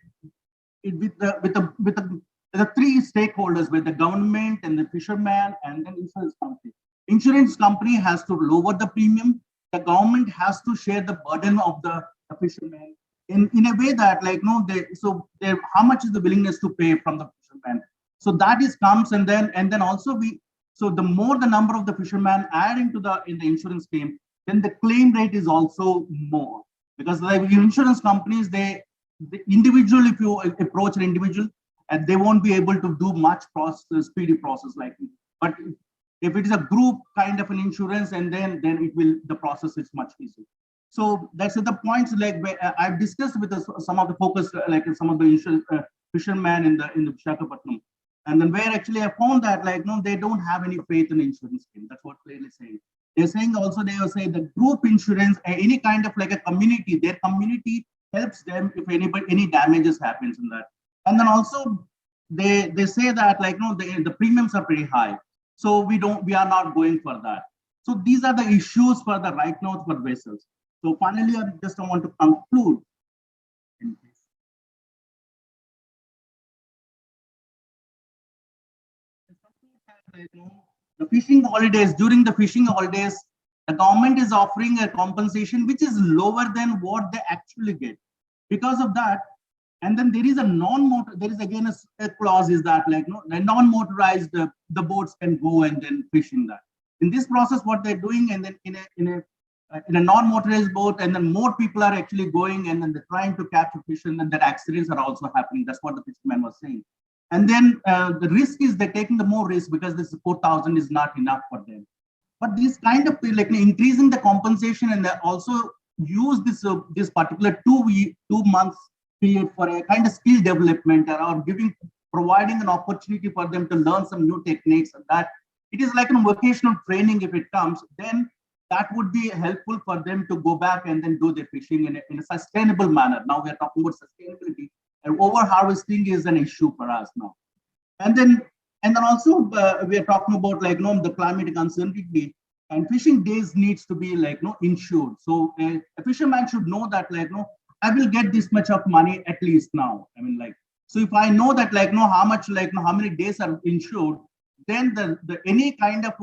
the three stakeholders, with the government and the fisherman and then insurance company. Insurance company has to lower the premium. The government has to share the burden of the fisherman in a way that how much is the willingness to pay from the fisherman. So that comes and then also so the more the number of the fishermen add in the insurance claim, then the claim rate is also more because the insurance companies the individual, if you approach an individual, and they won't be able to do much speedy process but if it is a group kind of an insurance and then the process is much easier. So that's the points I've discussed with some of the focus some of the insurance fishermen in the Visakhapatnam, and then where actually I found that they don't have any faith in insurance scheme. That's what clearly saying. They're saying also they will say the group insurance, any kind of a community, their community helps them if any damages happens in that. And then also they say that the premiums are pretty high, so we are not going for that. So these are the issues for the right now for vessels. So finally, I want to conclude. The fishing holidays, during the fishing holidays, the government is offering a compensation which is lower than what they actually get. Because of that, and then there is again a clause is that the non-motorized the boats can go and then fish in that. In this process, what they're doing, and then in a non-motorized boat, and then more people are actually going and then they're trying to catch a fish, and then that accidents are also happening. That's what the fisherman was saying. And then the risk is they're taking the more risk because this 4,000 is not enough for them. But this kind of like increasing the compensation, and they also use this particular 2 months period for a kind of skill development, or providing an opportunity for them to learn some new techniques, and that it is like a vocational training. If it comes, then that would be helpful for them to go back and then do their fishing in a sustainable manner. Now we are talking about sustainability, and over harvesting is an issue for us now. And then also we are talking about like the climatic uncertainty, and fishing days needs to be like insured. So a fisherman should know that like I will get this much of money at least now. I mean, like, so if I know that like how much, like how many days are insured, then the any kind of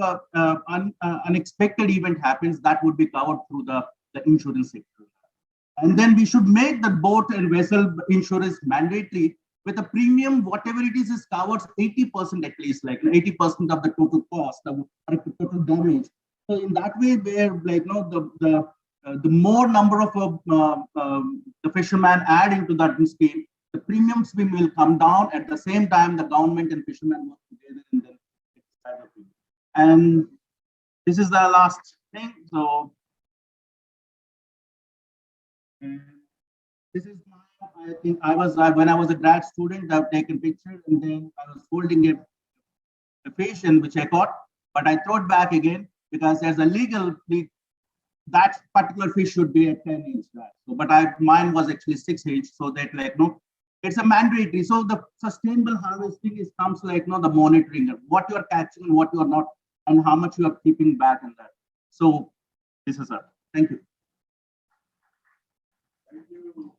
unexpected event happens, that would be covered through the insurance sector. And then we should make the boat and vessel insurance mandatory, with a premium, whatever it is covers 80% at least, like 80% of the total cost or total damage. So in that way, where like the more number of the fishermen add into that scheme, the premiums will come down. At the same time, the government and fishermen work together, and this is the last thing. So this is I think when I was a grad student, I've taken pictures, and then I was holding a fish in which I caught, but I threw it back again because as a legal, that particular fish should be a 10-inch. So, but mine was actually 6-inch, so that like it's a mandatory. So the sustainable harvesting comes like the monitoring of what you are catching and what you are not, and how much you are keeping back in that. So this is it. Thank you. Thank you.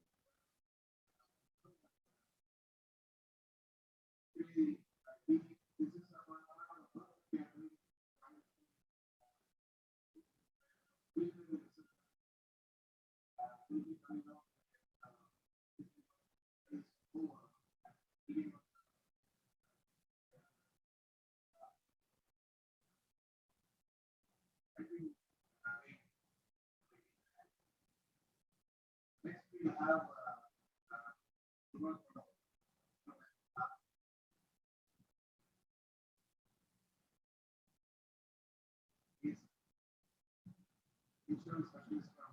Next we have insurance specialist from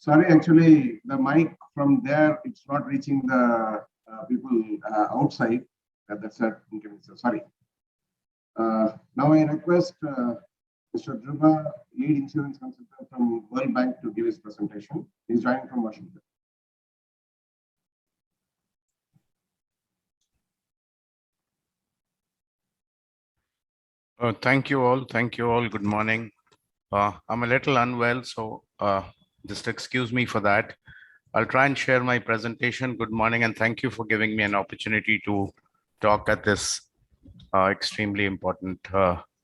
Sorry, actually, the mic from there, it's not reaching the people outside. That's it. Sorry. Now I request Mr. Dhruva, lead insurance consultant from World Bank, to give his presentation. He's joining from Washington. Thank you all. Thank you all. Good morning. I'm a little unwell, so just excuse me for that. I'll try and share my presentation. Good morning, and thank you for giving me an opportunity to talk at this extremely important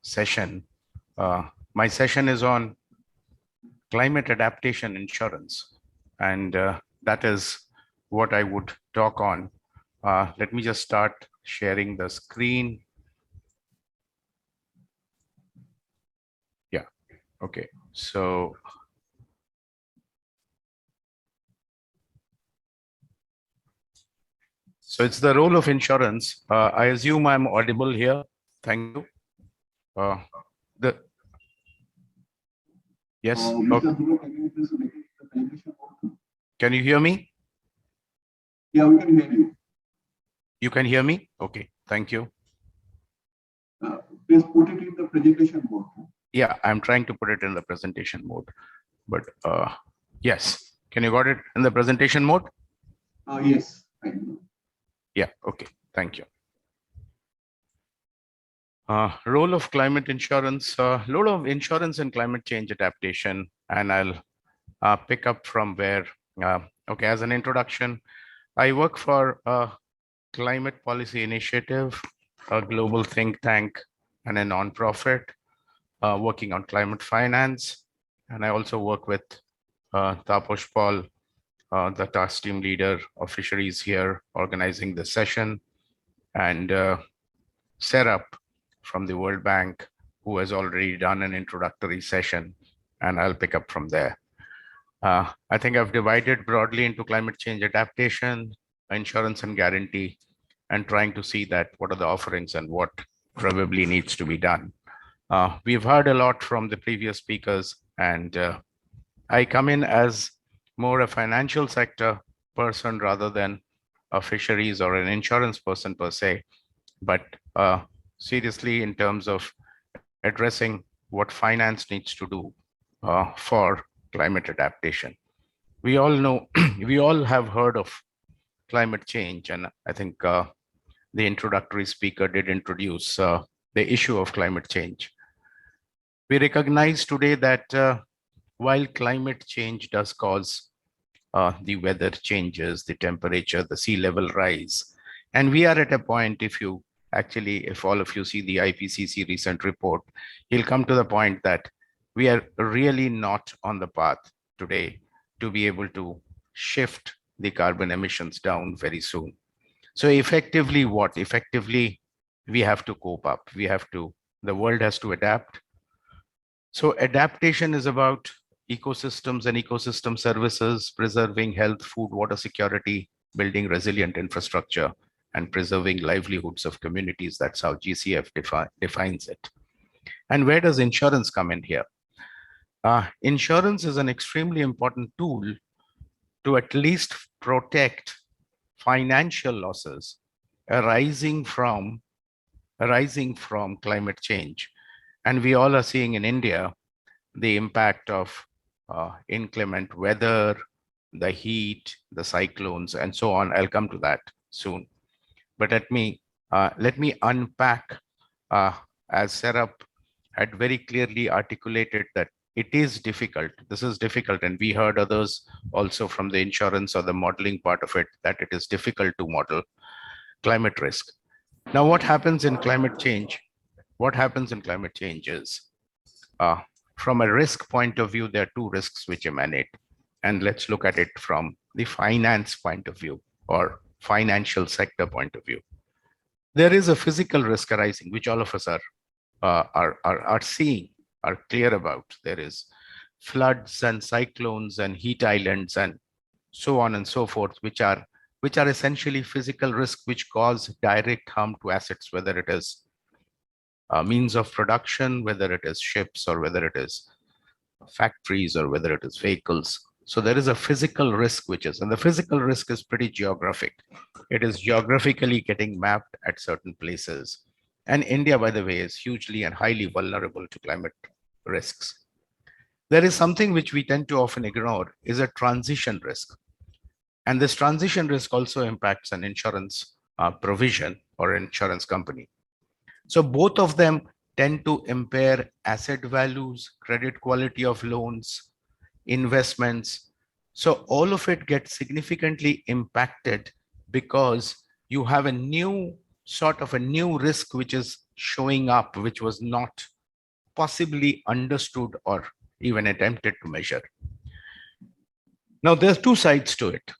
session. My session is on climate adaptation insurance, and that is what I would talk on. Let me just start sharing the screen. Yeah, okay, so it's the role of insurance. I assume I'm audible here. Thank you. Yes. Okay. Can you hear me? Yeah, we can hear you. You can hear me? Okay, thank you. Please put it in the presentation mode. Yeah, I'm trying to put it in the presentation mode, but yes. Can you got it in the presentation mode? Yes. Yeah, okay, thank you. Role of climate insurance, role of insurance in climate change adaptation, and I'll pick up from where, okay, as an introduction, I work for a climate policy initiative, a global think tank, and a nonprofit working on climate finance. And I also work with Taposh Paul, the task team leader of Fisheries here, organizing the session, and Serap from the World Bank, who has already done an introductory session, and I'll pick up from there. I think I've divided broadly into climate change adaptation, insurance and guarantee, and trying to see that what are the offerings and what probably needs to be done. We've heard a lot from the previous speakers, and I come in as more a financial sector person rather than a fisheries or an insurance person per se, but seriously in terms of addressing what finance needs to do for climate adaptation. We all know, we all have heard of climate change, and I think the introductory speaker did introduce the issue of climate change. We recognize today that while climate change does cause the weather changes, the temperature, the sea level rise, and we are at a point, if all of you see the IPCC recent report, you'll come to the point that we are really not on the path today to be able to shift the carbon emissions down very soon. So effectively what? Effectively, we have to cope up. The world has to adapt. So adaptation is about ecosystems and ecosystem services, preserving health, food, water security, building resilient infrastructure, and preserving livelihoods of communities. That's how GCF defines it. And where does insurance come in here? Insurance is an extremely important tool to at least protect financial losses arising from climate change. And we all are seeing in India the impact of inclement weather, the heat, the cyclones, and so on. I'll come to that soon. But let me unpack, as Serap had very clearly articulated, that it is difficult. This is difficult, and we heard others also from the insurance or the modeling part of it, that it is difficult to model climate risk. Now, what happens in climate change? What happens in climate change is, from a risk point of view, there are two risks which emanate. And let's look at it from the finance point of view or financial sector point of view. There is a physical risk arising, which all of us are seeing, are clear about. There is floods and cyclones and heat islands and so on and so forth, which are essentially physical risk, which cause direct harm to assets, whether it is means of production, whether it is ships, or whether it is factories, or whether it is vehicles. So there is a physical risk, and the physical risk is pretty geographic. It is geographically getting mapped at certain places. And India, by the way, is hugely and highly vulnerable to climate risks. There is something which we tend to often ignore, is a transition risk. And this transition risk also impacts an insurance provision or insurance company. So both of them tend to impair asset values, credit quality of loans, investments. So all of it gets significantly impacted because you have a new risk which is showing up, which was not possibly understood or even attempted to measure. Now, there's two sides to it.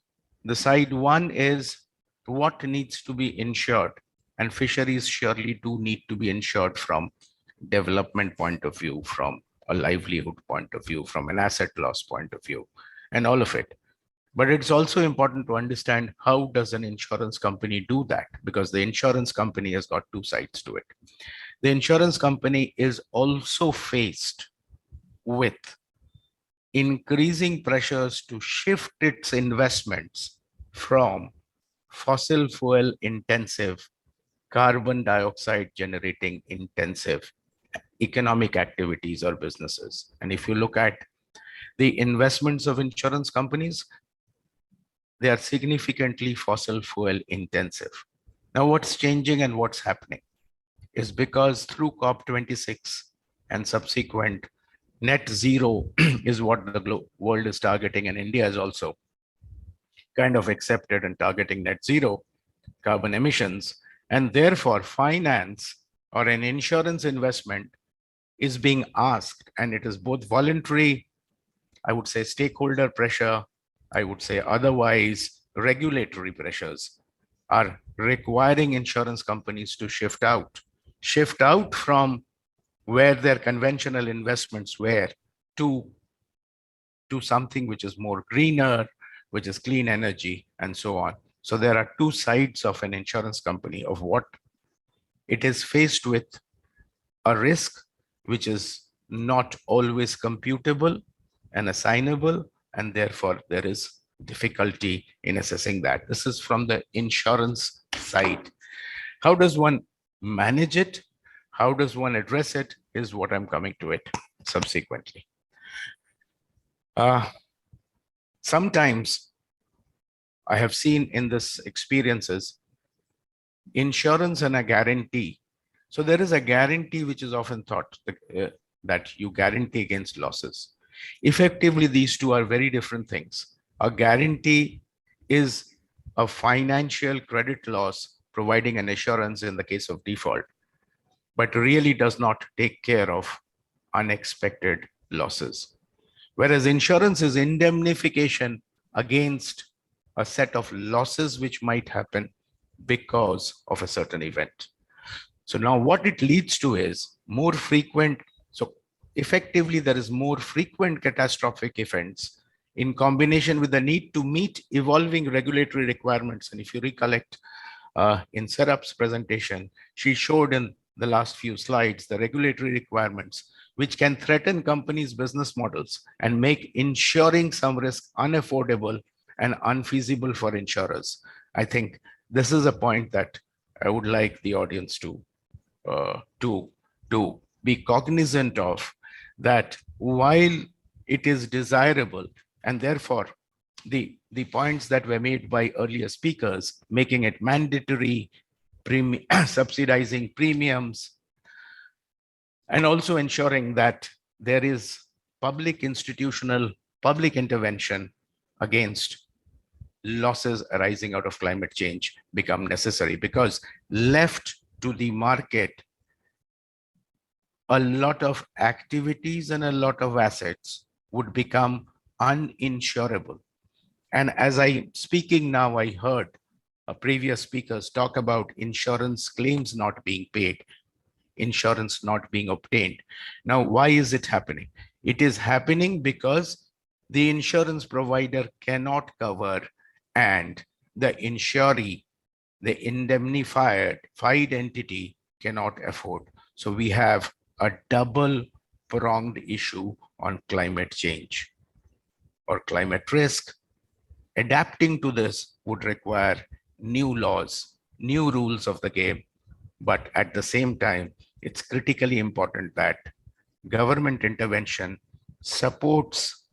The side one is what needs to be insured, and fisheries surely do need to be insured from development point of view, from a livelihood point of view, from an asset loss point of view, and all of it. But it's also important to understand, how does an insurance company do that? Because the insurance company has got two sides to it. The insurance company is also faced with increasing pressures to shift its investments from fossil fuel intensive, carbon dioxide generating intensive economic activities or businesses. And if you look at the investments of insurance companies, they are significantly fossil fuel intensive. Now, what's changing and what's happening is because through COP26 and subsequent Net zero is what the world is targeting, and India is also kind of accepted and targeting net zero carbon emissions. And therefore, finance or an insurance investment is being asked, and it is both voluntary, I would say stakeholder pressure, I would say otherwise regulatory pressures are requiring insurance companies to shift out from where their conventional investments were to something which is more greener, which is clean energy, and so on. So there are two sides of an insurance company of what it is faced with: a risk which is not always computable and assignable, and therefore there is difficulty in assessing that. This is from the insurance side. How does one manage it? How does one address it is what I'm coming to it subsequently. Sometimes I have seen in this experiences, insurance and a guarantee. So there is a guarantee which is often thought that you guarantee against losses. Effectively, these two are very different things. A guarantee is a financial credit loss providing an assurance in the case of default, but really does not take care of unexpected losses. Whereas insurance is indemnification against a set of losses which might happen because of a certain event. So now what it leads to is more frequent, so effectively there is more frequent catastrophic events in combination with the need to meet evolving regulatory requirements. And if you recollect in Sarap's presentation, she showed in the last few slides the regulatory requirements which can threaten companies' business models and make insuring some risk unaffordable and unfeasible for insurers. I think this is a point that I would like the audience to be cognizant of, that while it is desirable, and therefore the points that were made by earlier speakers, making it mandatory, subsidizing premiums, and also ensuring that there is public intervention against losses arising out of climate change become necessary, because left to the market, a lot of activities and a lot of assets would become uninsurable. And as I'm speaking now, I heard previous speakers talk about insurance claims not being paid, insurance not being obtained. Now, why is it happening? It is happening because the insurance provider cannot cover, and the insuree, the indemnified entity, cannot afford. So we have a double-pronged issue on climate change or climate risk. Adapting to this would require new laws, new rules of the game, but at the same time, it's critically important that government intervention supports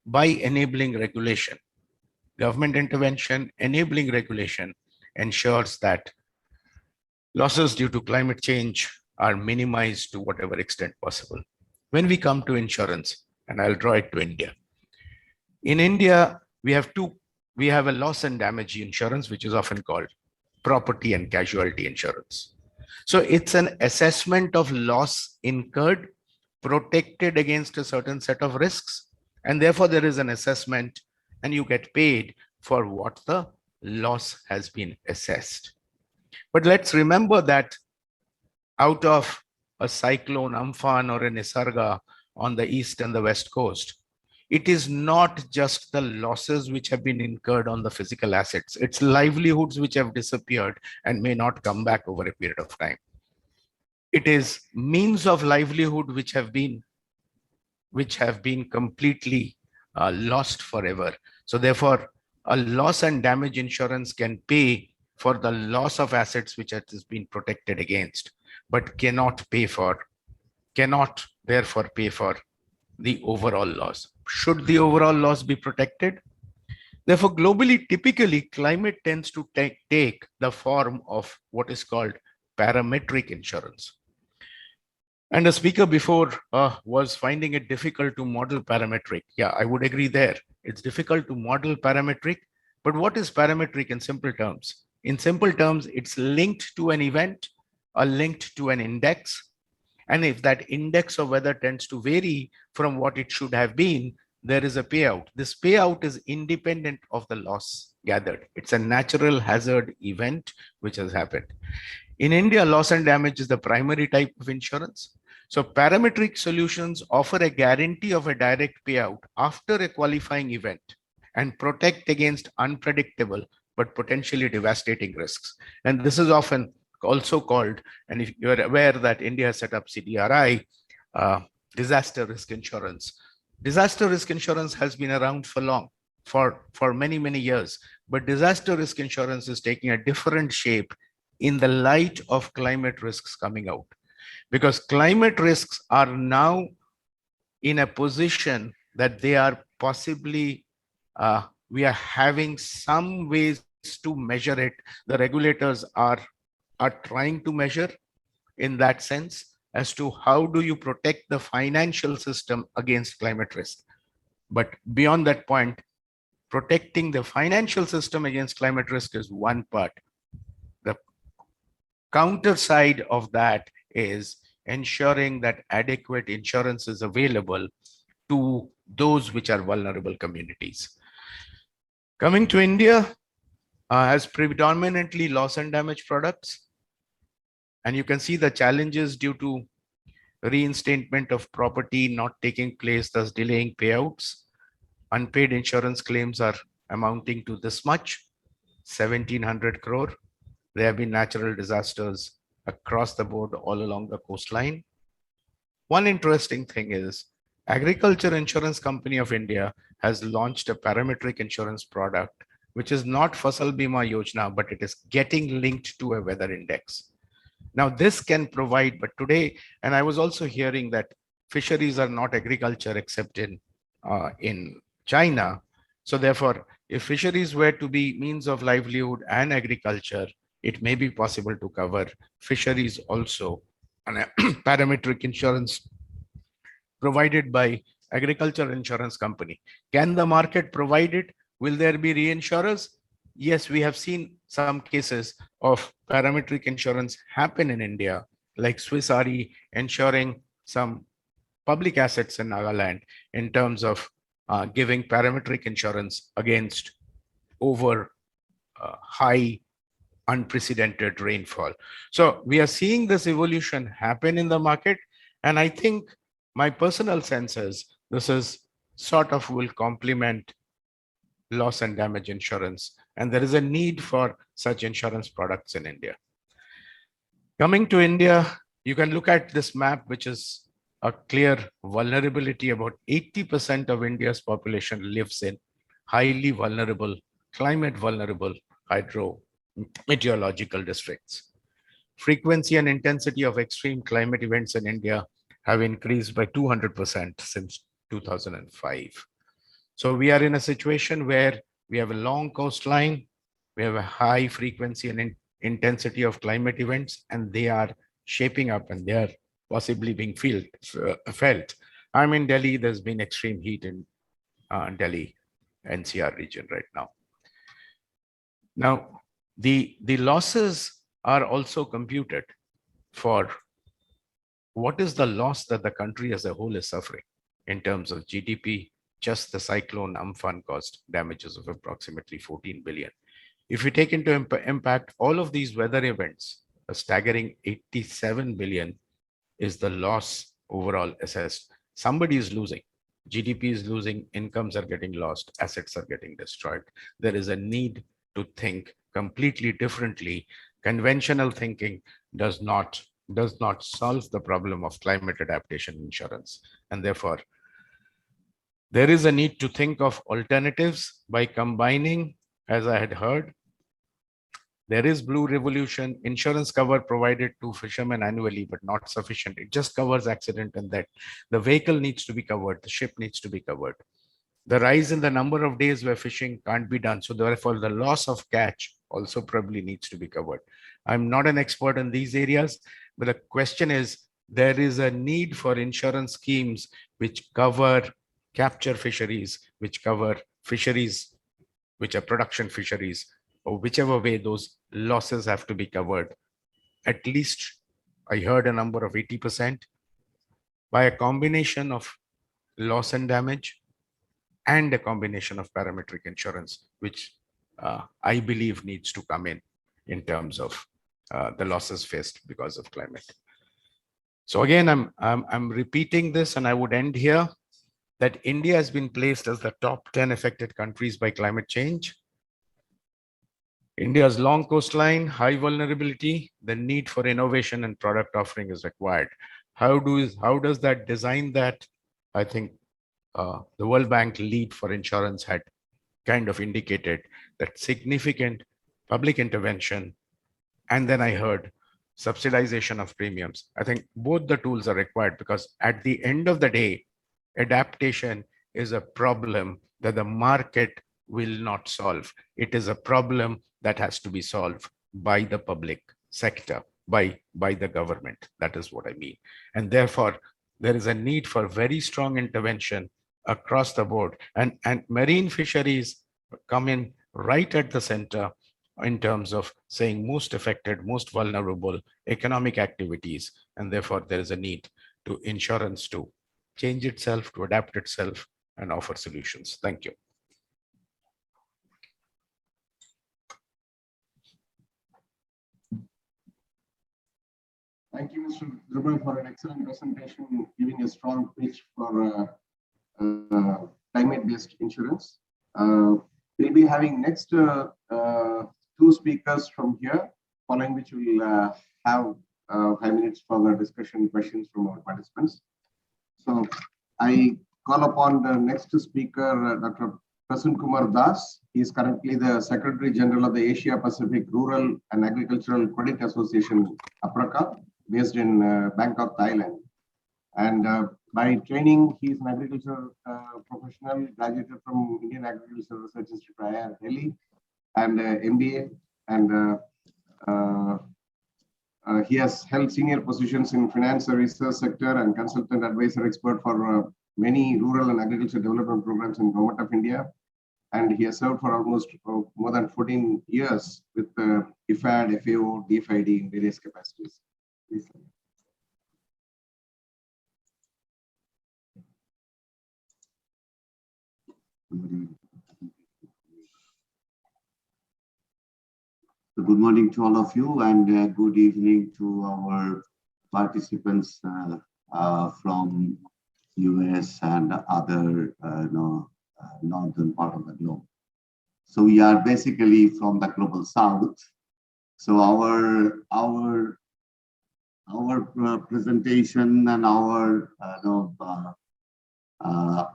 by enabling regulation. Government intervention enabling regulation ensures that losses due to climate change are minimized to whatever extent possible. When we come to insurance, and I'll draw it to India. In India, we have a loss and damage insurance, which is often called property and casualty insurance. So it's an assessment of loss incurred, protected against a certain set of risks, and therefore there is an assessment and you get paid for what the loss has been assessed. But let's remember that out of a cyclone, Amphan, or a Nisarga on the east and the west coast, it is not just the losses which have been incurred on the physical assets, it's livelihoods which have disappeared and may not come back over a period of time. It is means of livelihood which have been completely lost forever. So therefore, a loss and damage insurance can pay for the loss of assets which has been protected against, but cannot therefore pay for the overall loss. Should the overall loss be protected? Therefore, globally, typically, climate tends to take the form of what is called parametric insurance. And the speaker before was finding it difficult to model parametric. Yeah, I would agree there. It's difficult to model parametric, but what is parametric in simple terms? In simple terms, it's linked to an event or linked to an index. And if that index of weather tends to vary from what it should have been, there is a payout. This payout is independent of the loss gathered. It's a natural hazard event which has happened. In India, loss and damage is the primary type of insurance. So parametric solutions offer a guarantee of a direct payout after a qualifying event and protect against unpredictable but potentially devastating risks. And this is often also called, and if you're aware that India has set up CDRI, disaster risk insurance. Disaster risk insurance has been around for long, for many, many years, but disaster risk insurance is taking a different shape in the light of climate risks coming out, because climate risks are now in a position that they are possibly, we are having some ways to measure it. The regulators are trying to measure in that sense as to how do you protect the financial system against climate risk. But beyond that point, protecting the financial system against climate risk is one part. The counter side of that is ensuring that adequate insurance is available to those which are vulnerable communities. Coming to India, has predominantly loss and damage products. And you can see the challenges due to reinstatement of property not taking place, thus delaying payouts. Unpaid insurance claims are amounting to this much, 1,700 crore. There have been natural disasters across the board all along the coastline. One interesting thing is Agriculture Insurance Company of India has launched a parametric insurance product, which is not Fasal Bima Yojana, but it is getting linked to a weather index. Now this can provide, but today, and I was also hearing that fisheries are not agriculture except in China. So therefore, if fisheries were to be means of livelihood and agriculture, it may be possible to cover fisheries also on a parametric insurance provided by agriculture insurance company. Can the market provide it? Will there be reinsurers? Yes, we have seen some cases of parametric insurance happen in India, like Swiss Re ensuring some public assets in Nagaland in terms of giving parametric insurance against over high unprecedented rainfall. So we are seeing this evolution happen in the market. And I think my personal sense is this is sort of will complement loss and damage insurance. And there is a need for such insurance products in India. Coming to India, you can look at this map, which is a clear vulnerability. About 80% of India's population lives in highly vulnerable, climate vulnerable hydro meteorological districts. Frequency and intensity of extreme climate events in India have increased by 200% since 2005. So we are in a situation where we have a long coastline, we have a high frequency and intensity of climate events, and they are shaping up and they are possibly being felt. I'm in Delhi, there's been extreme heat in Delhi NCR region right now. Now, the losses are also computed for what is the loss that the country as a whole is suffering in terms of GDP. Just the cyclone Amphan caused damages of approximately 14 billion. If we take into impact all of these weather events, a staggering 87 billion is the loss overall assessed. Somebody is losing. GDP is losing, incomes are getting lost, assets are getting destroyed. There is a need to think completely differently. Conventional thinking does not solve the problem of climate adaptation insurance. And therefore, there is a need to think of alternatives by combining, as I had heard, there is Blue Revolution insurance cover provided to fishermen annually, but not sufficient. It just covers accident and that. The vehicle needs to be covered, the ship needs to be covered. The rise in the number of days where fishing can't be done. So therefore, the loss of catch also probably needs to be covered. I'm not an expert in these areas, but the question is, there is a need for insurance schemes which cover capture fisheries, which cover fisheries, which are production fisheries, or whichever way those losses have to be covered. At least I heard a number of 80% by a combination of loss and damage and a combination of parametric insurance, which I believe needs to come in terms of the losses faced because of climate. So again, I'm repeating this, and I would end here, that India has been placed as the top 10 affected countries by climate change. India's long coastline, high vulnerability, the need for innovation and product offering is required. How does that design that? I think the World Bank lead for insurance had kind of indicated that significant public intervention, and then I heard subsidization of premiums. I think both the tools are required, because at the end of the day, adaptation is a problem that the market will not solve. It is a problem that has to be solved by the public sector, by the government. That is what I mean. And therefore, there is a need for very strong intervention across the board. And marine fisheries come in right at the center in terms of saying most affected, most vulnerable economic activities. And therefore, there is a need to insurance to change itself, to adapt itself, and offer solutions. Thank you. Thank you, Mr. Drubal, for an excellent presentation, giving a strong pitch for climate-based insurance. We'll be having next two speakers from here, following which we'll have 5 minutes for discussion questions from our participants. So I call upon the next speaker, Dr. Prasan Kumar Das. He is currently the Secretary General of the Asia Pacific Rural and Agricultural Credit Association, APRACA, based in Bangkok, Thailand. And by training, he is an agriculture professional, graduated from Indian Agricultural Research Institute, IIR Delhi, and MBA. And he has held senior positions in finance services sector and consultant advisor expert for many rural and agriculture development programs in Government of India. And he has served for almost more than 14 years with IFAD, FAO, DFID in various capacities. Please. Good morning to all of you, and good evening to our participants from US and other northern part of the globe. So we are basically from the global south. So our presentation and our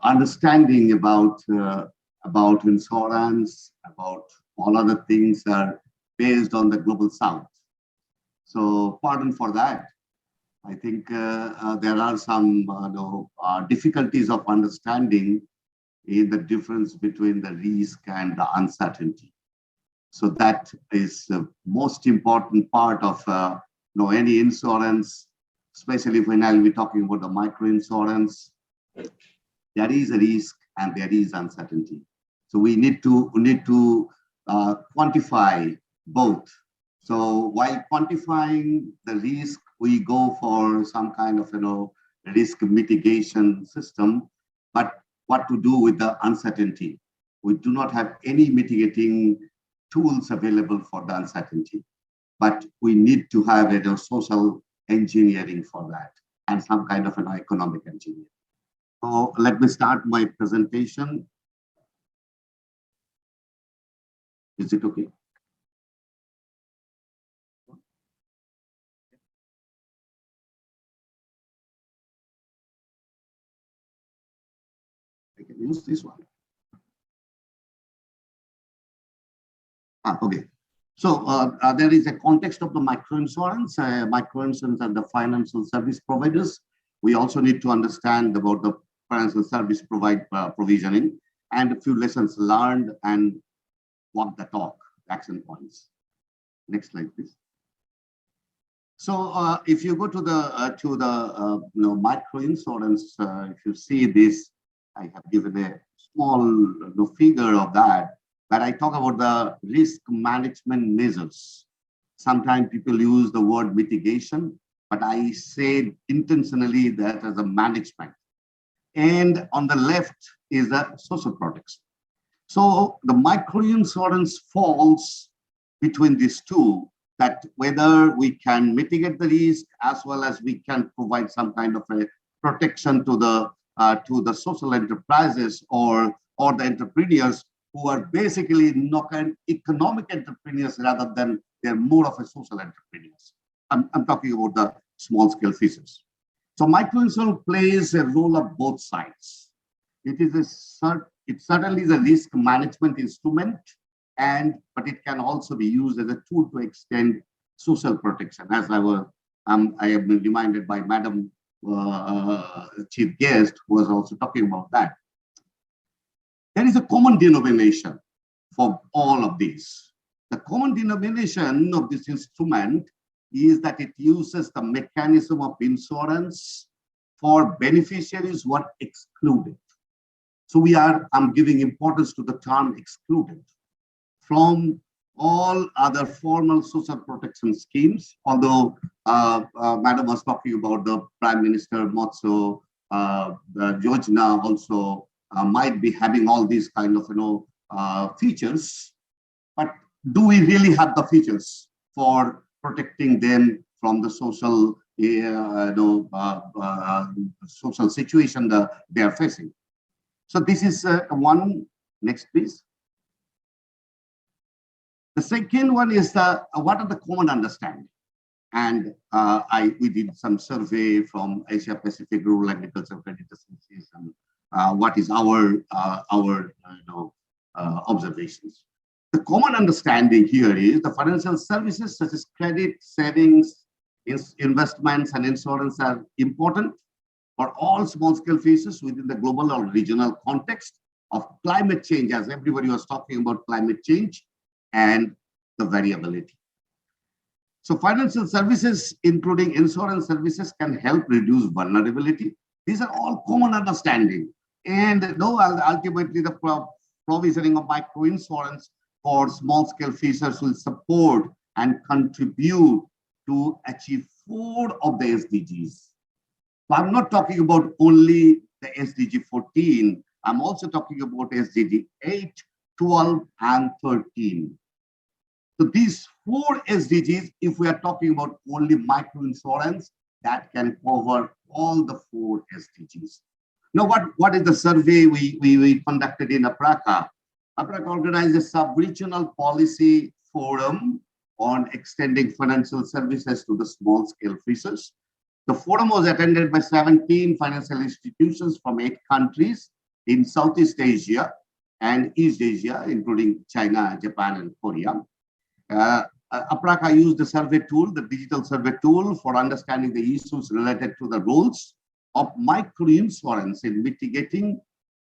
understanding about insurance, about all other things are based on the global south. So pardon for that. I think there are some difficulties of understanding in the difference between the risk and the uncertainty. So that is the most important part of any insurance, especially when I'll be talking about the micro insurance. There is a risk and there is uncertainty. So we need to quantify both. So while quantifying the risk, we go for some kind of risk mitigation system. But what to do with the uncertainty? We do not have any mitigating tools available for the uncertainty. But we need to have a social engineering for that and some kind of an economic engineering. So let me start my presentation. Is it okay? I can use this one. Okay. So there is a context of the microinsurance. Microinsurance and the financial service providers. We also need to understand about the financial service provisioning and a few lessons learned and walk the talk, action points. Next slide, please. So if you go to the micro insurance, if you see this, I have given a small figure of that, where I talk about the risk management measures. Sometimes people use the word mitigation, but I say intentionally that as a management. And on the left is the social protection. So the micro insurance falls between these two, that whether we can mitigate the risk as well as we can provide some kind of a protection to the social enterprises or the entrepreneurs who are basically not economic entrepreneurs rather than they're more of a social entrepreneurs. I'm talking about the small scale fishers. So microinsurance plays a role of both sides. It certainly is a risk management instrument, but it can also be used as a tool to extend social protection. As I have been reminded by Madam Chief Guest, who was also talking about that. There is a common denomination for all of these. The common denomination of this instrument is that it uses the mechanism of insurance for beneficiaries who are excluded. So I'm giving importance to the term excluded from all other formal social protection schemes, although Madam was talking about the Prime Minister Motso Yojana also might be having all these kind of features, but do we really have the features for protecting them from the social social situation that they are facing? So this is one. Next, please. The second one is what are the common understanding? And we did some survey from Asia Pacific Rural Agriculture Credit Association. What is our observations? The common understanding here is the financial services such as credit, savings, investments, and insurance are important for all small-scale fishers within the global or regional context of climate change, as everybody was talking about climate change and the variability. So financial services, including insurance services, can help reduce vulnerability. These are all common understanding. And ultimately, the provisioning of microinsurance for small-scale fishers will support and contribute to achieve 4 of the SDGs. So I'm not talking about only the SDG 14. I'm also talking about SDG 8, 12, and 13. So these 4 SDGs, if we are talking about only microinsurance, that can cover all the 4 SDGs. Now, what is the survey we conducted in APRACA? APRACA organized a sub-regional policy forum on extending financial services to the small-scale fishers. The forum was attended by 17 financial institutions from 8 countries in Southeast Asia and East Asia, including China, Japan, and Korea. APRACA used the survey tool, the digital survey tool, for understanding the issues related to the roles of microinsurance in mitigating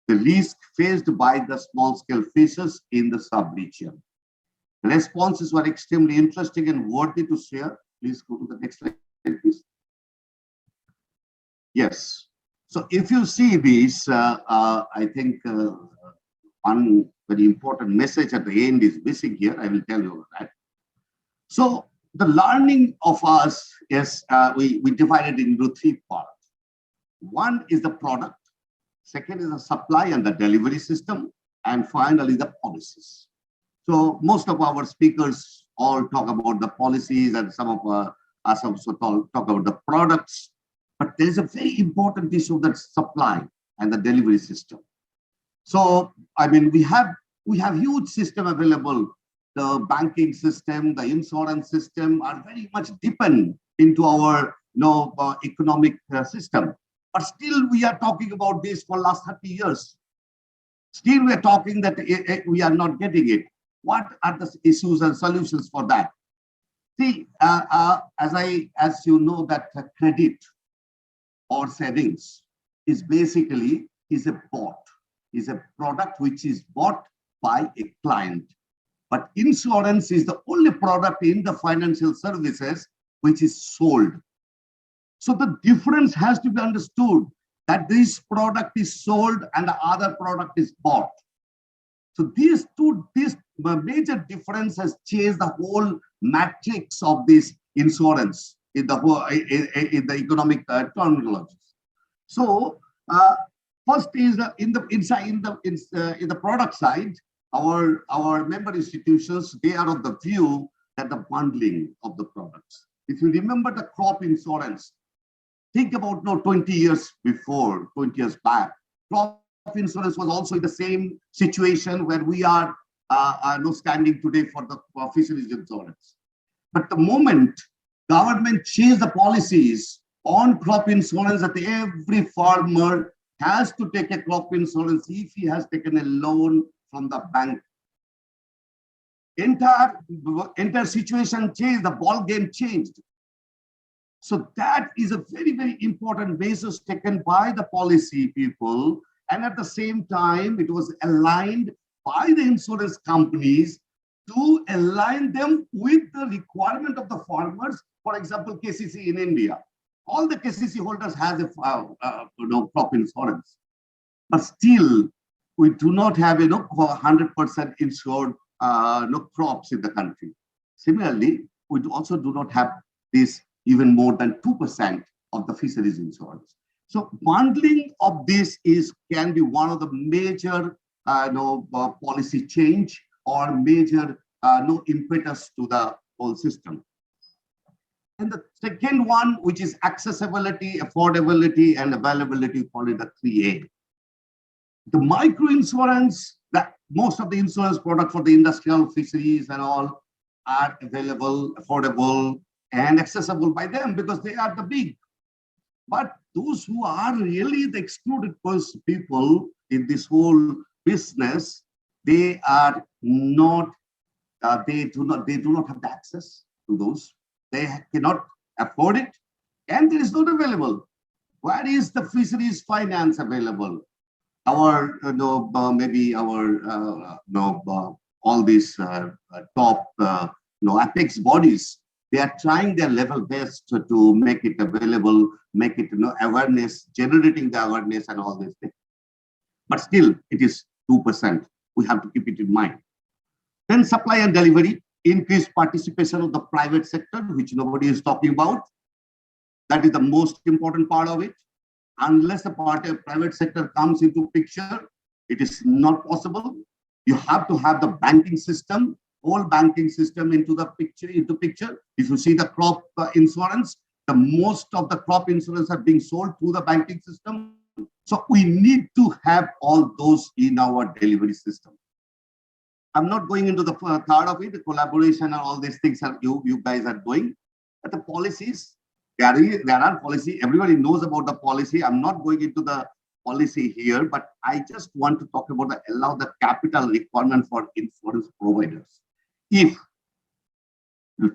the risk faced by the small-scale fishers in the sub-region. The responses were extremely interesting and worthy to share. Please go to the next slide, please. Yes. So if you see this, I think one very important message at the end is missing here. I will tell you that. So the learning of us is, we divided into 3 parts. One is the product. Second is the supply and the delivery system. And finally, the policies. So most of our speakers all talk about the policies, and some of us also talk about the products. But there is a very important issue, that supply and the delivery system. So, I mean, we have huge system available. The banking system, the insurance system are very much depend into our economic system. But still, we are talking about this for last 30 years. Still, we are talking that we are not getting it. What are the issues and solutions for that? See, as you know, that credit or savings is basically a bought, is a product which is bought by a client. But insurance is the only product in the financial services which is sold. So the difference has to be understood that this product is sold and the other product is bought. So this major difference has changed the whole matrix of this insurance in the whole in the economic terminology. So first is in the product side, our member institutions, they are of the view that the bundling of the products. If you remember the crop insurance, think about now 20 years before, 20 years back, crop insurance was also in the same situation where we are standing today for the fisheries insurance. But the moment government changed the policies on crop insurance, that every farmer has to take a crop insurance if he has taken a loan from the bank. Entire situation changed, the ball game changed. So that is a very, very important basis taken by the policy people. And at the same time, it was aligned by the insurance companies to align them with the requirement of the farmers. For example, KCC in India. All the KCC holders have a crop insurance. But still, we do not have 100% insured crops in the country. Similarly, we also do not have this even more than 2% of the fisheries insurance. So bundling of this can be one of the major policy change or major impetus to the whole system. And the second one, which is accessibility, affordability, and availability, call it the 3A. The micro insurance, that most of the insurance products for the industrial fisheries and all are available, affordable, and accessible by them because they are the big. But those who are really the excluded people in this whole business, they are not, they do not have the access to those. They cannot afford it, and it is not available. Where is the fisheries finance available? Our maybe our all these top apex bodies, they are trying their level best to make it available, make it awareness, generating the awareness and all these things. But still, it is 2%. We have to keep it in mind. Then supply and delivery, increased participation of the private sector, which nobody is talking about. That is the most important part of it. Unless the private sector comes into picture, it is not possible. You have to have the banking system, whole banking system into the picture. If you see the crop insurance, the most of the crop insurance are being sold through the banking system. So we need to have all those in our delivery system. I'm not going into the third of it, the collaboration and all these things are you guys are doing. But the policies, there are policy. Everybody knows about the policy. I'm not going into the policy here, but I just want to talk about allow the capital requirement for insurance providers. If,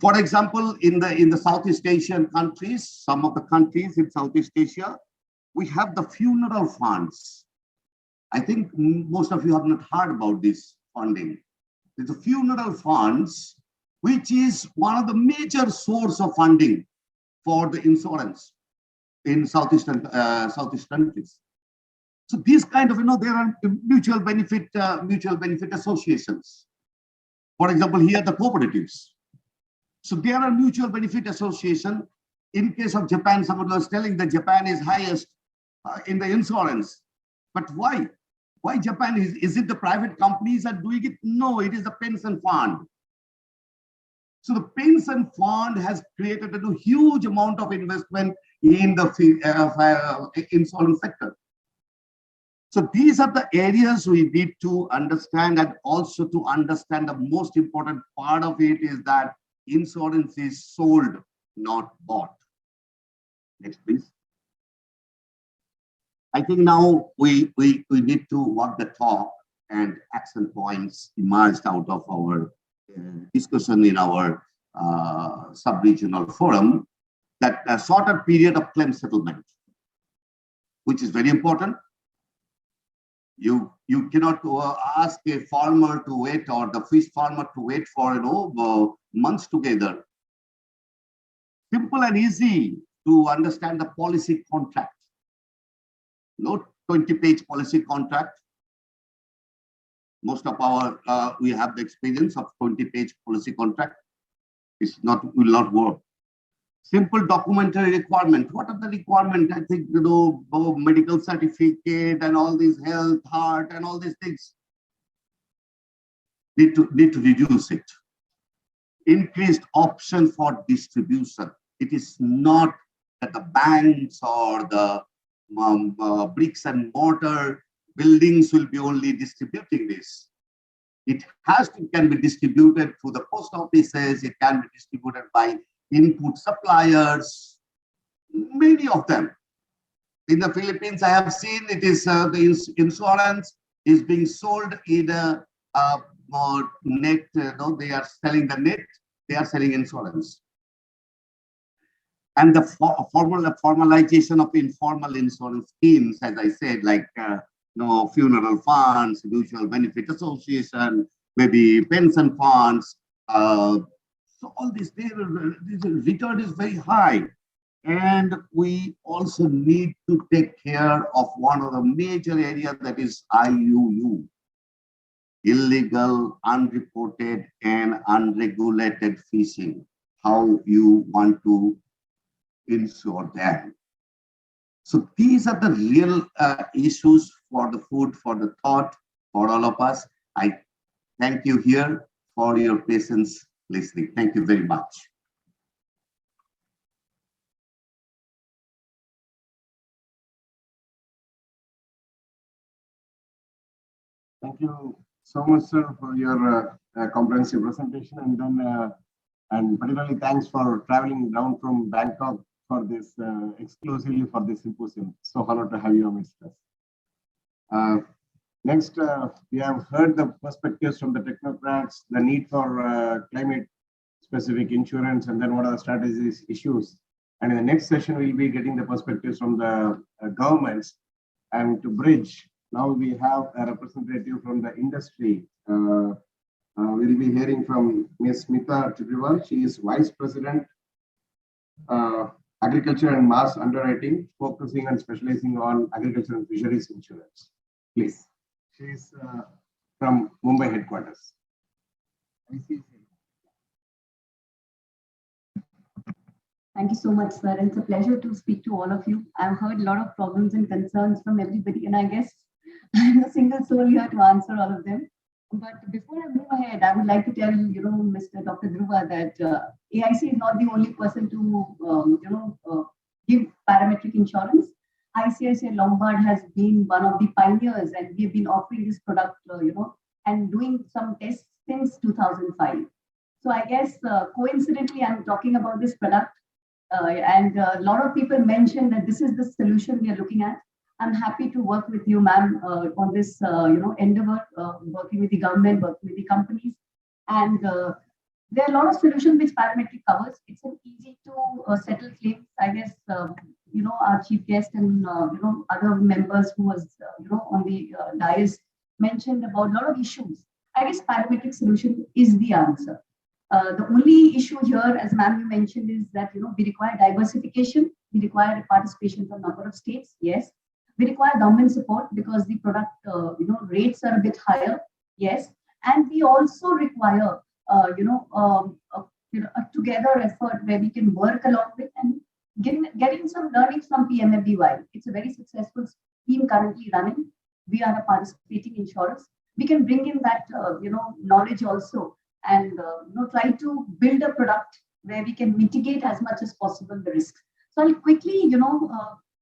for example, in the Southeast Asian countries, some of the countries in Southeast Asia, we have the funeral funds. I think most of you have not heard about this funding. The funeral funds, which is one of the major source of funding for the insurance in Southeast countries. So these kind of, there are mutual benefit associations. For example, here the cooperatives. So there are mutual benefit association. In case of Japan, someone was telling that Japan is highest in the insurance. But why? Why Japan? Is it the private companies are doing it? No, it is the pension fund. So the pension fund has created a huge amount of investment in the insurance sector. So these are the areas we need to understand, and also to understand the most important part of it is that insurance is sold, not bought. Next, please. I think now we need to walk the talk, and action points emerged out of our discussion in our sub-regional forum, that a shorter period of claim settlement, which is very important. You cannot ask a farmer to wait, or the fish farmer to wait for months together Simple and easy to understand the policy contract. No 20-page policy contract. Most of our, we have the experience of 20-page policy contract. It's not, will not work. Simple documentary requirement. What are the requirements? I think, you know, medical certificate and all these health, heart and all these things. Need to reduce it. Increased option for distribution. It is not that the banks or the bricks and mortar buildings will be only distributing this. It can be distributed through the post offices. It can be distributed by input suppliers, many of them. In the Philippines, I have seen it is the insurance is being sold in a net. They are selling the net. They are selling insurance. And the formalization of informal insurance schemes, as I said, like funeral funds, mutual benefit association, maybe pension funds. So all this, the return is very high. And we also need to take care of one of the major areas, that is IUU, illegal, unreported, and unregulated fishing. How you want to insure them. So these are the real issues for the food, for the thought, for all of us. I thank you here for your patience listening. Thank you very much. Thank you so much, sir, for your comprehensive presentation, and then and particularly thanks for traveling down from Bangkok for this exclusively for this symposium. So honored to have you amidst us. Next, we have heard the perspectives from the technocrats, the need for climate-specific insurance, and then what are the strategies, issues. And in the next session, we'll be getting the perspectives from the governments. And to bridge, now we have a representative from the industry. We'll be hearing from Ms. Smita Triviwal. She is Vice President, Agriculture and Mass Underwriting, focusing and specializing on agriculture and fisheries insurance. Please. She's from Mumbai headquarters. Thank you so much, sir. It's a pleasure to speak to all of you. I've heard a lot of problems and concerns from everybody, and I guess I'm a single soul here to answer all of them. But before I move ahead, I would like to tell Mr. Dr. Dhruva that AIC is not the only person to give parametric insurance. ICICI Lombard has been one of the pioneers, and we've been offering this product, and doing some tests since 2005. So I guess coincidentally, I'm talking about this product, and a lot of people mentioned that this is the solution we are looking at. I'm happy to work with you, ma'am, on this, endeavor, working with the government, working with the companies. And there are a lot of solutions which parametric covers. It's an easy to settle claims. I guess, our chief guest and, other members who was, on the dais mentioned about a lot of issues. I guess parametric solution is the answer. The only issue here, as ma'am you mentioned, is that, we require diversification. We require participation from a number of states. Yes. We require government support because the product, rates are a bit higher. Yes. And we also require, a together effort where we can work along with and getting some learnings from PMFBY. It's a very successful scheme currently running. We are a participating insurers. We can bring in that, knowledge also and, try to build a product where we can mitigate as much as possible the risks. So I'll quickly,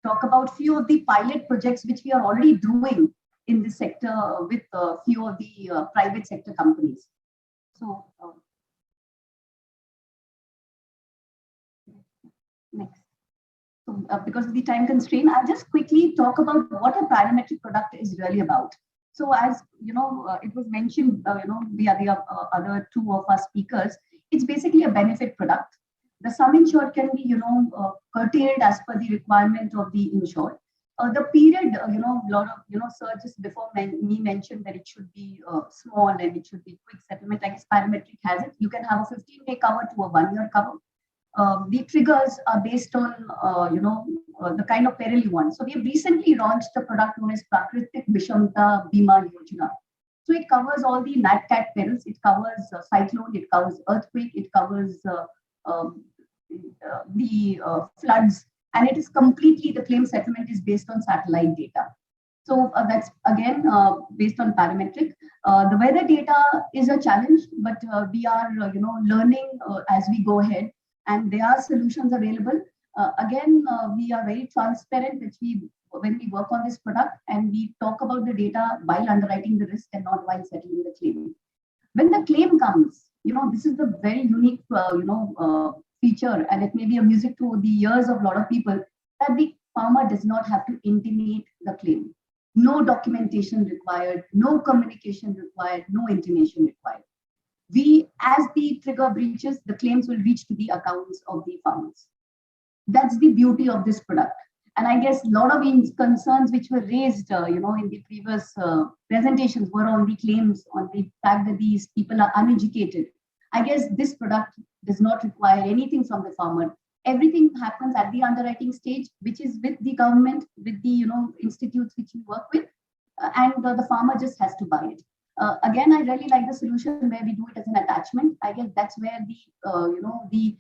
talk about few of the pilot projects which we are already doing in this sector with a few of the private sector companies. So next. So because of the time constraint, I'll just quickly talk about what a parametric product is really about. So as it was mentioned, via the other two of our speakers, it's basically a benefit product. The sum insured can be, curtailed as per the requirement of the insured. The period, a lot of, sir just before me mentioned that it should be small and it should be quick settlement. Like parametric has it. You can have a 15-day cover to a 1-year cover. the triggers are based on, the kind of peril you want. So we have recently launched a product known as Prakratik Vishamta Bima Yojana. So it covers all the NatCat perils. It covers cyclone, it covers earthquake, it covers the floods, and it is completely, the claim settlement is based on satellite data. So that's again based on parametric. The weather data is a challenge, but we are learning as we go ahead, and there are solutions available. We are very transparent when we work on this product, and we talk about the data while underwriting the risk and not while settling the claim. When the claim comes, this is the very unique feature, and it may be a music to the ears of a lot of people, that the farmer does not have to intimate the claim. No documentation required, no communication required, no intimation required. As the trigger breaches, the claims will reach to the accounts of the farmers. That's the beauty of this product. And I guess a lot of concerns which were raised, in the previous presentations were on the claims, on the fact that these people are uneducated. I guess this product does not require anything from the farmer. Everything happens at the underwriting stage, which is with the government, with the institutes which we work with, and the farmer just has to buy it. Again, I really like the solution where we do it as an attachment. I guess that's where the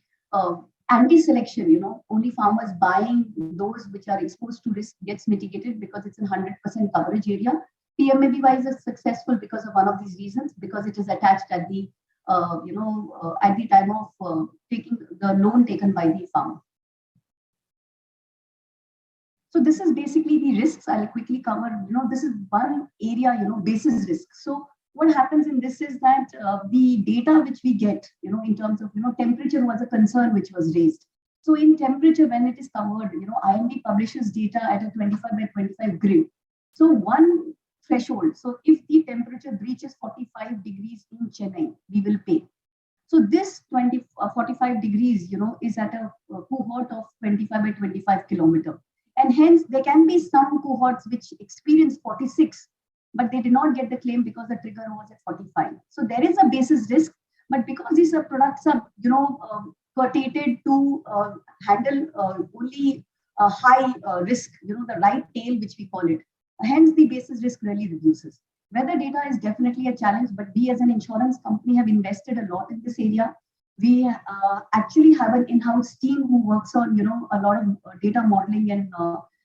anti-selection, only farmers buying those which are exposed to risk gets mitigated because it's a 100% coverage area. PMABY is successful because of one of these reasons, because it is attached at the at the time of taking the loan taken by the farmer. So this is basically the risks. I'll quickly cover, this is one area, basis risk. So what happens in this is that the data which we get, in terms of, temperature was a concern which was raised. So in temperature, when it is covered, IMD publishes data at a 25 by 25 grid. So one threshold. So if the temperature breaches 45 degrees in Chennai, we will pay. So this 45 degrees, is at a cohort of 25 by 25 kilometer. And hence there can be some cohorts which experience 46, but they did not get the claim because the trigger was at 45. So there is a basis risk, but because these products are, quotated to handle only a high risk, the right tail, which we call it. Hence, the basis risk really reduces. Weather data is definitely a challenge, but we as an insurance company have invested a lot in this area. We actually have an in-house team who works on, a lot of data modeling and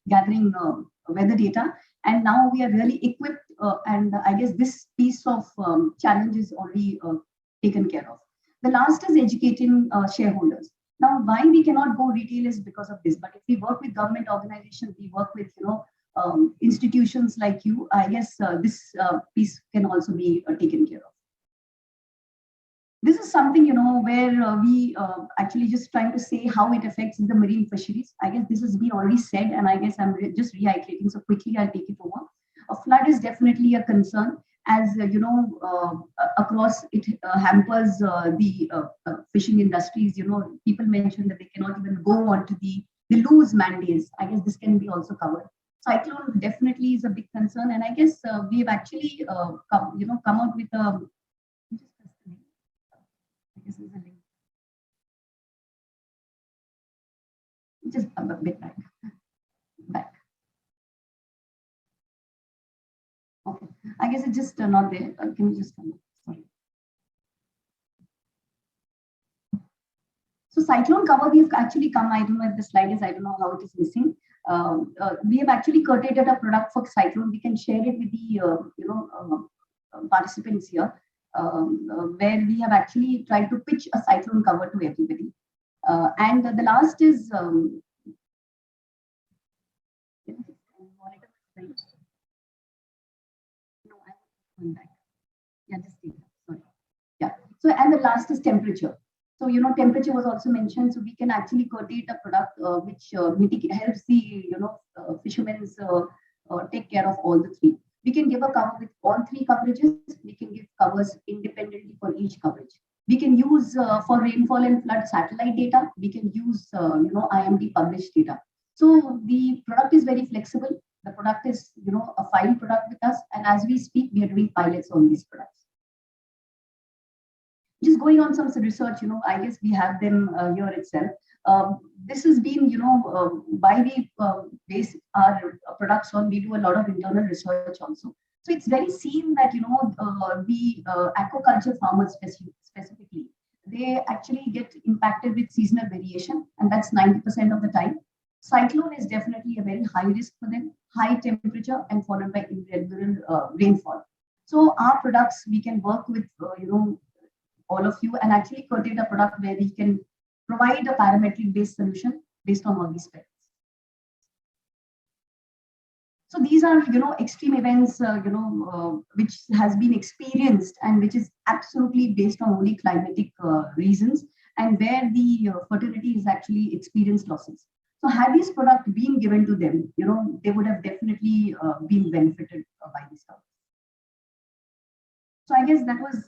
gathering weather data. And now we are really equipped, and I guess this piece of challenge is already taken care of. The last is educating shareholders. Now, why we cannot go retail is because of this. But if we work with government organizations, we work with, institutions like you, I guess this piece can also be taken care of. This is something, where we actually just trying to say how it affects the marine fisheries. I guess this has been already said, and I guess I'm just reiterating. So quickly, I'll take it over. A flood is definitely a concern, as across it hampers the fishing industries. People mention that they cannot even go onto they lose mandates. I guess this can be also covered. Cyclone definitely is a big concern, and I guess we have actually come out with a. I guess there's a link. Just a bit back. Okay, I guess it's just not there. Can you just come? Sorry. So cyclone cover, we've actually come. I don't know if the slide is. I don't know how it is missing. We have actually created a product for cyclone. We can share it with the participants here, where we have actually tried to pitch a cyclone cover to everybody. And the last is So, and the last is temperature. So, temperature was also mentioned. So we can actually create a product which helps the, fishermen take care of all the three. We can give a cover with all three coverages. We can give covers independently for each coverage. We can use for rainfall and flood satellite data. We can use, IMD published data. So the product is very flexible. The product is, a fine product with us. And as we speak, we are doing pilots on these products. just going on some research, I guess we have them here itself. This has been, why we base our products on, we do a lot of internal research also. So it's very seen that, the aquaculture farmers specifically, they actually get impacted with seasonal variation, and that's 90% of the time. Cyclone is definitely a very high risk for them, high temperature and followed by irregular rainfall. So our products, we can work with, all of you and actually create a product where we can provide a parametric based solution based on all these specs. So these are, extreme events, which has been experienced and which is absolutely based on only climatic reasons, and where the fertility is actually experienced losses. So had this product been given to them, they would have definitely been benefited by this stuff. So I guess that was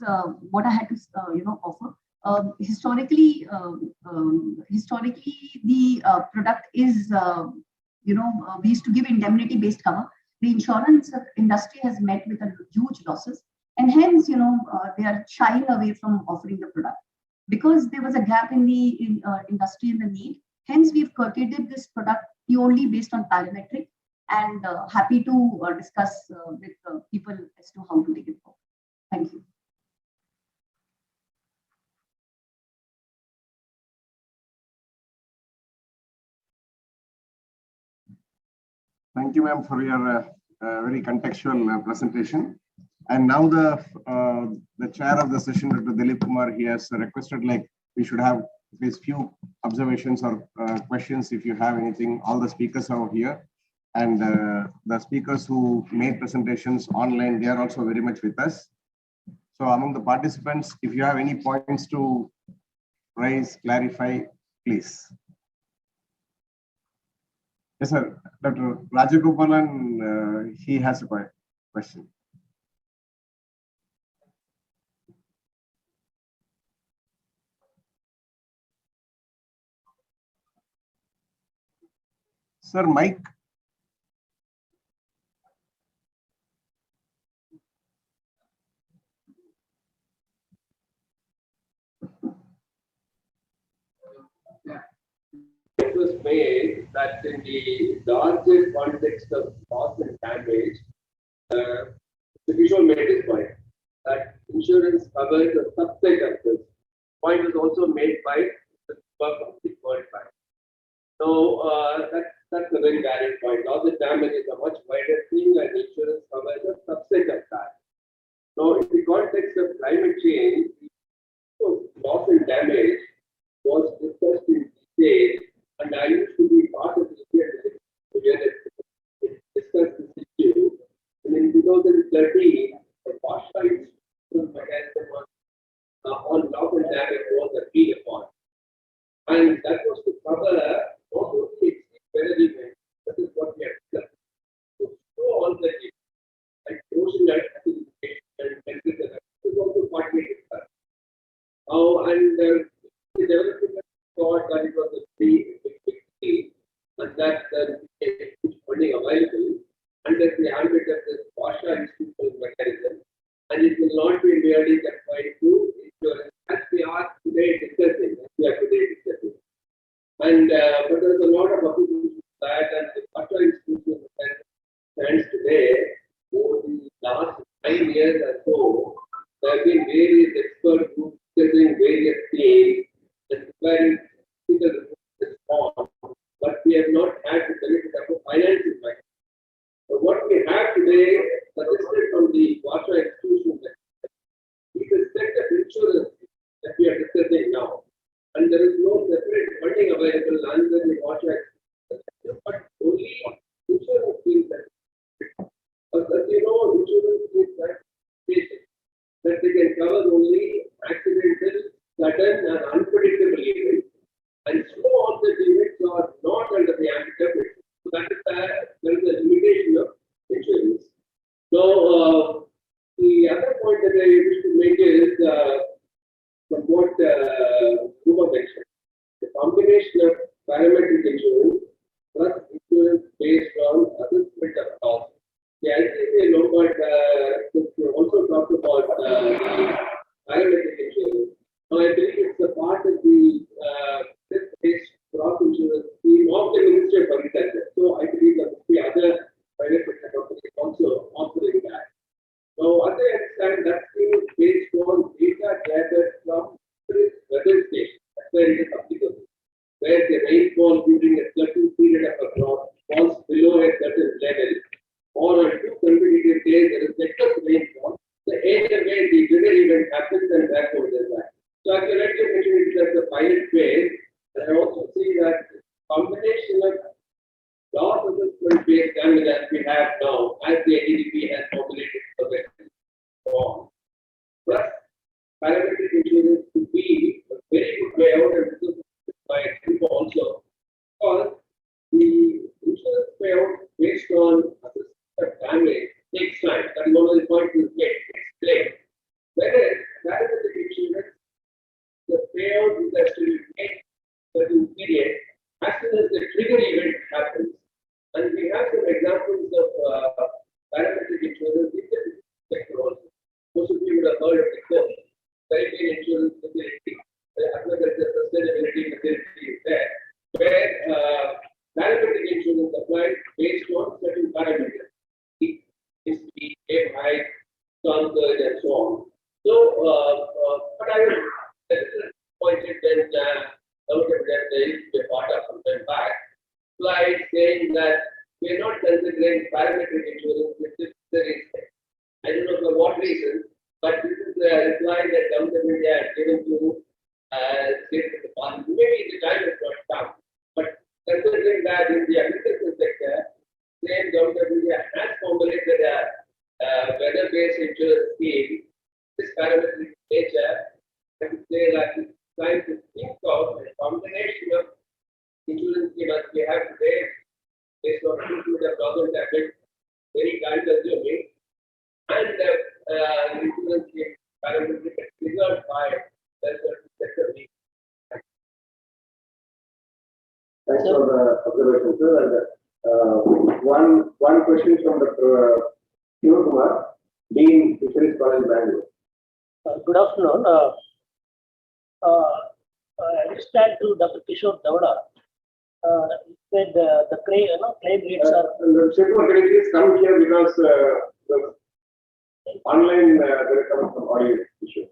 what I had to, offer. Historically, the product is, we used to give indemnity-based cover. The insurance industry has met with a huge losses, and hence, they are shying away from offering the product because there was a gap in the industry and the need. Hence, we've created this product purely based on parametric, and happy to discuss with people as to how to take it forward. Thank you. Thank you, ma'am, for your very contextual presentation. And now the chair of the session, Dr. Dilip Kumar, he has requested like we should have at least few observations or questions if you have anything. All the speakers are here, and the speakers who made presentations online, they are also very much with us. So among the participants, if you have any points to raise, clarify, please. Yes, sir. Dr. Rajagopalan, he has a question. Sir, Mike. It was made that in the larger context of loss and damage, the visual made this point that insurance covers a subset of this. Point was also made by the work of the World Bank. So that's a very valid point. Loss and damage is a much wider thing, and insurance covers a subset of that. Now, in the context of climate change, loss and damage was discussed in detail, and I used to be part of the Indian that discussed this issue. And in 2013, the Fisheries mechanism on loss and damage was agreed upon. And that was to cover not only extreme weather events, that is what we have done. To show all the data, like ocean acidification and temperature, this is also what we discussed. And the development thought that it was a free activity, and that is funding available under the ambit of this Pasha institutional mechanism, and it will not be merely confined to insurance as we are today discussing. And but there is a lot of opposition to that, and the Pasha institutional mechanism stands today. Over the last 9 years or so, there have been various expert groups discussing various themes and preparing response, but we have not had the benefit of a financing mechanism. So what we have today, suggested from the Pasha institution, is a set of insurance that we are discussing now, and there is no separate funding available under the Pasha institution, but only insurance schemes that. But as you know, insurance schemes that they can cover only accidental, sudden, and unpredictable events, and so all the events are not under the ambit of it. So that is there is a limitation of insurance. So the other point that I wish to make is from what Rupa mentioned, the combination of parametric insurance plus insurance based on assessment of loss. The ICCA know, but also talked about the parametric insurance. certain level, or a too competitive place, there is excess rainfall, the either way the weather event happens and therefore there's that. So I can let you mention it as a pilot phase, and I also see that combination of loss assessment based damage that we have now, as the ADP has formulated for the form, plus parametric insurance could be a very good way out, and this is by people also, because the insurance payout based on assessment of damage takes time. That is one of the points you get explained. Whereas parametric insurance, the payout is actually made certain period as soon as the trigger event happens. And we have some examples of parametric insurance in the sector also. Most of you would have heard of the code. Maritime insurance facility, the agriculture sustainability facility is there, where parametric insurance applies based on certain parameters. It's the wave height, sun surge, and so on. So, but I will pointed when there is a part of some time back, slide saying that we are not considering parametric insurance, which is very expensive. I don't know for what reason, but this is the reply that Government of India has given to state of the parliament. Maybe the time has not come, but considering that in the agricultural sector, same Government of India has formulated a weather-based insurance scheme. This parametric nature, I would say that it's trying to think of a combination of insurance scheme as we have today, based on the problem that very kind assuming, and the insurance scheme parametric triggered by the sector needs. Thanks for the observation, sir. And one question from Dr. Kumar, Dean Fisheries College, Bangalore. Good afternoon. I understand through Dr. Kishore Cavanaugh, said the claim rates are. Can you please come here because the online there is some audio issue.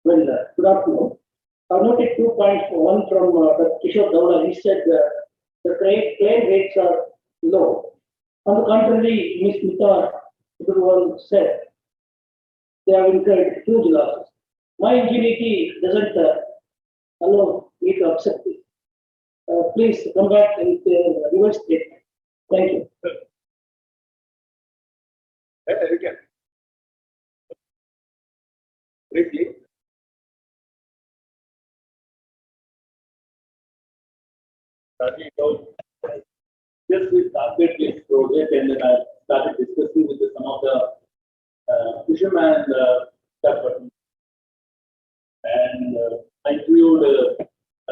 Well, good afternoon. I noted 2 points. One from Dr. Kishore Cavanaugh. He said the claim rates are low. On the contrary, Ms. Mita said they have incurred huge losses. My ingenuity doesn't allow me to accept it. Please come back and reverse statement. Thank you. Again. Briefly. Just we started this project and then I started discussing with some of the fishermen and I interviewed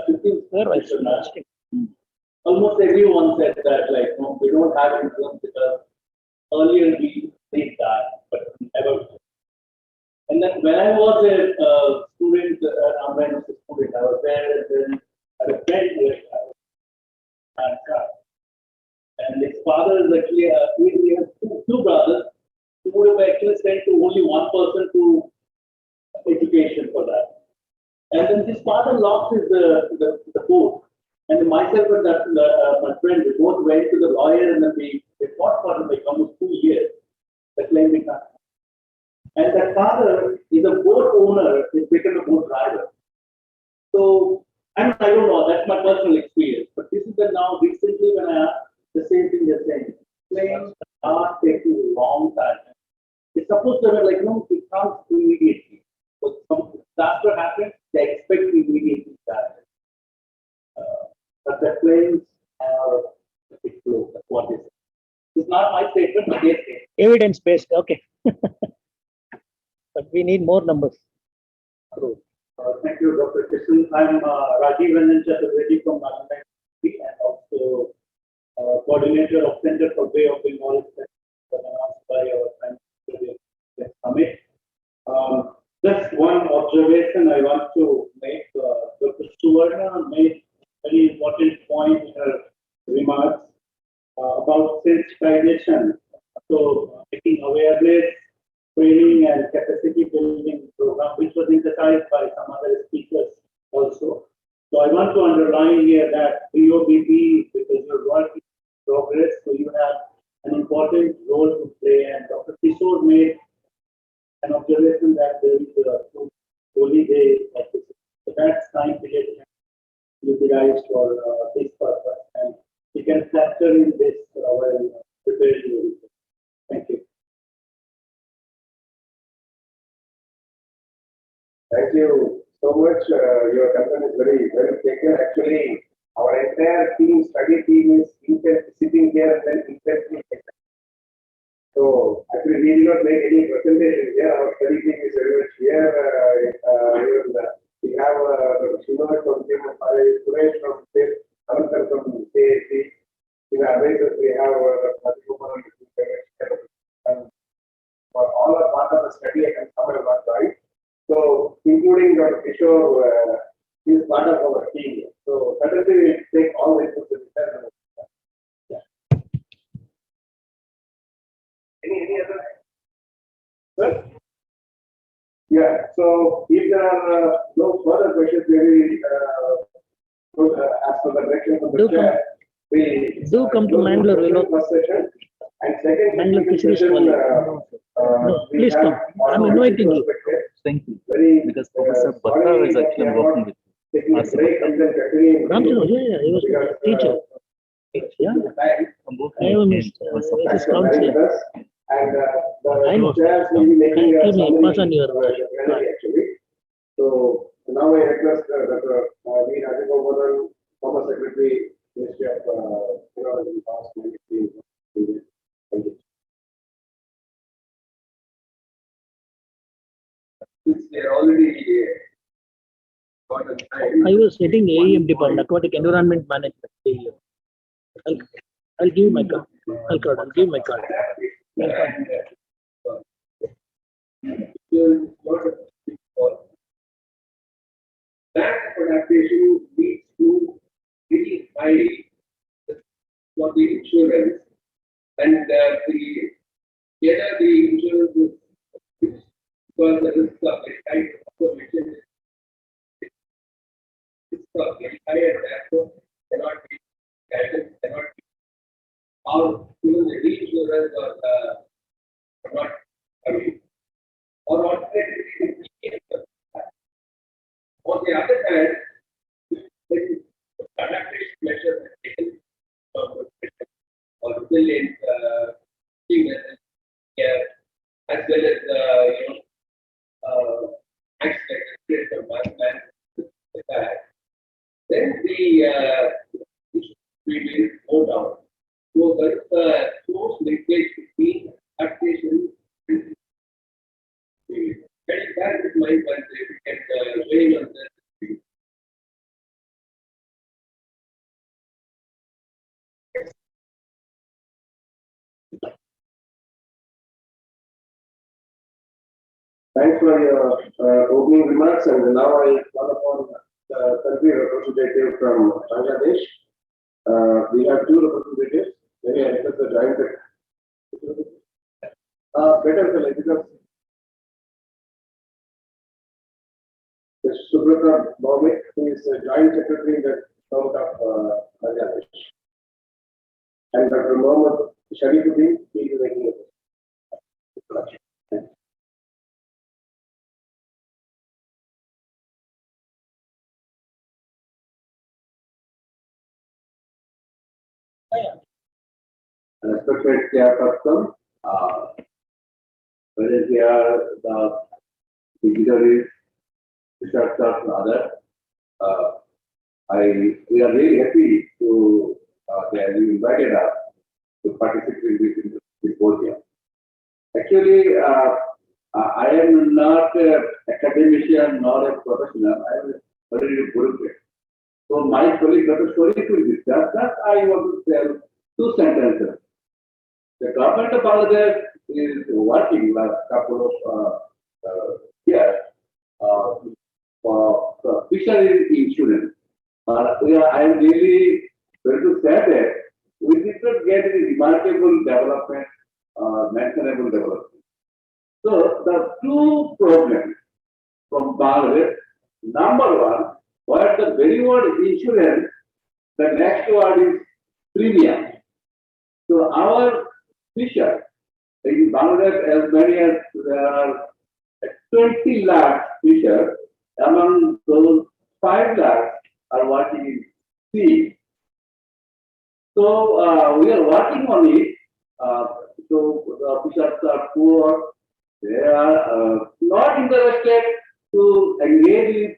15 fishermen. Almost everyone said that like no, we don't have insurance because earlier we did that, but never. And then when I was a student, I was there and then I had a friend here. And his father is actually, we have two brothers who would have actually sent to only one person to education for that. And then his father lost his the boat. And myself and my friend, we both went to the lawyer and then we fought for him like almost 2 years. The claim we got. And that father is a boat owner, he's become a boat driver. So, I don't know, that's my personal experience. But this is the now recently when I asked the same thing they're saying. Claims are taking a long time. It's supposed to be like, no, it comes immediately. But some disaster happens, they expect immediate disaster. But the claims are a bit low. That's what they say. It's not my statement, but they say. Evidence based, okay. But we need more numbers. Thank you, Dr. Kishan. I'm Rajiv Ranjan Chaturvedi from Malaysia and also coordinator of Center for Bay of Bengal announced by our friend Amit. Just one observation I want to make. Dr. Suvarna made a very important point in her remarks about sensitization. So, making awareness, training, and capacity building program, which was emphasized by some other speakers also. So I want to underline here that BOBP, because your work is in progress, so you have an important role to play. And Dr. Kishore made an observation that there is a holy day of this. So that's scientific utilized for this purpose, and we can factor in this while preparing your report. Thank you. Thank you so much. Your concern is very well taken. Actually, our entire study team is sitting here and then intensely. So actually, we did not make any presentation here. Our study team is very much here. We have Srinivas from Suresh from SIP, Anantar from CAC. In our advisors, we have for all are part of the study. I can cover one right. So, including Dr. Kishore, he is part of our team. So, certainly we will take all the inputs. Yeah. Any other? Sir? Yeah. So, if there are no further questions, maybe as per the direction of the chair, we do come to Mangalore. First session. And second, Mangalore Fisheries session, no, please come. I'm inviting you. Thank you. Because Professor Bhatta is actually working with you. Ramchandra, yeah, he was a teacher. Yeah, I am his counselor. I know. Give me, pass on your So now I request Dr. V. Rajagopalan, former Secretary, Ministry of Environment, past 2016. Thank you. They're already I was heading AEM department, Aquatic Environment Management. AEM. I'll give you my card. I'll give my card. Lack of adaptation leads to very high for the insurance, and the insurance is because the risk of very high observation is very high, and therefore cannot be guidance, cannot be or even the reinsurance or not, I mean, or alternatively, on the other hand, when adaptation measures are taken or resilient as well as accident then the we will go down. So there is a close linkage between adaptation and that is my point. We can weigh on this. Thanks for your opening remarks, and now I call upon the country representative from Bangladesh. We have two representatives. Maybe I request the joint better because Subrata Bhaumik, who is the Joint Secretary in the Government of Bangladesh. And Dr. Mohammed Sharifuddin, he is making a respected chairperson, whether they are the dignitaries, researchers, and others, we are really happy to that you invited us to participate in this symposium. Actually, I am not an academician nor a professional. I am a very good. So my colleague Dr. Shorif will discuss that. I want to tell two sentences. The government of Bangladesh is working last couple of years for fisheries insurance. I am really going to say that we did not get any remarkable development, mentionable development. So the two problems from Bangladesh, number one, But the very word insurance, the next word is premium. So our fisher in Bangladesh, as many as there are 20 lakh fishers, among those 5 lakh are working in sea. So we are working on it. So the fishers are poor. They are not interested to engage in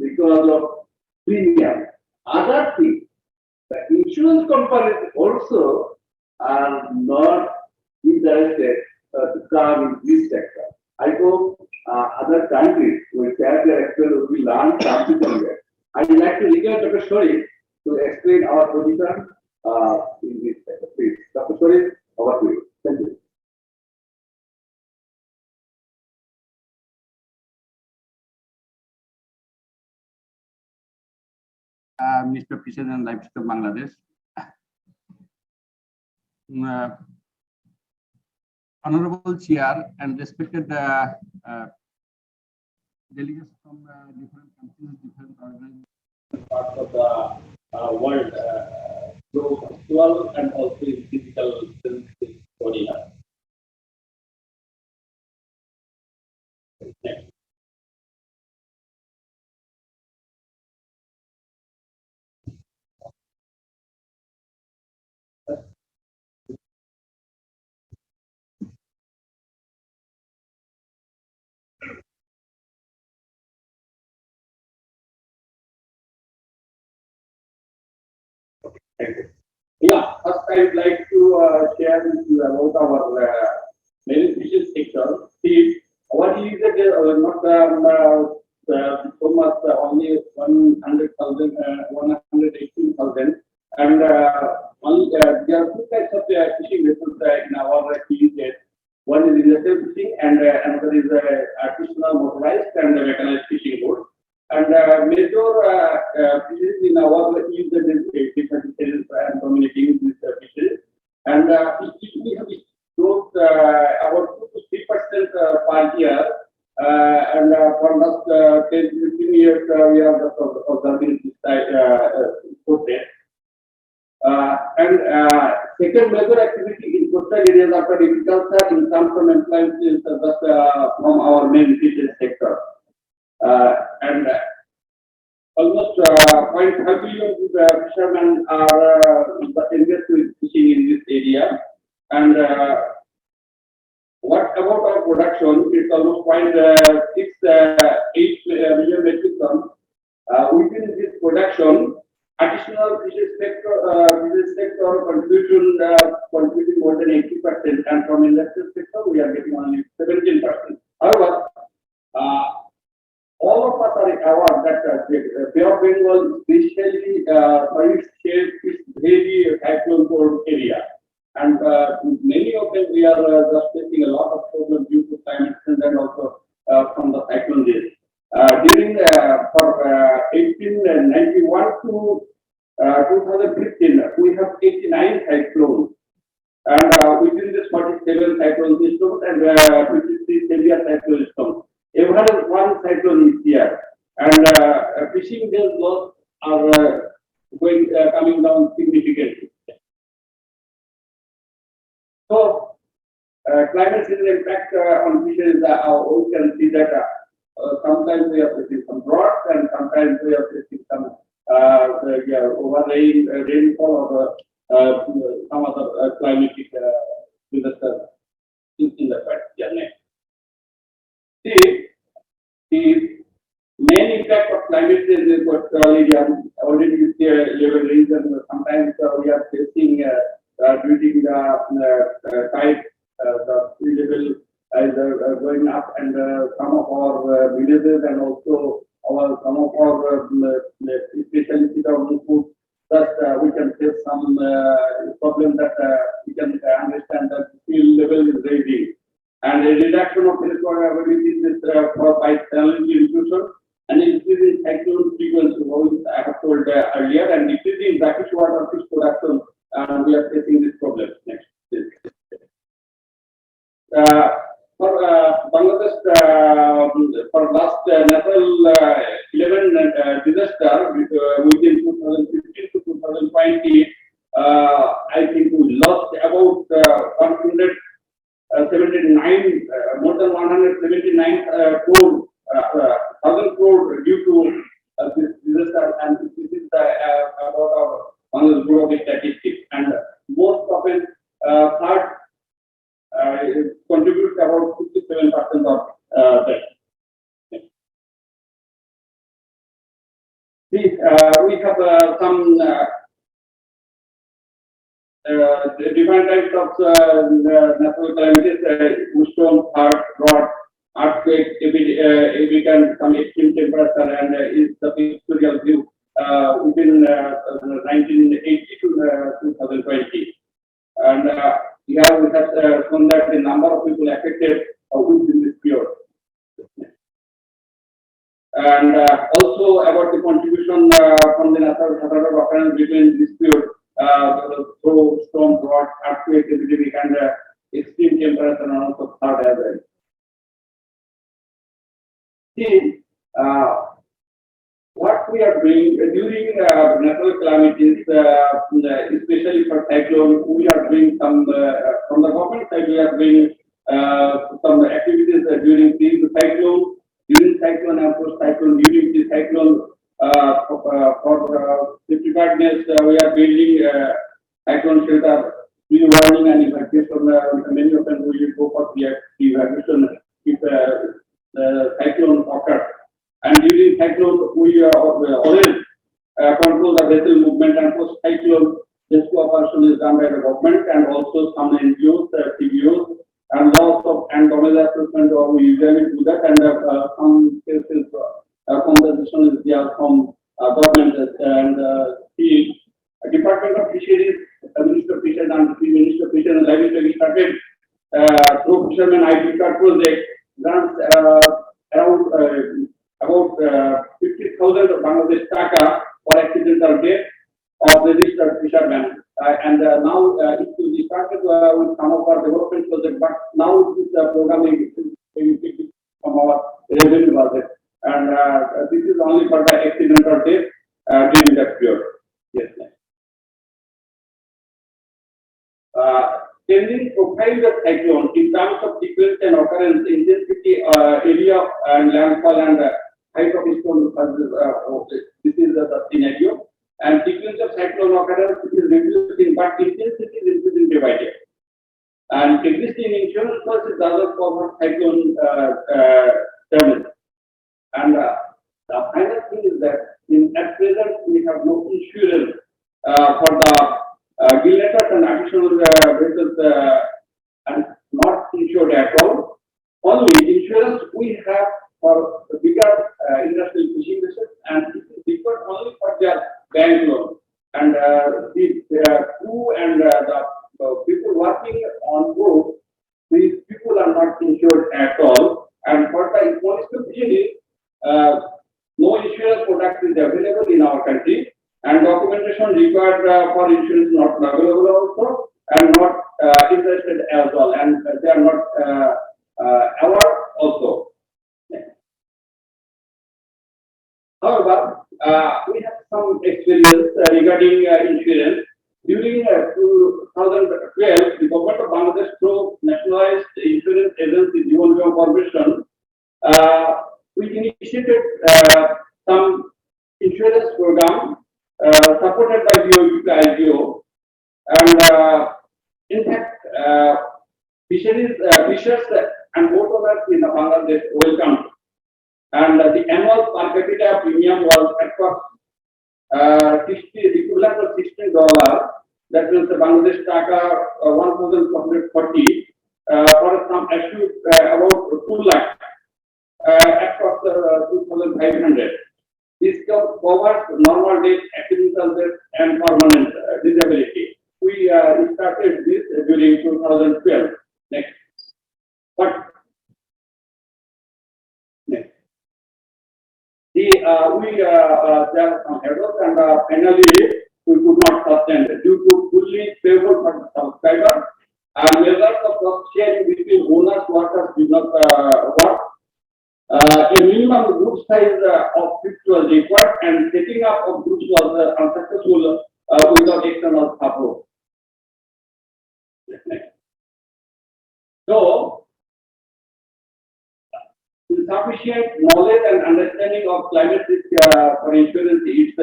because of premium. Other things, the insurance companies also are not interested to come in this sector. I hope other countries will share their experience, will learn something from there. I would like to request Dr. Shori to explain our position in this sector. Please, Dr. Shori, over to you. Thank you. Mr. Fisheries and Livestock Bangladesh. Honorable Chair and respected delegates from different countries, different organizations. Parts of the world, both virtual and also in physical arena. Next. Yeah, first I would like to share with you about our marine fisheries sector. See, what is it? Not so much, only 100,000, 118,000, and only there are two types of fishing vessels in our unit. One is industrial fishing, and another is artisanal motorized and mechanized fishing boats. And major fisheries in our use is different fisheries and dominating these fisheries. And we have growth about 2 to 3% per year. And for last 10 to 15 years, we have observing this process. And second major activity in coastal areas after agriculture, income from employment is just from our main fisheries sector. And almost 0.5 billion fishermen are engaged with fishing in this area. And what about our production? It's almost 0.68 million metric tons. Within this production, additional fisheries sector contributing more than 80%, and from industrial sector we are getting only 17%. However, all of us are aware that Bay of Bengal, especially for its shape, is very cyclone-prone area, and many of them we are just facing a lot of problems due to climate change and also from the cyclone days. During for 1891 to 2015, we have 89 cyclones, and within this 47 cyclone systems and 53 severe cyclone systems. Every one cyclone is here, and fishing days loss are coming down significantly. So, climate change impact on fisheries, we can see that sometimes we are facing some droughts, and sometimes we are facing some over rainfall or some other climatic disaster in the past journey. See, the main impact of climate change is coastal area. Already you see a level region. Sometimes we are facing during the tide, the sea level is going up, and some of our villages and also some of our especially food that we can face some problem that we can understand that sea level is rising. And a reduction of wastewater availability is by technology infusion and increasing cyclone frequency, as I have told earlier, and decreasing brackish water fish production. We are facing this problem. Next, please. For Bangladesh, for last natural 11 have some different types of natural calamities, storm, drought, earthquake, we can some extreme temperature, and is the pictorial view within 1980 to 2020. And here we have shown that the number of people affected within this period. And also about the contribution from the natural hazard occurrence between this period through storm, drought, earthquake, epidemic, and extreme temperature, and also flood as well. See, what we are doing during natural calamities, especially for cyclone, we are doing some from the government side. We are doing some activities during the cyclone, and post cyclone. During the cyclone, for safety partners, we are building cyclone shelter, pre-warning and evacuation. Many of them will go for the evacuation if the cyclone occurs. And during cyclone, we always control the vessel movement, and post cyclone, rescue operation is done by the government and also some NGOs, CBOs, and lots of and damage assessment. We usually do that, and some cases compensation is there from government and the Department of Fisheries, Minister of Fisheries, and the Minister of Fisheries and Livestock started through Fisherman ID card project grants around about 50,000 Bangladesh taka for accidental death of registered fishermen. And now it will be started with some of our development projects, but now this program is from our revenue budget. And this is only for the accidental death during that period. Yes, changing profile of cyclone in terms of sequence and occurrence, intensity, area, and landfall, and height of storm. This is the scenario. And sequence of cyclone occurrence is reducing, but intensity is increasing day by day. And existing insurance policies does not cover cyclone damage. And the final thing is that at present we have no insurance for the gill letters and additional vessels and not insured at all. Only insurance we have for the bigger industrial fishing vessels, and it is required only for their bank loan. And the crew and the people working on board, these people are not insured at all. And for the small fisheries, no insurance product is available in our country, and documentation required for insurance not available also, and not interested as well, and they are not aware also. However, we have some experience regarding insurance. During 2012, the government of Bangladesh through nationalized insurance agency, জীবন বীমা Corporation, we initiated some insurance program supported by IGO, and in fact, fishers and boat owners in Bangladesh welcomed. And the annual per capita premium was approx 60, equivalent of $16. That means the Bangladesh taka 1,440 for some assured about 2 lakh, approx 2,500. This covers normal death, accidental death, and permanent disability. We started this during 2012. Next. But next. There are some errors, and finally we could not sustain due to fully payable for the subscriber. Measures of cost sharing between owners and workers did not work. A minimum group size of 50 was required, and setting up of groups was unsuccessful without external support. So, insufficient knowledge and understanding of climate risk for insurance is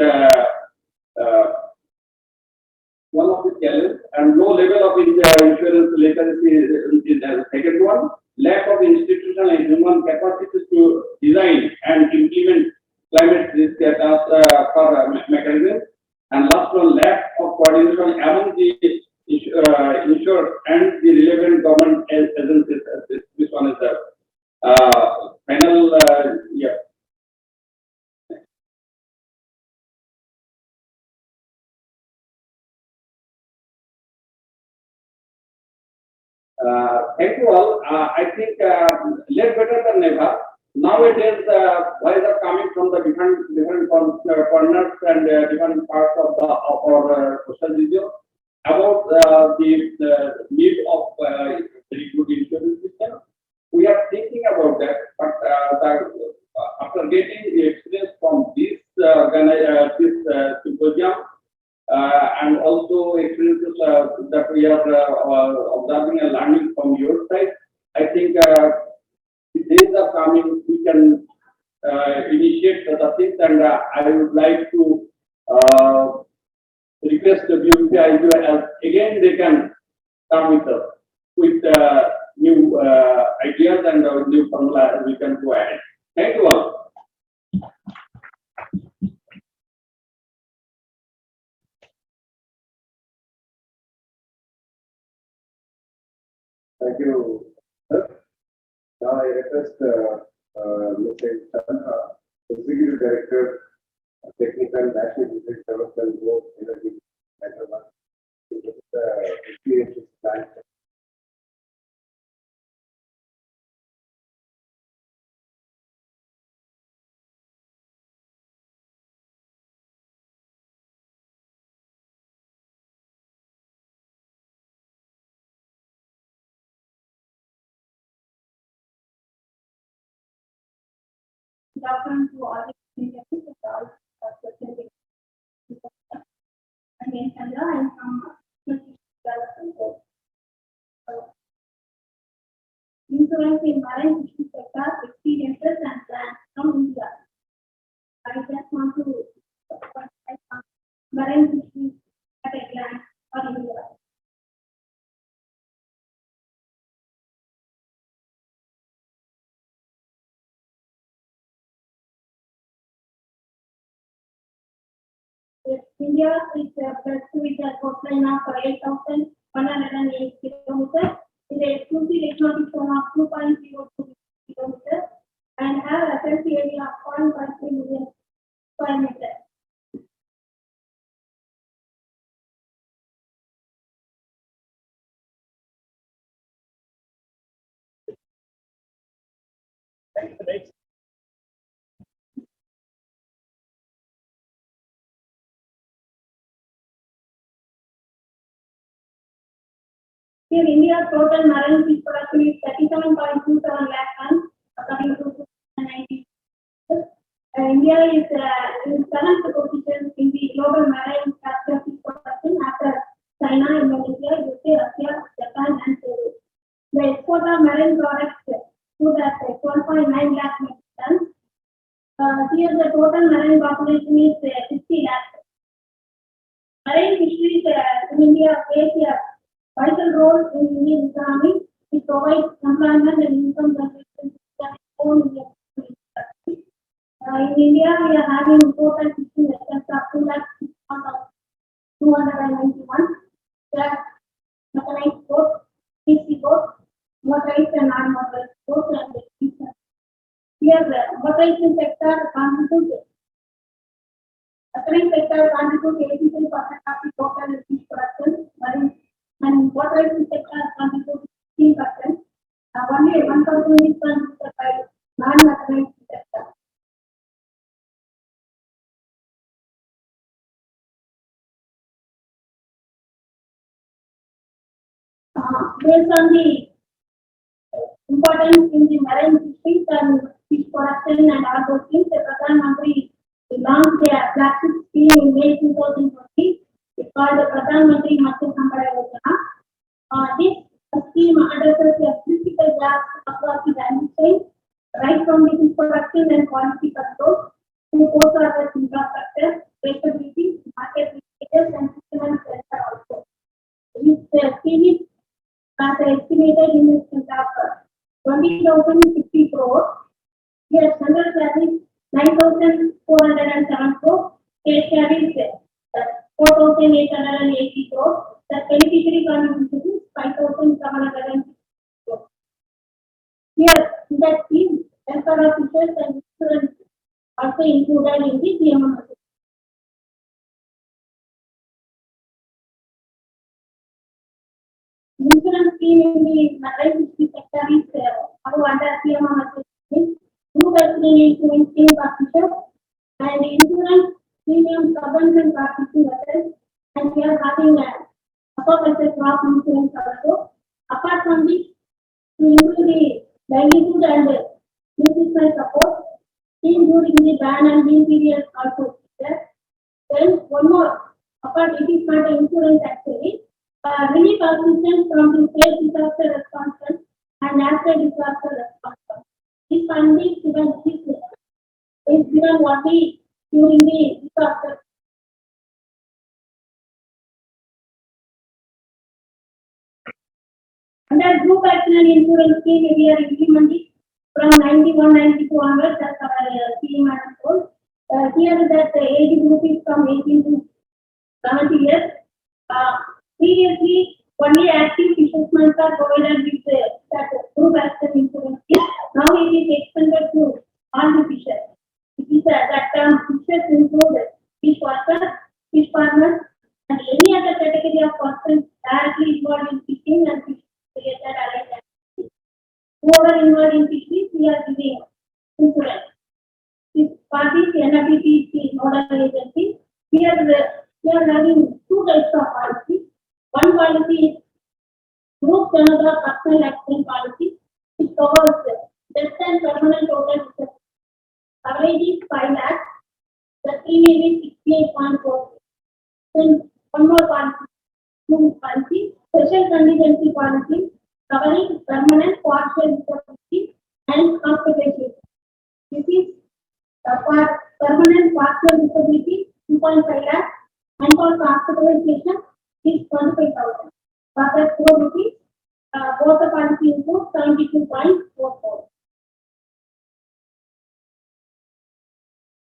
one of the challenges, and low level of insurance literacy is the second one. Lack of institutional and human capacity to design and implement climate risk for mechanisms. coordination among the insured and the relevant government agencies. This one is the final. Yeah. Thank you all. I think less better than never. Nowadays, voices are coming from the different corners and different parts of our social media about the need of very good insurance system. We are thinking about that, but after getting the experience from this symposium and also experiences that we are observing and learning from your side, I think the days are coming. We can initiate the things, and I would like to request the BUPI as again they can come with us with new ideas and new formula we can go ahead. Thank you all. Thank you, sir. Now I request Mr. Cavanaugh, Executive Director, Technical National Business Development Board, Energy, Hyderabad, to present the experiences plan. Good afternoon to all the presenting. My name is Chandra. I am from Mitigation Strategies. Insurance in marine fishing sector experiences and plans from India. I just want to marine fishing at a glance for India. India is blessed with a coastline of 8,108 kilometers, with an exclusive economic zone of 2.02 kilometers, and have a surface area of 0.13 million square meters. Here, India's total marine fish production is 37.27 lakh tons, according to 2019. India is in seventh position in the global marine capture fish production after China, Indonesia, UK, Russia, Japan, and Peru. The export of marine products stood at 12.9 lakh metric tons. Here, the total marine population is 60 lakhs. Marine fisheries in India plays a vital role in Indian economy. It provides employment and income generation to the own Indian industry. In India, we are having total fishing vessels of 291 lakh mechanized boats, PC boats, motorized and non-motorized boats, and fisheries. Here, the motorized sector contributes. Mechanized sector contributes 83% of the total fish production, and motorized sector contributes 15%. Only 1% is contributed by non-mechanized sector. Based on the importance in the marine fisheries and fish production and all those things, the Pradhan Mantri launched a flagship scheme in May 2020. It's called the Pradhan Mantri Matsya Sampradaya Yojana. This scheme addresses the critical gaps across the value chain, right from the fish production and quality control to post-harvest infrastructure, traceability, market linkages, and system center also. This scheme has an estimated investment of 20,050 crores. Here, central carries 9,407 crores, state carries 4,000 4,880 crores. The beneficiary contribution is 5,760 crores. Here, in that scheme, welfare officers and insurance also included in the CMM. Insurance scheme in the maritime fisheries sector is under CMM group accident insurance scheme partnership and insurance premium subvention partnership methods, and we are having aquaculture crop insurance also. Apart from this, to improve the livelihood and nutritional support, scheme during the ban and lean period also there. Then one more, apart it is not an insurance actually. Relief assistance from the state disaster response fund and national disaster response fund. This funding is given only during the disaster. Under group accident insurance scheme, we are implementing from 91-92 onwards as our scheme as well. Here that the age group is from 18 to 70 years. Previously, only active fishermen are provided with that group accident insurance scheme. Now it is extended to all the fishers. It is that term fishers include fish workers, fish farmers, and any other category of persons directly involved in fishing and fish related allied activities. Whoever involved in fisheries, we are giving insurance. This party, NRDP is the nodal agency. Here we are having two types of policies. One policy is group Canada personal accident policy, which covers death and permanent total disability. Coverage is 5 lakhs. The premium is 68.4. Then one more policy, special contingency policy, covering permanent partial disability and compensation. This is for permanent partial disability 2.5 lakhs, and for hospitalization is 25,000. For that 4 rupees, both the policy include 72.44.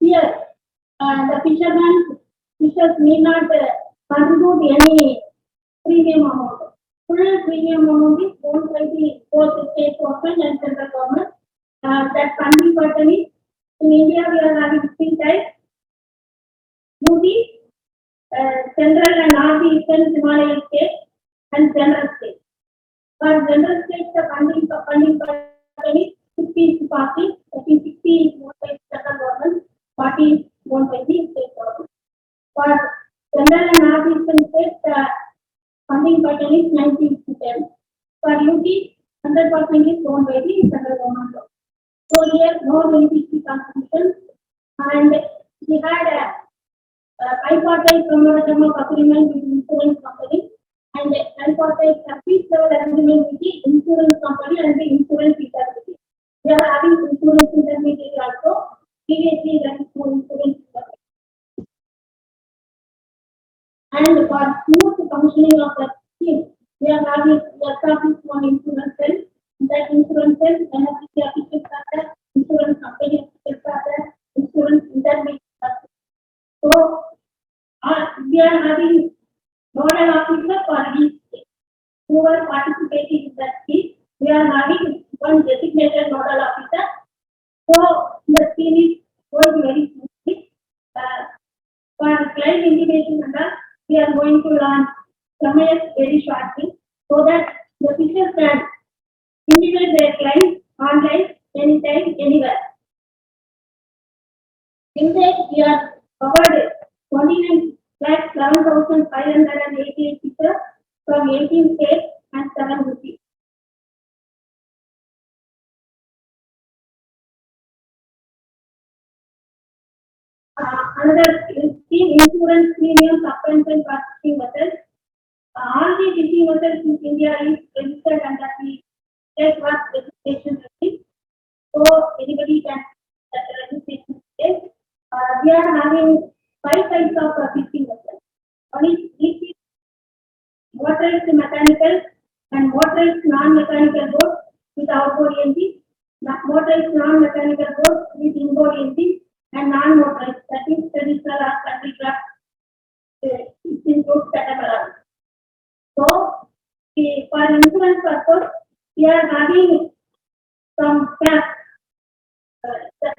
Here, the fishers need not contribute any premium amount. Full premium amount is owned by the both state government and central government. That funding pattern is, in India we are having 3 types: UT, central and northeastern Himalayan states, and general states. For general states, the funding pattern is 60-40. That is 60 is owned by central government, 40 is owned by the state government. For general and northeastern states, the funding pattern is 90-10. For UT, 100% is owned by the central government. So here, no beneficiary contribution, and we had a tripartite memorandum of agreement with insurance company and a tripartite service level agreement with the insurance company and the insurance intermediary. We are having insurance intermediary also. Previously, there is no insurance intermediary. And for smooth functioning of the scheme, we are having established one insurance cell. That insurance cell, NFCC officials are there, insurance company officials are there, insurance intermediary are there. So we are having nodal officer for each state. Who are participating in that scheme, we are having one designated nodal officer. So the scheme is going very smoothly. For client integration, we are going to launch SMIS very shortly, so that the fishers can integrate their clients online, anytime, anywhere. In that, we are covered 29,11,588 fishers from 18 states and 7 UTs. Another scheme, insurance premium subvention purchasing methods. All the fishing vessels in India is registered under the state work registration regime. So anybody can that registration state. We are having 5 types of fishing vessels. One is motorized mechanical and motorized non-mechanical boat with outboard engine, motorized non-mechanical boat with inboard engine, and non-motorized, that is traditional or country craft engine we are having some cap.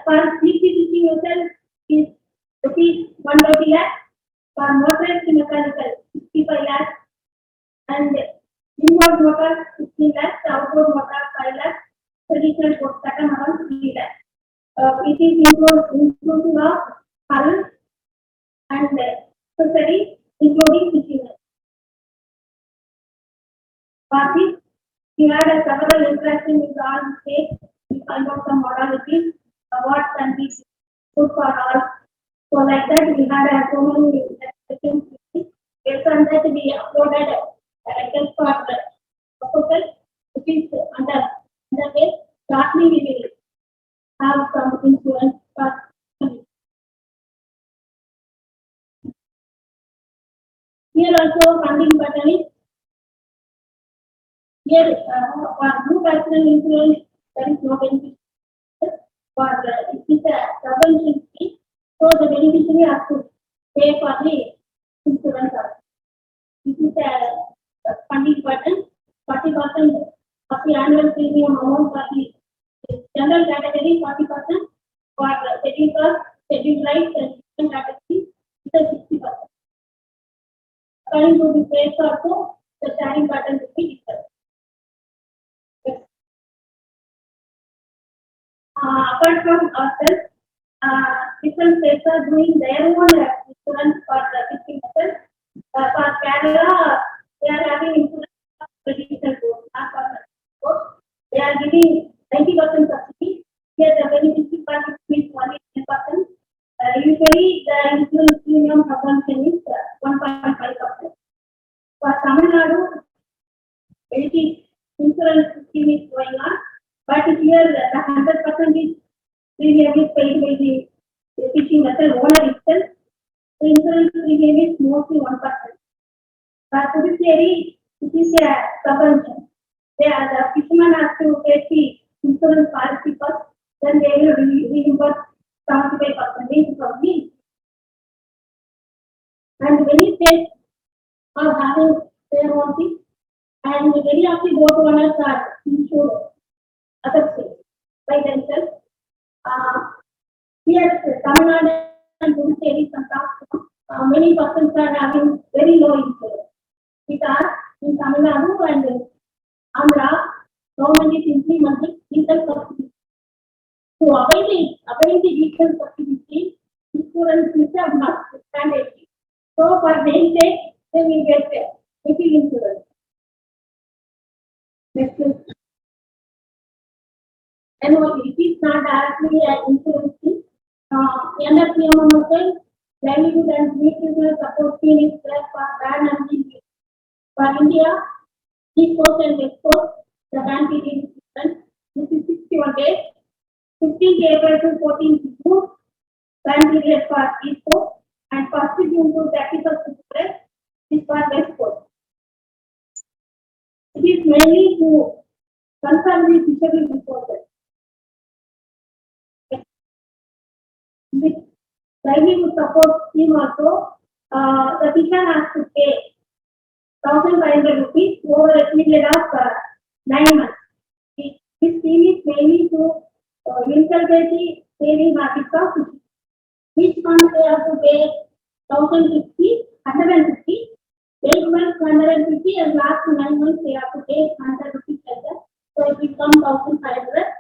For CPCC yourself is rupees 130 lakhs, for motorized mechanical 65 lakhs, and inward motor 15 lakhs, outward motor 5 lakhs, traditional boat around 3 lakhs. It is inclusive of hull and accessories, including fishing. For this, we had several interactions with all states. We find out some modalities, what can be good for all. So like that, we had so many discussions. Based on that, we uploaded a request for the proposal, which is under way. Shortly, we will have some influence for. Here also funding pattern is here for group accident insurance, there is no benefit. For it is a subvention scheme, so the beneficiary has to pay for the insurance. This is a funding pattern. 40% of the annual premium amount for the general category, 40% for the scheduled cost, scheduled rights, and different categories, it is 60%. According to the states also, the sharing pattern will be different. Apart from ourselves, different states are doing their own insurance for the fishing vessels. For Kerala, they are having insurance for traditional boats, not for boats. They are giving 90% subsidy. Here, the beneficiary party is only 10%. Usually, the insurance premium consumption is 1.5%. For Tamil Nadu, it is insurance scheme is going on, but here the 100% is premium is paid by the fishing vessel owner itself. The insurance premium is mostly 1%. For Puducherry, it is a subvention. The fisherman has to take the insurance policy first, then they will reimburse 75% from me. And many states are having their own thing, and many of the boat owners are insured other states by themselves. Here, Tamil Nadu and Puducherry, many persons are having very low insurance. Because in Tamil Nadu and Andhra, government is implementing diesel subsidy. To avoid the diesel subsidy, insurance is a must mandatory. So for their sake, they will get vehicle insurance. Next is annually, it is not directly an insurance scheme. Under PMMSL, livelihood and nutritional support scheme is there for ban and injury. For India, East Coast and West Coast, the ban period is different. This is 61 days. 15th April to 14th June, ban period for East Coast, and 1st June to 31st April is for West Coast. It is mainly to confirm the fishery resources. With livelihood support scheme also, the fisher has to pay 1,500 rupees over a period of 9 months. This scheme is mainly to inculcate the saving habits of fishing. Each month they have to pay 1,050, 150, 8 months 150, and last 9 months they have to pay 100 rupees like that. So it becomes 1,500.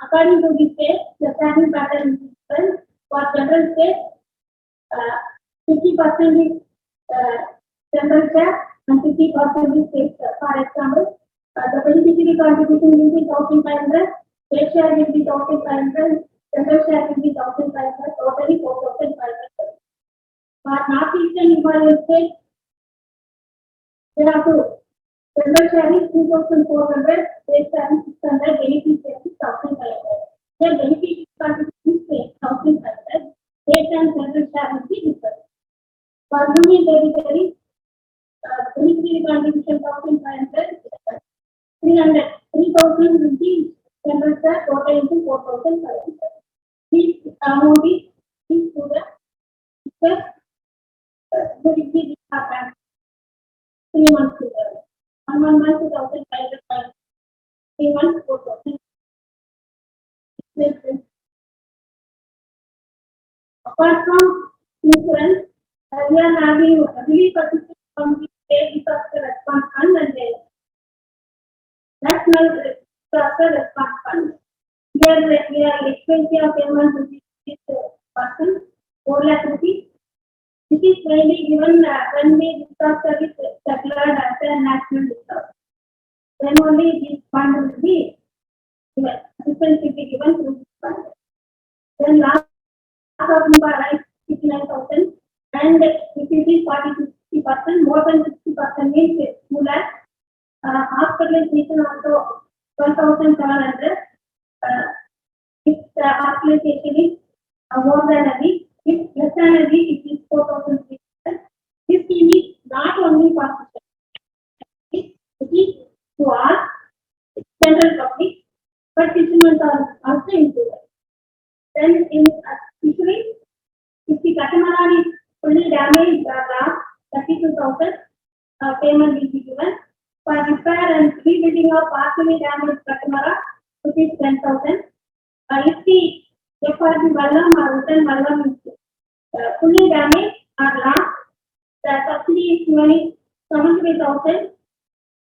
According to this case, the sharing pattern is different. For general case, 50% is general share and 50% is state share. For example, the beneficiary contribution will be 1,500, state share will be 1,500, general share will be 1,500, totally 4,500. For Northeastern Himalayan states, they have to general share is 2,400, state share is 600, beneficiary is 1,500. Their beneficiary contribution is 1,500, state and general share will be different. For Union territories, beneficiary contribution 1,500, 300, 3,000 will be general share, total into 4,500. This amount is to the first beneficiary department 3 months together. 1 month 2,500 3 months, 4,000. Apart from insurance, we are having relief assistance from the state disaster response fund and the national disaster response fund. Here we are expensive of payment to this person, 4 lakh rupees. This is mainly given when the disaster is declared as a national disaster. Then only this fund will be given. Assistance will be given through this fund. Then last of like 59,000, and if it is 40 to 60%, more than 60% means 2 lakhs. Hospitalization also 12,700. If the hospitalization is more than a week, if less than a week, it is 4,300. This scheme is not only for it is to all general public, but fishermen are also included. Then in fisheries, if the catamaran is fully damaged or lost, 32,000 payment will be given. For repair and rebuilding of partially damaged catamaran, which is 10,000. If the FRB Vallam or Written Vallam is fully damaged or lost, the subsidy is only 75,000.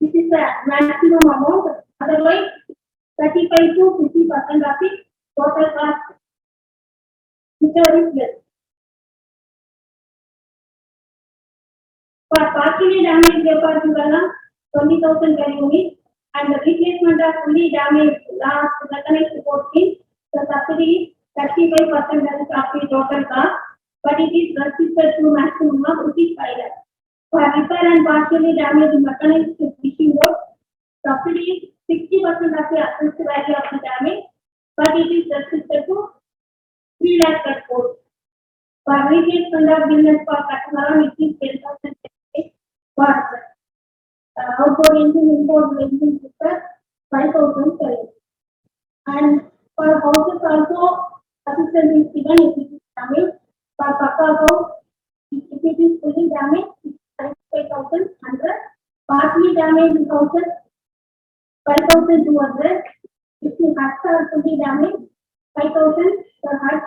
This is the maximum amount. Otherwise, 35 to 50% of the total cost, whichever is less. For partially damaged FRB Vallam, 20,000 per unit, and the replacement of fully damaged last mechanized support scheme, the subsidy is 35% of the total cost, but it is restricted to maximum of rupees 5 lakhs. For repair and partially damaged mechanized fishing boat, subsidy is 60% of the assessed value of the damage, but it is restricted to 3 lakhs per boat. For replacement of business for catamaran, it is 10,000 per outboard engine, inboard engine super 5,000 per year. And for houses also, assistance is given if it is damaged. For Papa house, if it is fully damaged, it is 5,100. Partly damaged houses, 5,200. If the huts are fully damaged, 5,000 per hut.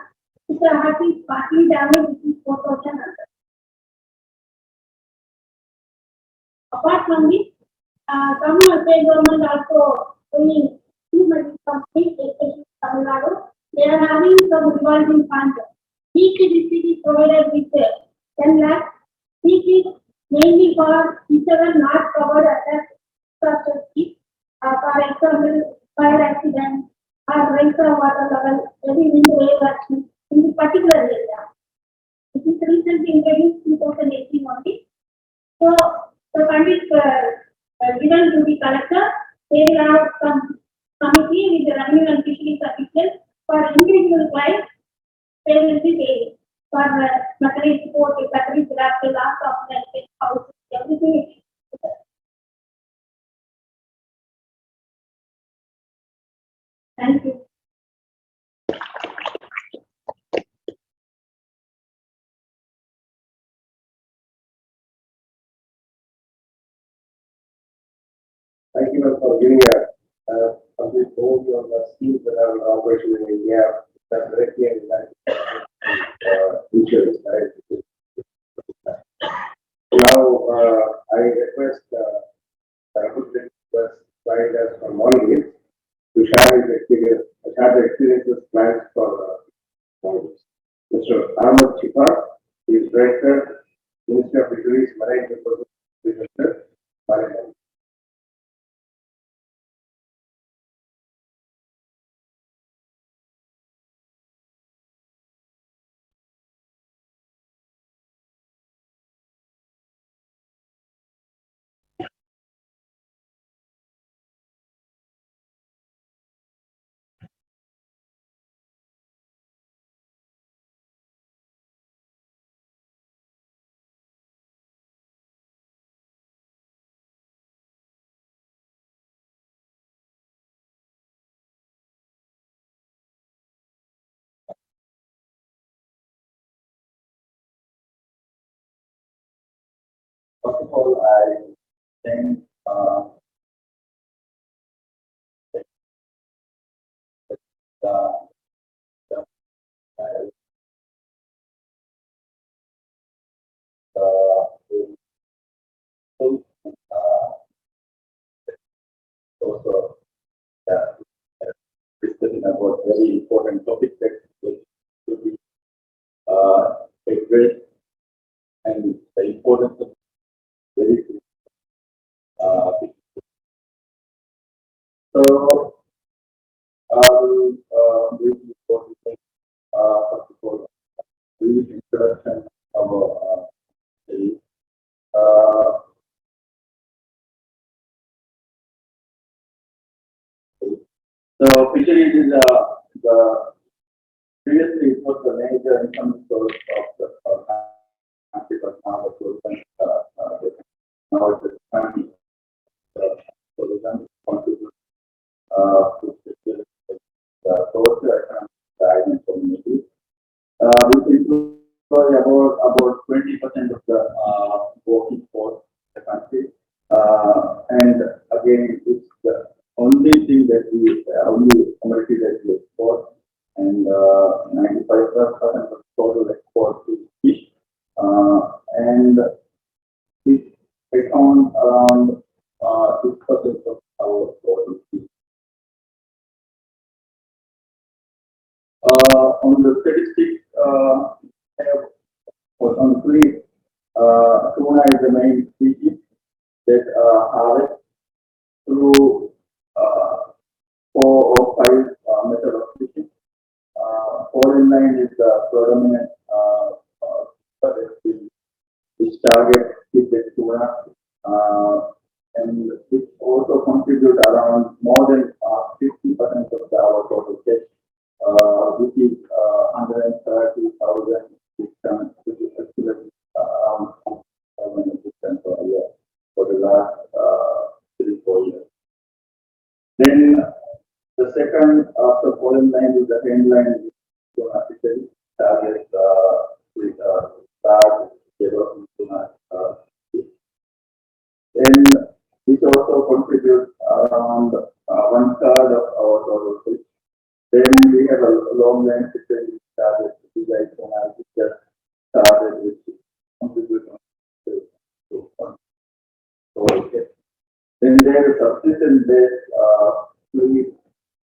If the hut is partly damaged, it is 4,100. Apart from this, some state government also doing two medical companies, especially Tamil Nadu, they are having some revolving funds. Each district is provided with 10 lakhs. Each is mainly for whichever not covered as catastrophe. For example, fire accident or rise of water level, heavy wind wave action in the particular area. It is recently introduced 2018 only. So the fund is given to the collector. They will have some committee with the revenue and fisheries officials. For individual clients, they will be paid. For material support, battery collateral, loss of net, house, everything. Thank you. Thank you for giving a complete overview of the schemes that are in operation in India that directly and insurance. Right? Now, I request slide us from Molly to share his experience, share the experiences plans for Mr. Ahmed Chipar, he is Director, Ministry of Fisheries, Marine Resources, Maryland. First of all, I thank also discussing about very important topics that should be addressed, and the importance of very so briefly first of all, brief introduction of the so fisheries is the previously it was the major income source of the country, but now it was now it's expanding. So the country contributes to the social economic side and community, which includes about 20% of the working force in the country. And again, it's the only thing that we only commodity that we export, and 95% of total export is fish, and it accounts around 6% of our total fish. On the statistics, on three, tuna is the main species that harvest through 4 or 5 methods of fishing. 4 is the predominant which target the tuna, and which also contribute around more than 50% of our total catch, which is 130,000 tons, which is actually around 1,000 tons per year for the last 3-4 years. Then the second after falling line is the hand line, which target with large development tuna. Then which also contributes around 1/3 of our total fish. Then we have a long line fishery target, which just started, which contributes to okay. Then there is subsistence based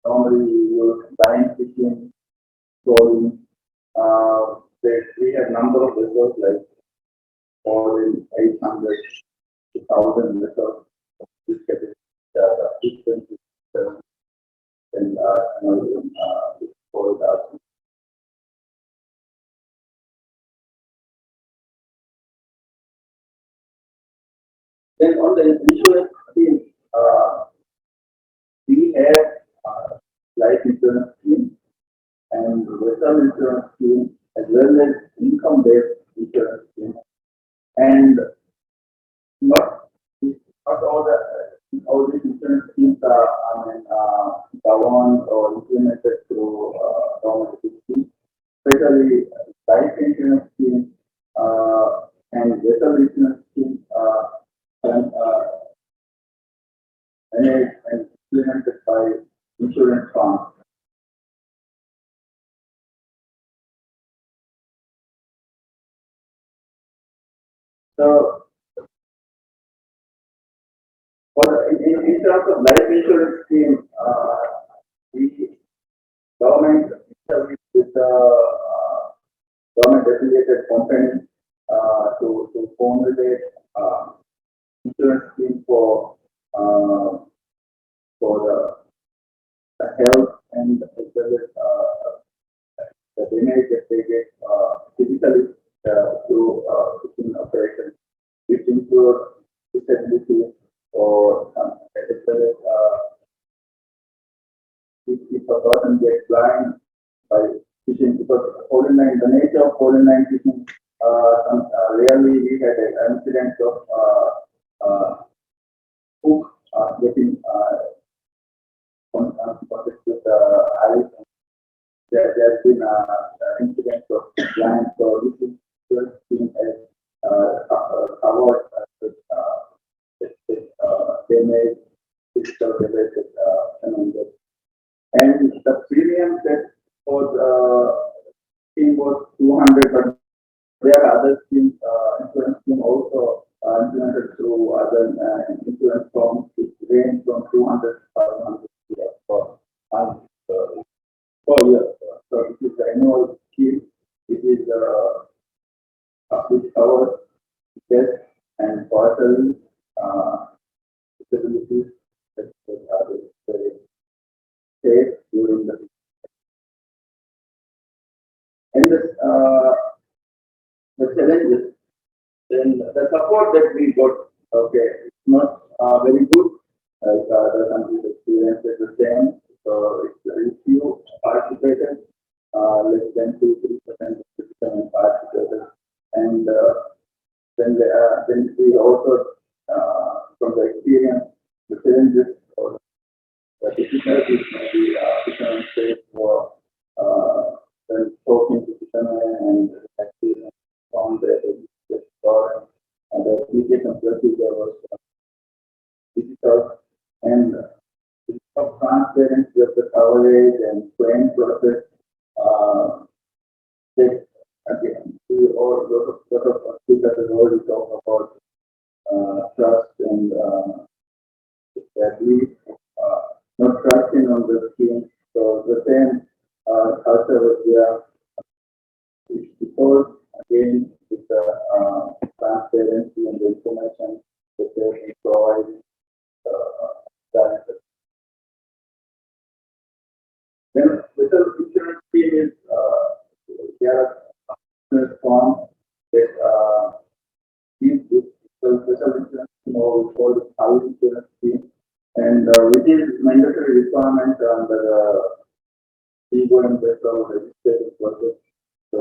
normally use line fishing, trawling. We have number of vessels like more than 800 to 1,000 vessels. This category and then on the insurance scheme, we have life insurance scheme and vessel insurance scheme, as well as income-based insurance scheme, and not all these insurance schemes are governed or implemented through government schemes, especially life insurance scheme and vessel insurance scheme managed and implemented by insurance funds. So, in terms of life insurance scheme, the government with the government affiliated company to formulate insurance scheme for the health and as well as the damage that they get physically through fishing operations, which include disability or as well as if a person gets blind by fishing, because the nature of line fishing, rarely we had an incident of hook getting contact with the ice. There's been incidents of blind, so this is just seen as covered with damage, physical related challenges. And the premium also implemented through other insurance firms, which range from 200 to 500 per year. So it is the annual scheme. It is which covers death and quarterly disabilities that are paid during the and the challenges. Then the support that we got, okay, it's not very good. Like the country's experience is the same. So it's very few participated, less than 2-3% of participated. And then we also, from the experience, the challenges or the difficulties maybe fishermen face for when talking to fishermen and actually found that the application procedure was difficult and of transparency of the coverage and claim process. Again, we all lot of speakers have already talked about trust and at least not trusting on the scheme. So the same culture was there. Because again, with the transparency and the information that they provide, that. Then with the insurance scheme is there are forms that gives this special insurance scheme or called house insurance scheme, and which is mandatory requirement under the legal and vessel registration process. So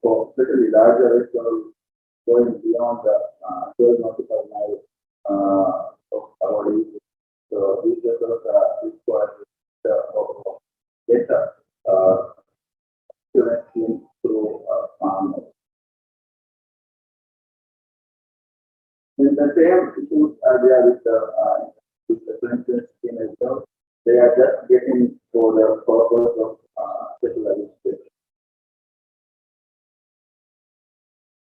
for especially larger vessels going beyond the 12 nautical miles of our use. So these vessels are required to get insurance scheme through farmers. In the same issues are there with the insurance scheme as well. They are just getting for the purpose of special registration.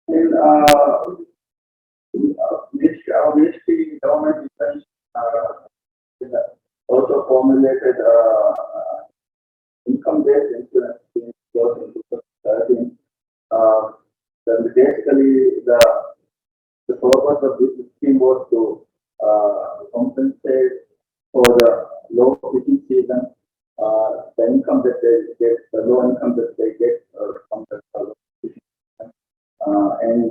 And our ministry government defense also formulated income-based insurance scheme in 2013. Then basically the purpose of this scheme was to compensate for the low fishing season, the income that they get, the low income that they get from the fishing season. And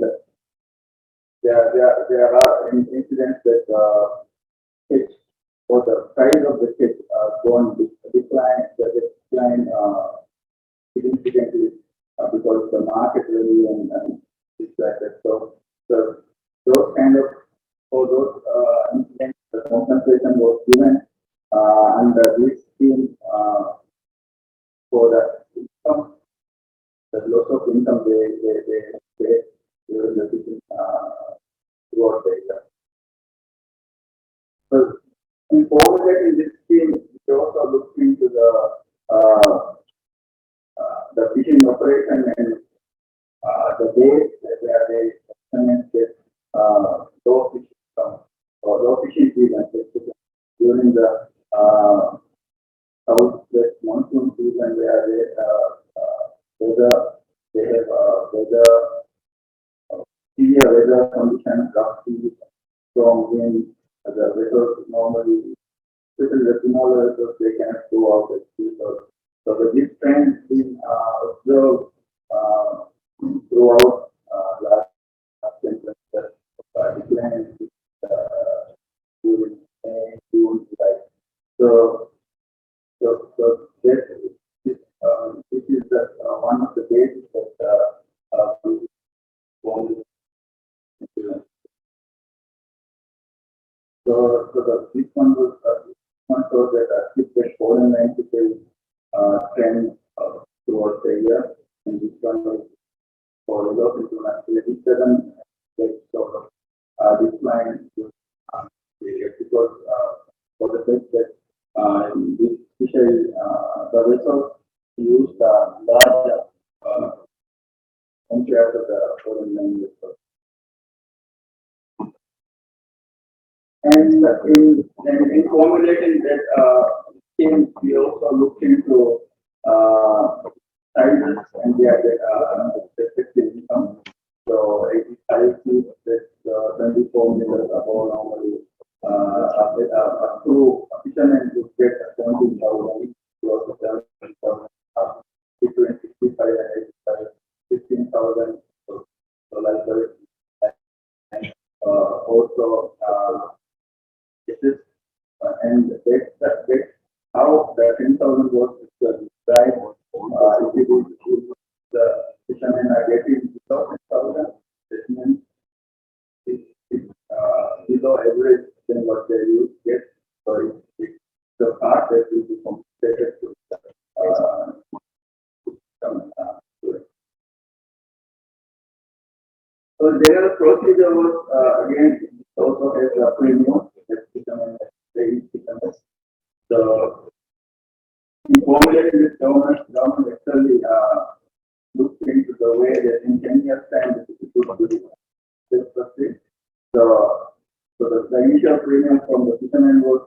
there are incidents that fish or the price of the fish going decline significantly because the market value and things like that. So those kind of for those incidents, the compensation was given under this scheme for the income, the loss of income they pay during the fishing throughout the year. So in formulating this scheme, we also looked into the fishing operation and the days where they get low fishing or low fishing season during the southwest monsoon season where they have severe weather conditions, gusty, strong wind. The vessels normally, especially the smaller vessels, they cannot go out at sea. So this trend has been observed throughout last 10 years, decline during May, June, July. So this is one of the bases that we want to. So this one was shows that shifted foreign entities trend towards the year, and this one is for Europe international. Each seven sort of decline because for the fact that in this fishery the vessels use larger compared to the foreign language. then in formulating that scheme, we also looked into sizes and the effective income. So 85 feet with 24 meters above normally. Up to fishermen would get 17,000, close to 17,000, between 65 and 85, 15,000. So like that. And also, this is and that's how the 10,000 was described. If the fishermen are getting 10,000, this means below average than what they use get. So it's the part that will be compensated to so their procedure was again also has a premium that fishermen they so in formulating this government actually looked into the way that in 10 years time it would be this proceed. So the initial premium from the fishermen was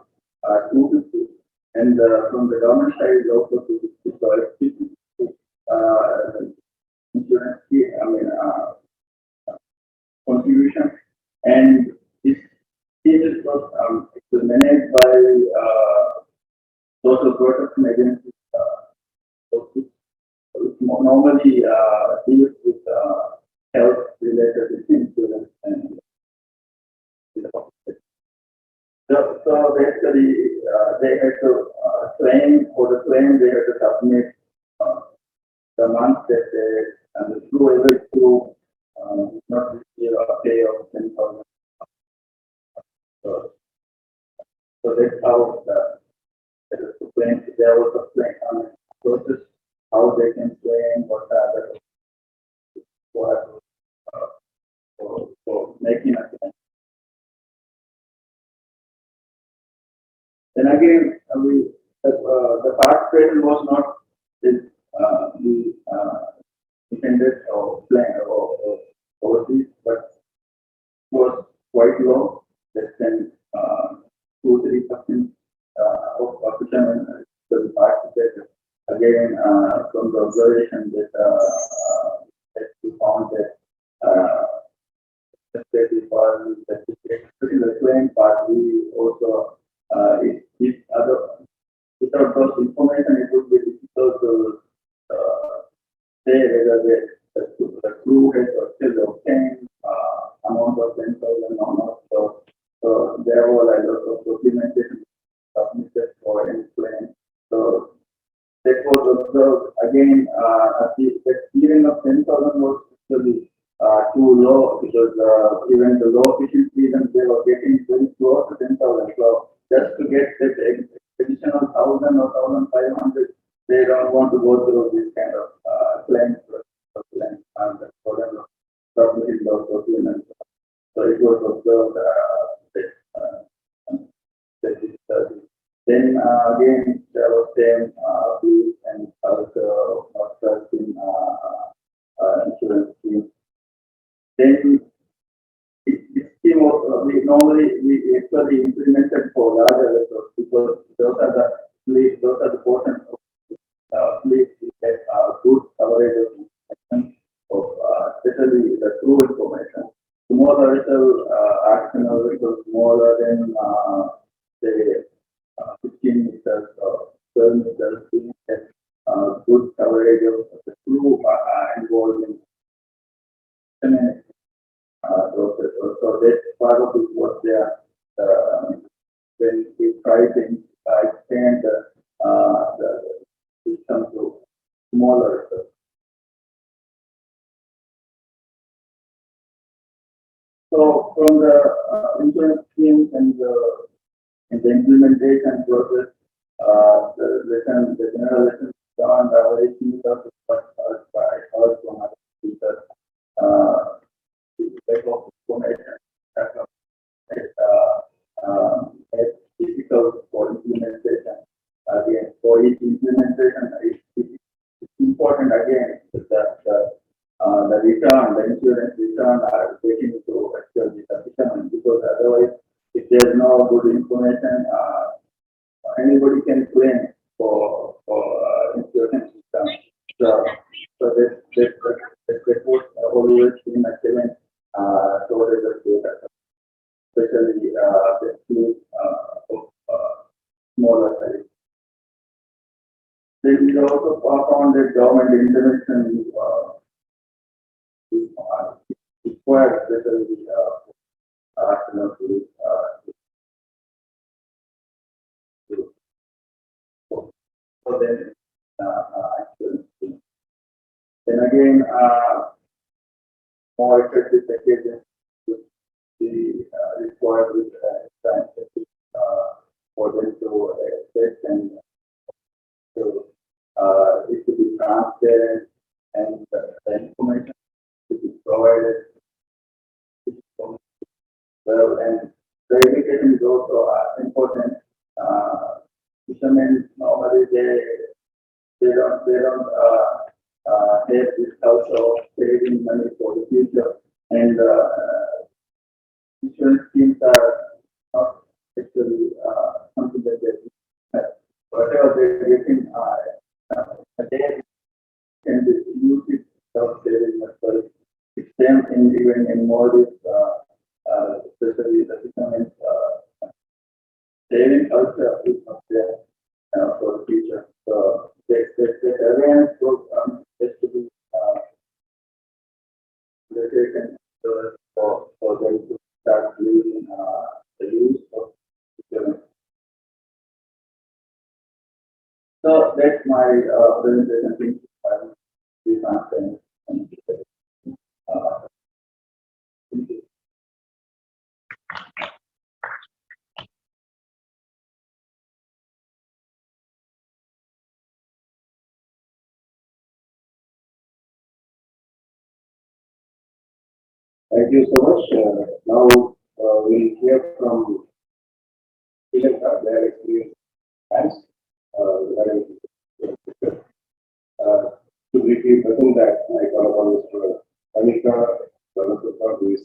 250, and from the government side is also 250. So insurance fee, contribution, and this scheme was managed by social protection agencies. Which normally deals with health related insurance and so basically they had to claim for the claim they had to submit the month that they and the through every through not receive a pay of 10,000. So that's how the claim there was a claim process how they can claim what are the for making a claim. Then again, the participation was not the intended or planned or overseas, but was quite low, less than 2-3% of fishermen will participate. Again, from the observation that we found that especially for the claim part, we also if other without those information, it would be difficult to say whether the crew has still obtained amount of 10,000 or not. So there were a lot of documentation submitted for any claim. So that was observed again. The clearing of 10,000 was actually too low because even the low fishing season they were getting very close to 10,000. So just to get that additional 1,000 or 1,500, they don't want to go through this kind of claims and for them submitting those documents. So it was observed that then again there was same fees and also not in insurance scheme. Then this scheme we actually implemented for larger vessels because those are the portions of fleet that are good coverage of especially the crew information. Smaller vessel, arsenal vessels smaller than say 15 meters or 12 meters, we get good coverage of the crew involved in those vessels. So that's part of it was there when we try to extend the system to smaller vessels. So from the insurance schemes and the implementation process, the general lesson learned are very similar to what I heard from other speakers. The type of information it's difficult for implementation. Again, for each implementation, it's important again that the return, the insurance return are taken into actually the fishermen because otherwise, if there's no good information, anybody can claim for insurance system. So this would always be an excellent storage of data, especially the two smaller size. There is also found that government intervention required, especially for them actually. Then again, more effective packages would be required with for them to expect and so it should be transparent and the information should be provided well, and the education is also important. Fishermen normally they don't have this culture of saving money for the future, and insurance schemes are not actually something that they whatever they're getting they can use it without saving money. It's same in even in mortgage, especially the fishermen saving culture is not there for the future. So the awareness program has to be taken for them to start using the use of insurance. So that's my presentation. Thank you. Thank you so much. Now we'll hear from Sri Lanka, their experience as to briefly present that, I call upon Mr. Anika, who is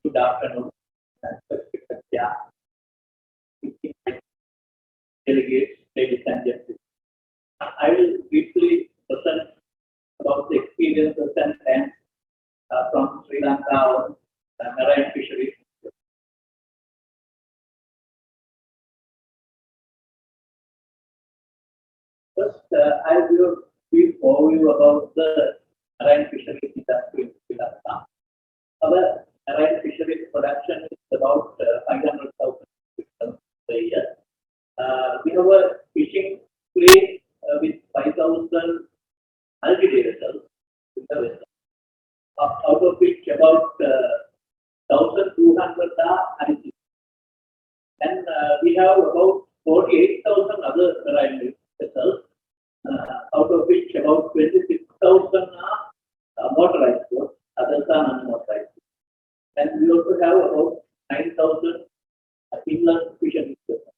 Good afternoon. Yeah. Delegates, ladies and gentlemen. I will briefly present about the experiences and from Sri Lanka on marine fisheries. First, I will brief overview about the marine fisheries industry in Sri Lanka. Our marine fisheries production is about 500,000 tons a year. We have a fishing fleet with 5,000 multi-day vessels in the vessel, out of which about 1,200 are annual. And we have about 48,000 other marine vessels, out of which about 26,000 are motorized boats, others are non-motorized. And we also have about 9,000 inland fishing vessels.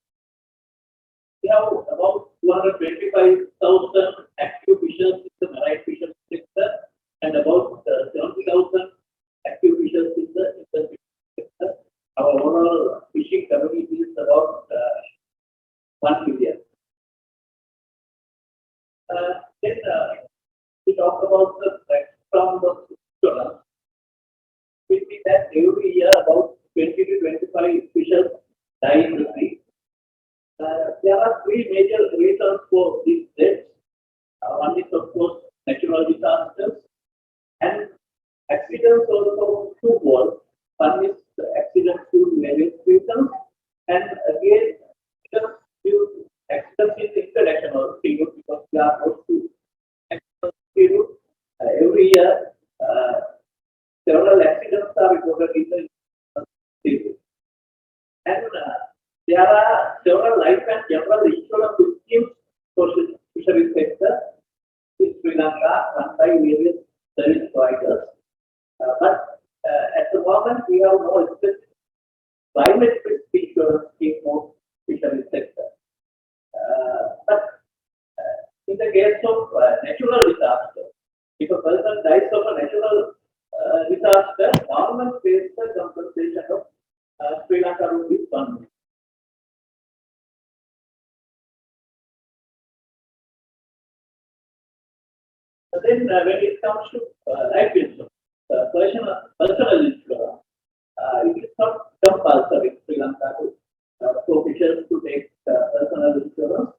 We have about 225,000 active fishers in the marine fisheries sector and about 70,000 active fishers in the fishing sector. Our overall fishing community is about 1 million. Then we talk about the background of insurance. We see that every year about 20 to 25 fishers die in the sea. There are three major reasons for these deaths. One is, of course, natural disasters, and accidents also twofold. One is accidents due to various reasons, and again, accidents due to accidents in international period, because we are close to national period. Every year, several accidents are reported in the international period. And there are several life and general insurance schemes for fisheries sector in Sri Lanka run by various service providers. But at the moment, we have no specific climate risk insurance in most fisheries sector. But in the case of natural disaster, if a person dies of a natural disaster, government pays the compensation of Sri Lanka rupees 1 million. But then when it comes to life insurance, personal insurance, it is not compulsory in Sri Lanka for officials to take personal insurance.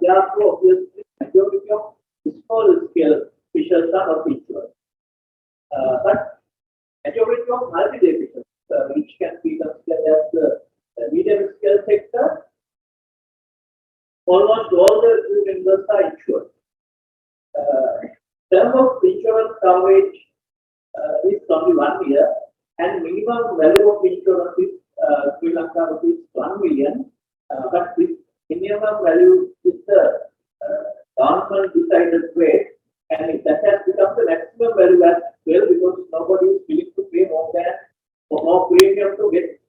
Therefore, obviously, majority of small scale fishers are not insured. But majority of multi-day fishers, which can be considered as the medium scale sector, almost all the crew members are insured. Term of insurance coverage is only 1 year, and minimum value of insurance is Sri Lanka rupees 1 million. But this minimum value is the government decided rate, and that has become the maximum value as well because nobody is willing to pay more premium to get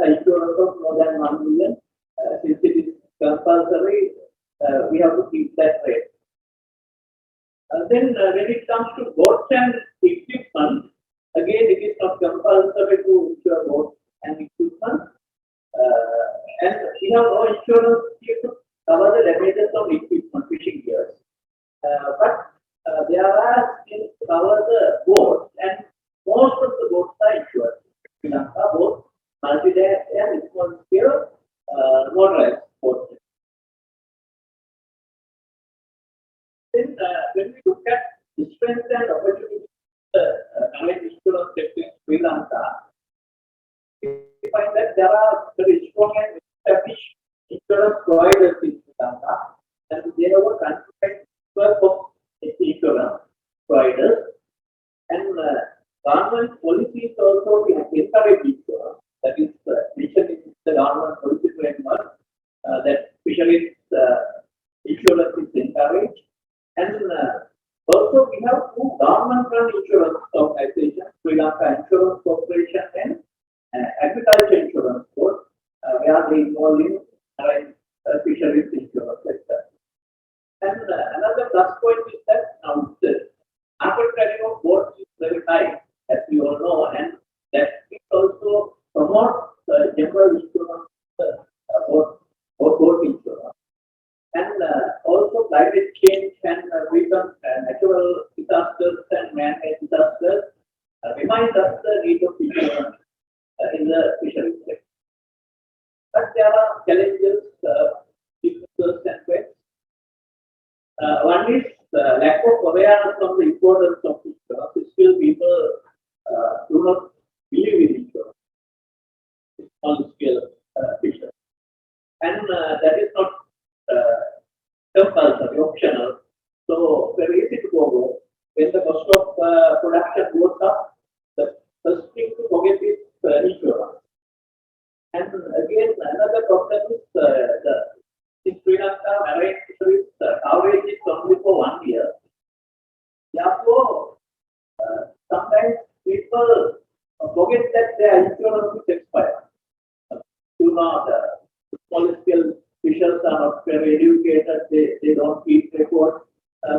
insurance of more than 1 million. Since it is compulsory, we have to keep that rate. Then when it comes to boats and equipment, again it is not compulsory to insure boats and equipment. And we have no insurance to cover the damages of equipment, fishing gears. But there are schemes to cover the boats, and most of the boats are insured. Sri Lanka, both multi-day and small scale motorized boats. Then when we look at the strengths and opportunities of the marine insurance sector in Sri Lanka, we find that there are very strong and established insurance providers in Sri Lanka, and they have a contract network of insurance providers, and government policies also encourage insurance. That is mentioned in the government policy framework that fisheries insurance is encouraged. And also we have two government-run insurance organizations, Sri Lanka Insurance Corporation and Agriculture Insurance Board, where they involve in fisheries insurance sector. And another plus point is that now the market value of boats is very high, as we all know, and that it also promotes general insurance boat insurance. And also climate change and recent natural disasters and man-made disasters remind us the need of insurance in the fisheries sector. But there are challenges, differences and threats. One is lack of awareness of the importance of insurance. Still, people do not believe in insurance on scale fisheries, and that is not compulsory, optional. So very easy to go wrong. When the cost of production goes up, the first thing to forget is insurance. And again, another problem is in Sri Lanka marine fisheries coverage is only for 1 year. Therefore, sometimes people forget that their insurance is expired. You know, the small scale fishers are not very educated, they don't keep records.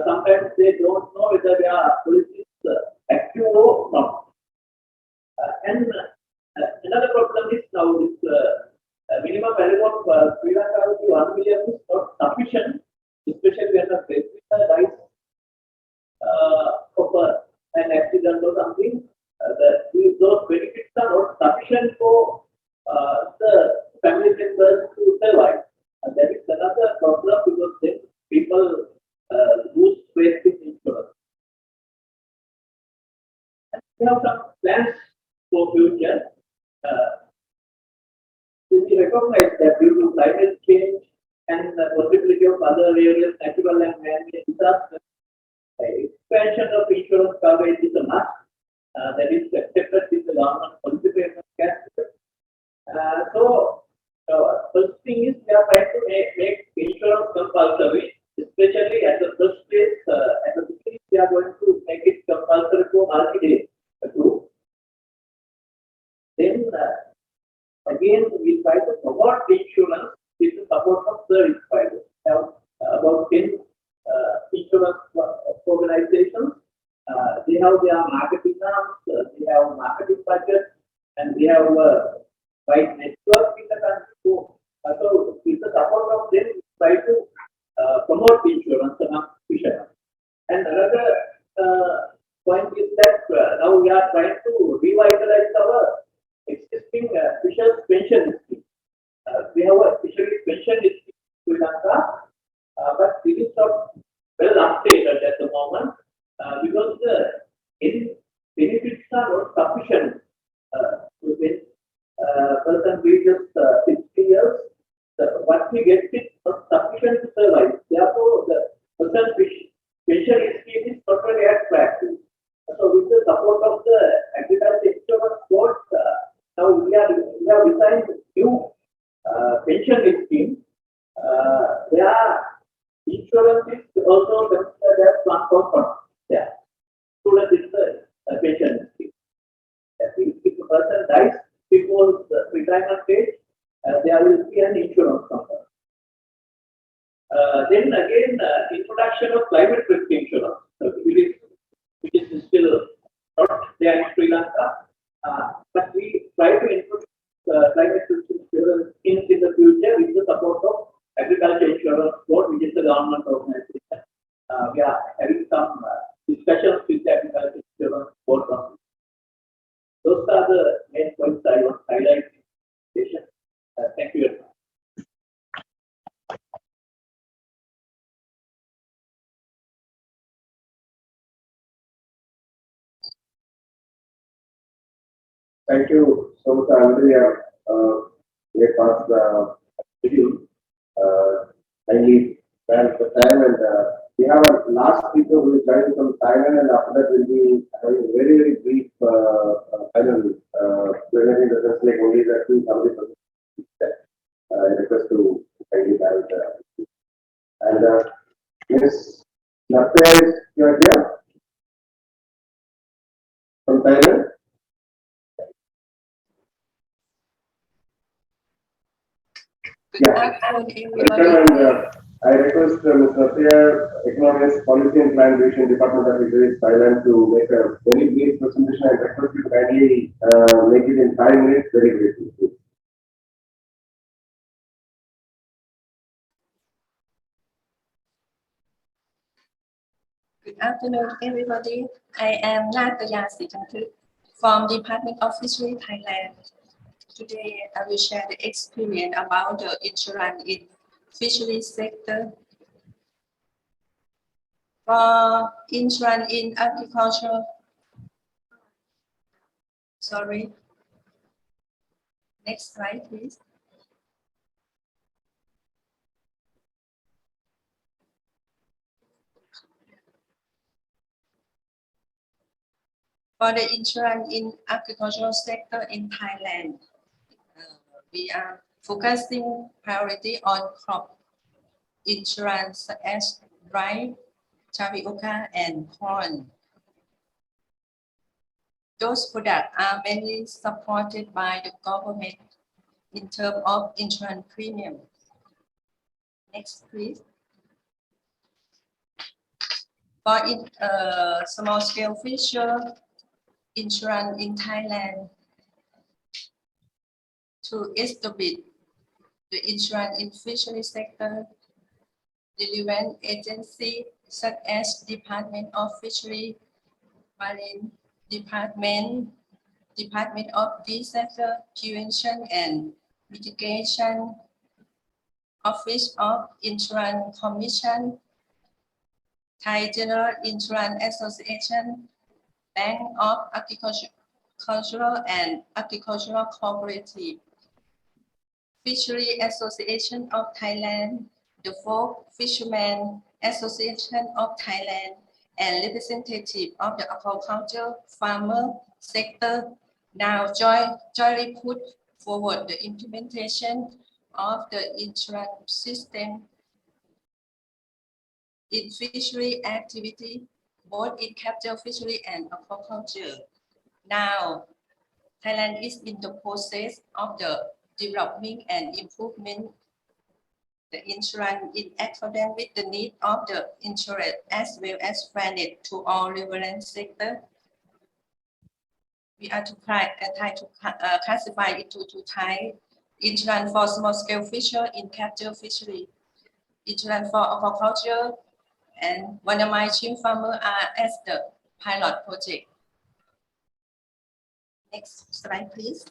Sometimes they don't know whether their policy is active or not. And another problem is now this minimum value of Sri Lanka 1 million is not sufficient, especially when the breadwinner dies of an accident or something. Those benefits are not sufficient for the family members to survive. And that is another problem because then people lose faith in insurance. And we have some plans for future. We recognize that due to climate change and the possibility of other various natural and man-made disasters, expansion of insurance coverage is a must. That is accepted in the government policy framework. So, first thing is we are trying to make insurance compulsory, especially at the first place. At the beginning, we are going to make it compulsory for multi-day crew. Then Again, we try to promote insurance with the support of service providers. We have about 10 insurance organizations. They have their marketing arms, they have marketing budget, and they have a wide network in the country. So with the support of them, we try to promote insurance among fishermen. And another point is that now we are trying to revitalize our existing fisher's pension scheme. We have a fisheries pension scheme in Sri Lanka, but it is not well updated at the moment because the benefits are not sufficient. When person reaches 60 years, what we get is not sufficient to survive. Therefore, the person pension scheme is not very attractive. So, with the support of the Agriculture Insurance Board, now we have designed new pension scheme. Where insurance is also considered as one component. Yeah, so that is the pension scheme. If a person dies before the retirement age, there will be an insurance component. Then again, introduction of climate risk insurance, which is still not there in Sri Lanka, but we try to introduce climate risk insurance in the future with the support of Agriculture Insurance Board, which is the government organization. We are having some discussions with the Agriculture Insurance Board. Those are the main points I want to highlight in the session. Thank you very much. Thank you so much, Andrea. We have passed the schedule. Kindly spend the time, and we have a last speaker who is joining from Thailand, and after that we'll be having a very, very brief final presentation that like only the 2,000%. I request to kindly have it. And Ms. Natya, you are here from Thailand. Good afternoon, everybody. And I request Ms. Natya, Economist, Policy and Plan Division, Department of Fisheries, Thailand, to make a very brief presentation. I request you to kindly make it in 5 minutes, very briefly. Good afternoon, everybody. I am Natya Sitanthuk from Department of Fisheries, Thailand. Today, I will share the experience about the insurance in fisheries sector. For insurance in agriculture, sorry. Next slide, please. For the insurance in agricultural sector in Thailand, we are focusing priority on crop insurance such as rice, tapioca, and corn. Those products are mainly supported by the government in terms of insurance premium. Next, please. For small-scale fisher insurance in Thailand, to establish the insurance in fishery sector, relevant agencies such as Department of Fisheries, Marine Department, Department of Disaster Prevention and Mitigation, Office of Insurance Commission, Thai General Insurance Association, Bank of Agricultural and Agricultural Cooperative, Fishery Association of Thailand, the Folk Fishermen Association of Thailand, and representative of the aquaculture farmer sector now jointly put forward the implementation of the insurance system in fishery activity, both in capture fishery and aquaculture. Now, Thailand is in the process of the developing and improvement the insurance in accordance with the need of the insured as well as granted to all relevant sector. We are to try to classify it to type insurance for small scale fisher in capture fishery, insurance for aquaculture, and one of my shrimp farmer are as the pilot project. Next slide, please.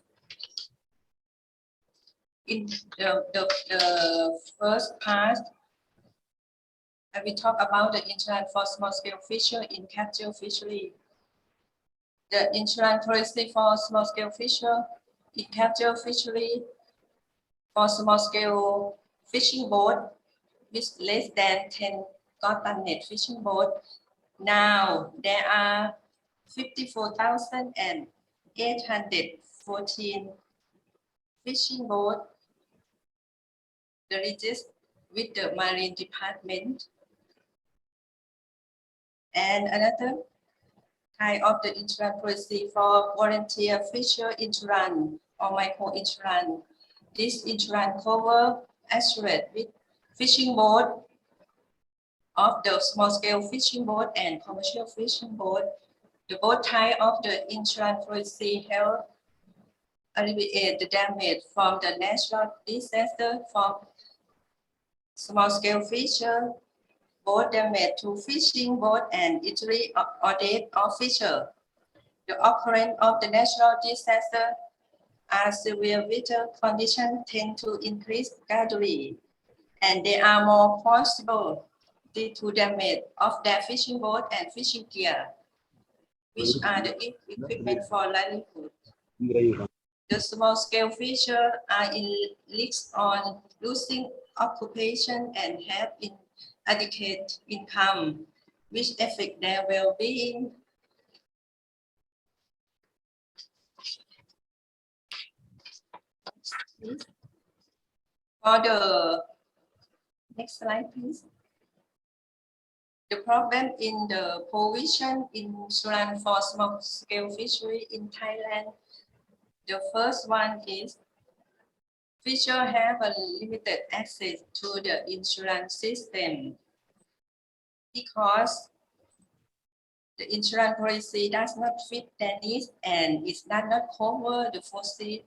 In the first part, I will talk about the insurance for small scale fisher in capture fishery. The insurance policy for small scale fisher in capture fishery for small scale fishing boat with less than 10 cotton net fishing boat. Now there are 54,814 fishing boats registered with the Marine Department. And another type of the insurance policy for volunteer fisher insurance or micro insurance. This insurance cover assured with fishing boat of the small scale fishing boat and commercial fishing boat. The both type of the insurance policy help alleviate the damage from the natural disaster from small scale fisher, boat damage to fishing boat and injury or death of fisher. The occurrence of the natural disaster as severe weather conditions tend to increase gradually, and they are more possible due to damage of their fishing boat and fishing gear, which are the equipment for livelihood. The small-scale fisher are in risk on losing occupation and have inadequate income, which affect their well-being. For the next slide, please. The problem in the provision insurance for small-scale fishery in Thailand. The first one is fisher have a limited access to the insurance system because the insurance policy does not fit their needs and it does not cover the foreseen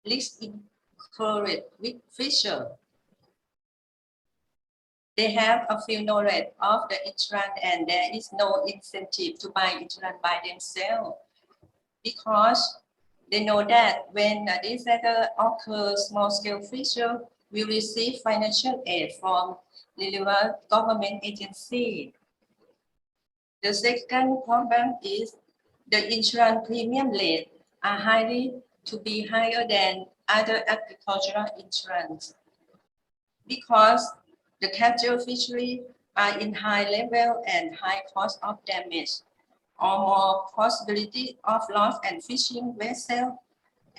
risk incurred with fisher. They have a few knowledge of the insurance and there is no incentive to buy insurance by themselves because they know that when a disaster occurs, small-scale fisher will receive financial aid from relevant government agency. The second problem is the insurance premium rate are highly to be higher than other agricultural insurance because the capture fishery are in high level and high cost of damage, or more possibility of loss and fishing vessel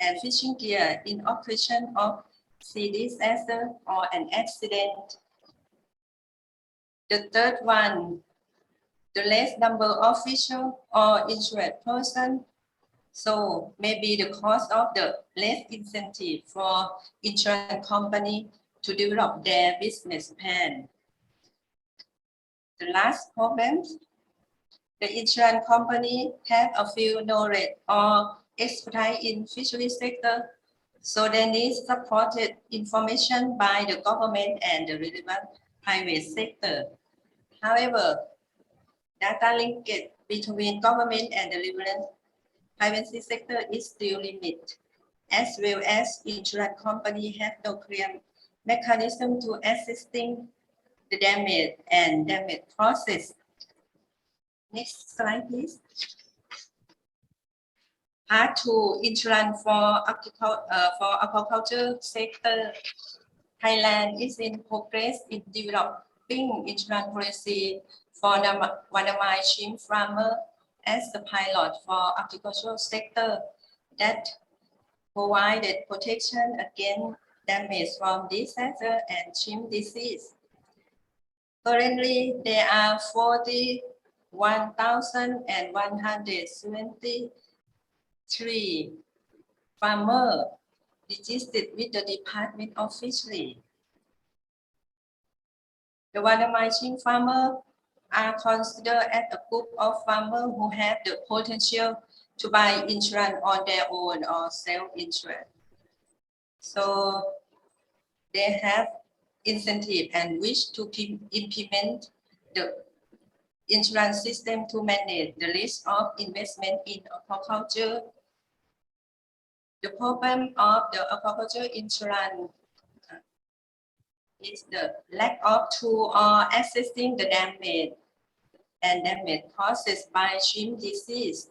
and fishing gear in occurrence of sea disaster or an accident. The third one, the less number of fisher or insured person, so maybe the cost of the less incentive for insurance company to develop their business plan. The last problem, the insurance company have a few knowledge or expertise in fishery sector, so they need supported information by the government and the relevant private sector. However, data linkage between government and the relevant private sector is still limited, as well as insurance company have no clear mechanism to assisting the damage and damage process. Next slide, please. Part 2, insurance for aquaculture sector. Thailand is in progress in developing insurance policy for one of my shrimp farmer as the pilot for agricultural sector that provided protection against damage from disaster and shrimp disease. Currently, there are 41,173 farmer registered with the Department of Fisheries. The Valamaching farmers are considered as a group of farmers who have the potential to buy insurance on their own or self-insurance. So they have incentive and wish to implement the insurance system to manage the risk of investment in aquaculture. The problem of the aquaculture insurance is the lack of tool or assessing the damage caused by shrimp disease.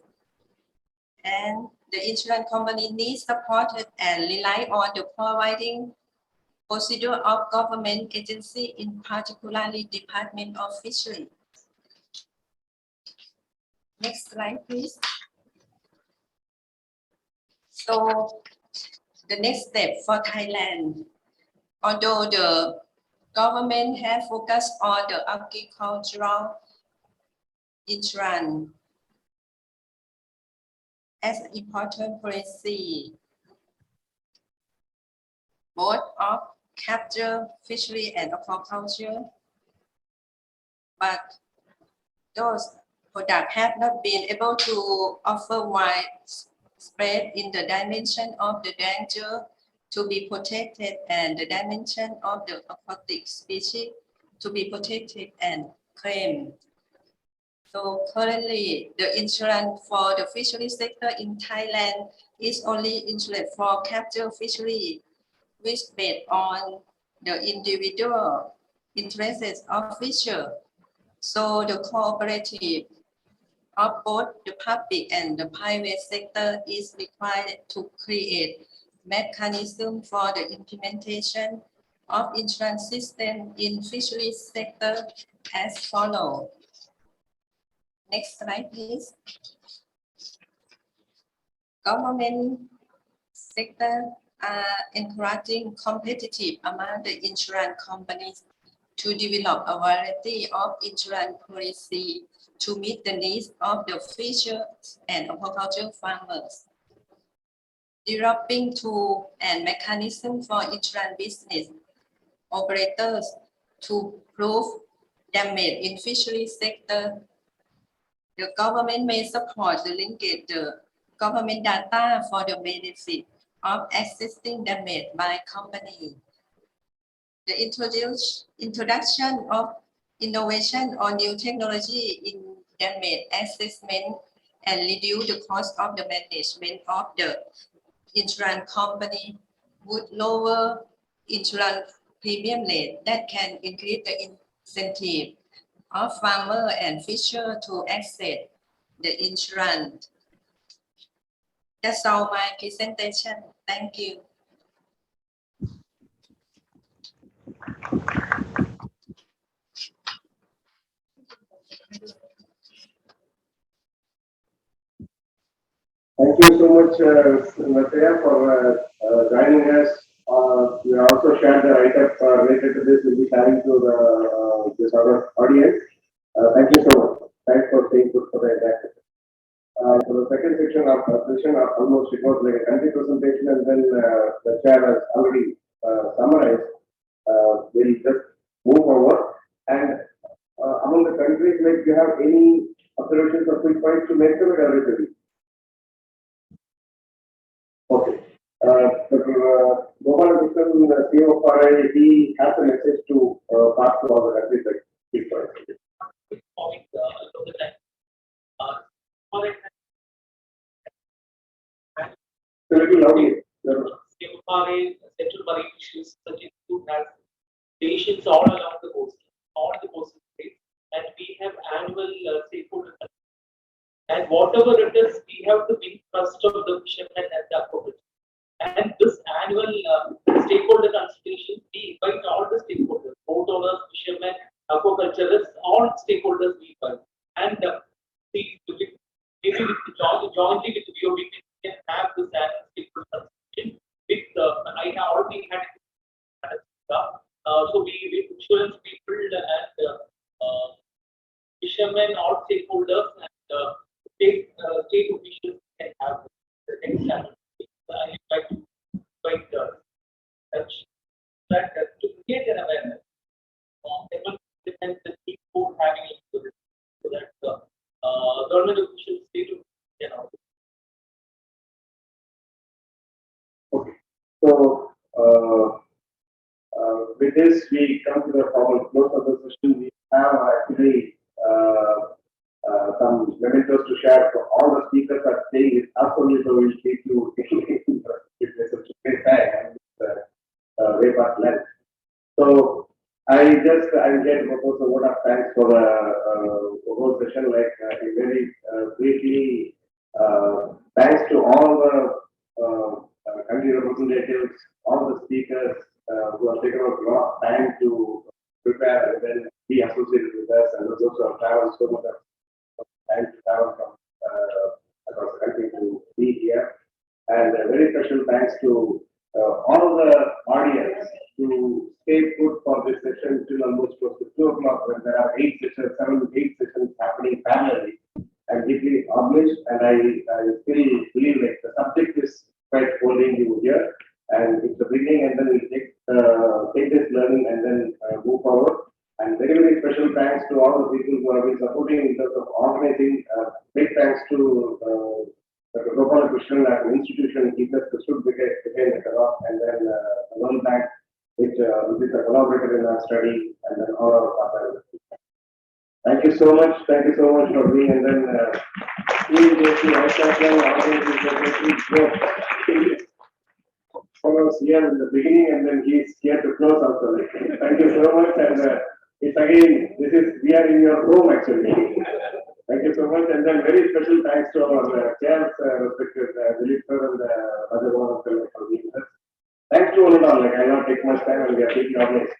And the insurance company needs support and rely on the providing procedure of government agency, in particularly Department of Fisheries. Next slide, please. So the next step for Thailand, although the government has focused on the agricultural insurance as an important policy, both of capture, fishery, and aquaculture, but those products have not been able to offer widespread in the dimension of the danger to be protected and the dimension of the aquatic species to be protected and claimed. So currently, the insurance for the fishery sector in Thailand is only insurance for capture fishery, which based on the individual interests of fisher. So the cooperative of both the public and the private sector is required to create mechanism for the implementation of insurance system in fishery sector as follows. Next slide, please. Government sector are encouraging competitive among the insurance companies to develop a variety of insurance policy to meet the needs of the fishers and aquaculture farmers. Developing tools and mechanisms for insurance business operators to prove damage in fishery sector. The government may support the linkage the government data for the benefit of assessing damage by company. The introduction of innovation or new technology in damage assessment and reduce the cost of the management of the insurance company would lower insurance premium rate that can increase the incentive of farmer and fisher to access the insurance. That's all my presentation. Thank you. Thank you so much, Nataya, for joining us. We also shared the write-up related to this. We'll be sharing to the this other audience. Thank you so much. Thanks for staying put for the entire session. So the second section of the session, almost it was like a country presentation, and then the chair has already summarized. We'll just move forward. And among the countries, like, do you have any observations or quick points to make them with everybody? Okay. Gopal Krishnan, the CEO of RI, he has a message to pass to all the countries, like, quick points. A little loudly. Central marine issues such as food has stations all along the coast, all the coastal states, and we have annual stakeholder. And whatever it is, we have to be trust of the fishermen and the aquaculture. And this annual stakeholder consultation, we invite all the stakeholders, boat owners, fishermen, aquaculturists, all stakeholders we invite. And maybe jointly with the BOB, we can have this annual stakeholder consultation with I have already had so we insurance people and fishermen, all stakeholders, and state officials can have the next channel. that to create an awareness on able to implement the key code having included so that government officials stay to, you know. Okay. So with this, we come to the formal close of the session. We have actually some mementos to share. For all the speakers are staying with us only, so we'll take you if there's a space time and way past length. So I will get to propose a vote of thanks for the whole session. Like very briefly, thanks to all the country representatives, all the speakers who have taken out a lot of time to prepare and then be associated with us, and those who have traveled so much of time to travel from across the country to be here. And a very special thanks to all the audience to stay put for this session till almost close to 2 o'clock, when there are 8 sessions, 7 to 8 sessions happening parallelly. I'm deeply obliged, and I still believe like the subject is quite holding you here, and it's the beginning, and then we'll take this learning and then move forward. And very, very special thanks to all the people who have been supporting in terms of organizing. Big thanks to Dr. Gopala Krishnan as an institution, keeps us the stood behind the Cavanaugh, and then the World Bank, which is a collaborator in our study, and then all our partners. Thank you so much. Thank you so much for being, and then was here in the beginning, and then he's here to close also. Thank you so much, and it's again, we are in your home actually. Thank you so much, and then very special thanks to our chairs, respected Dilip sir and Rajagopalan for being with us. Thanks to all of them. Like I will not take much time, and we are taking our next.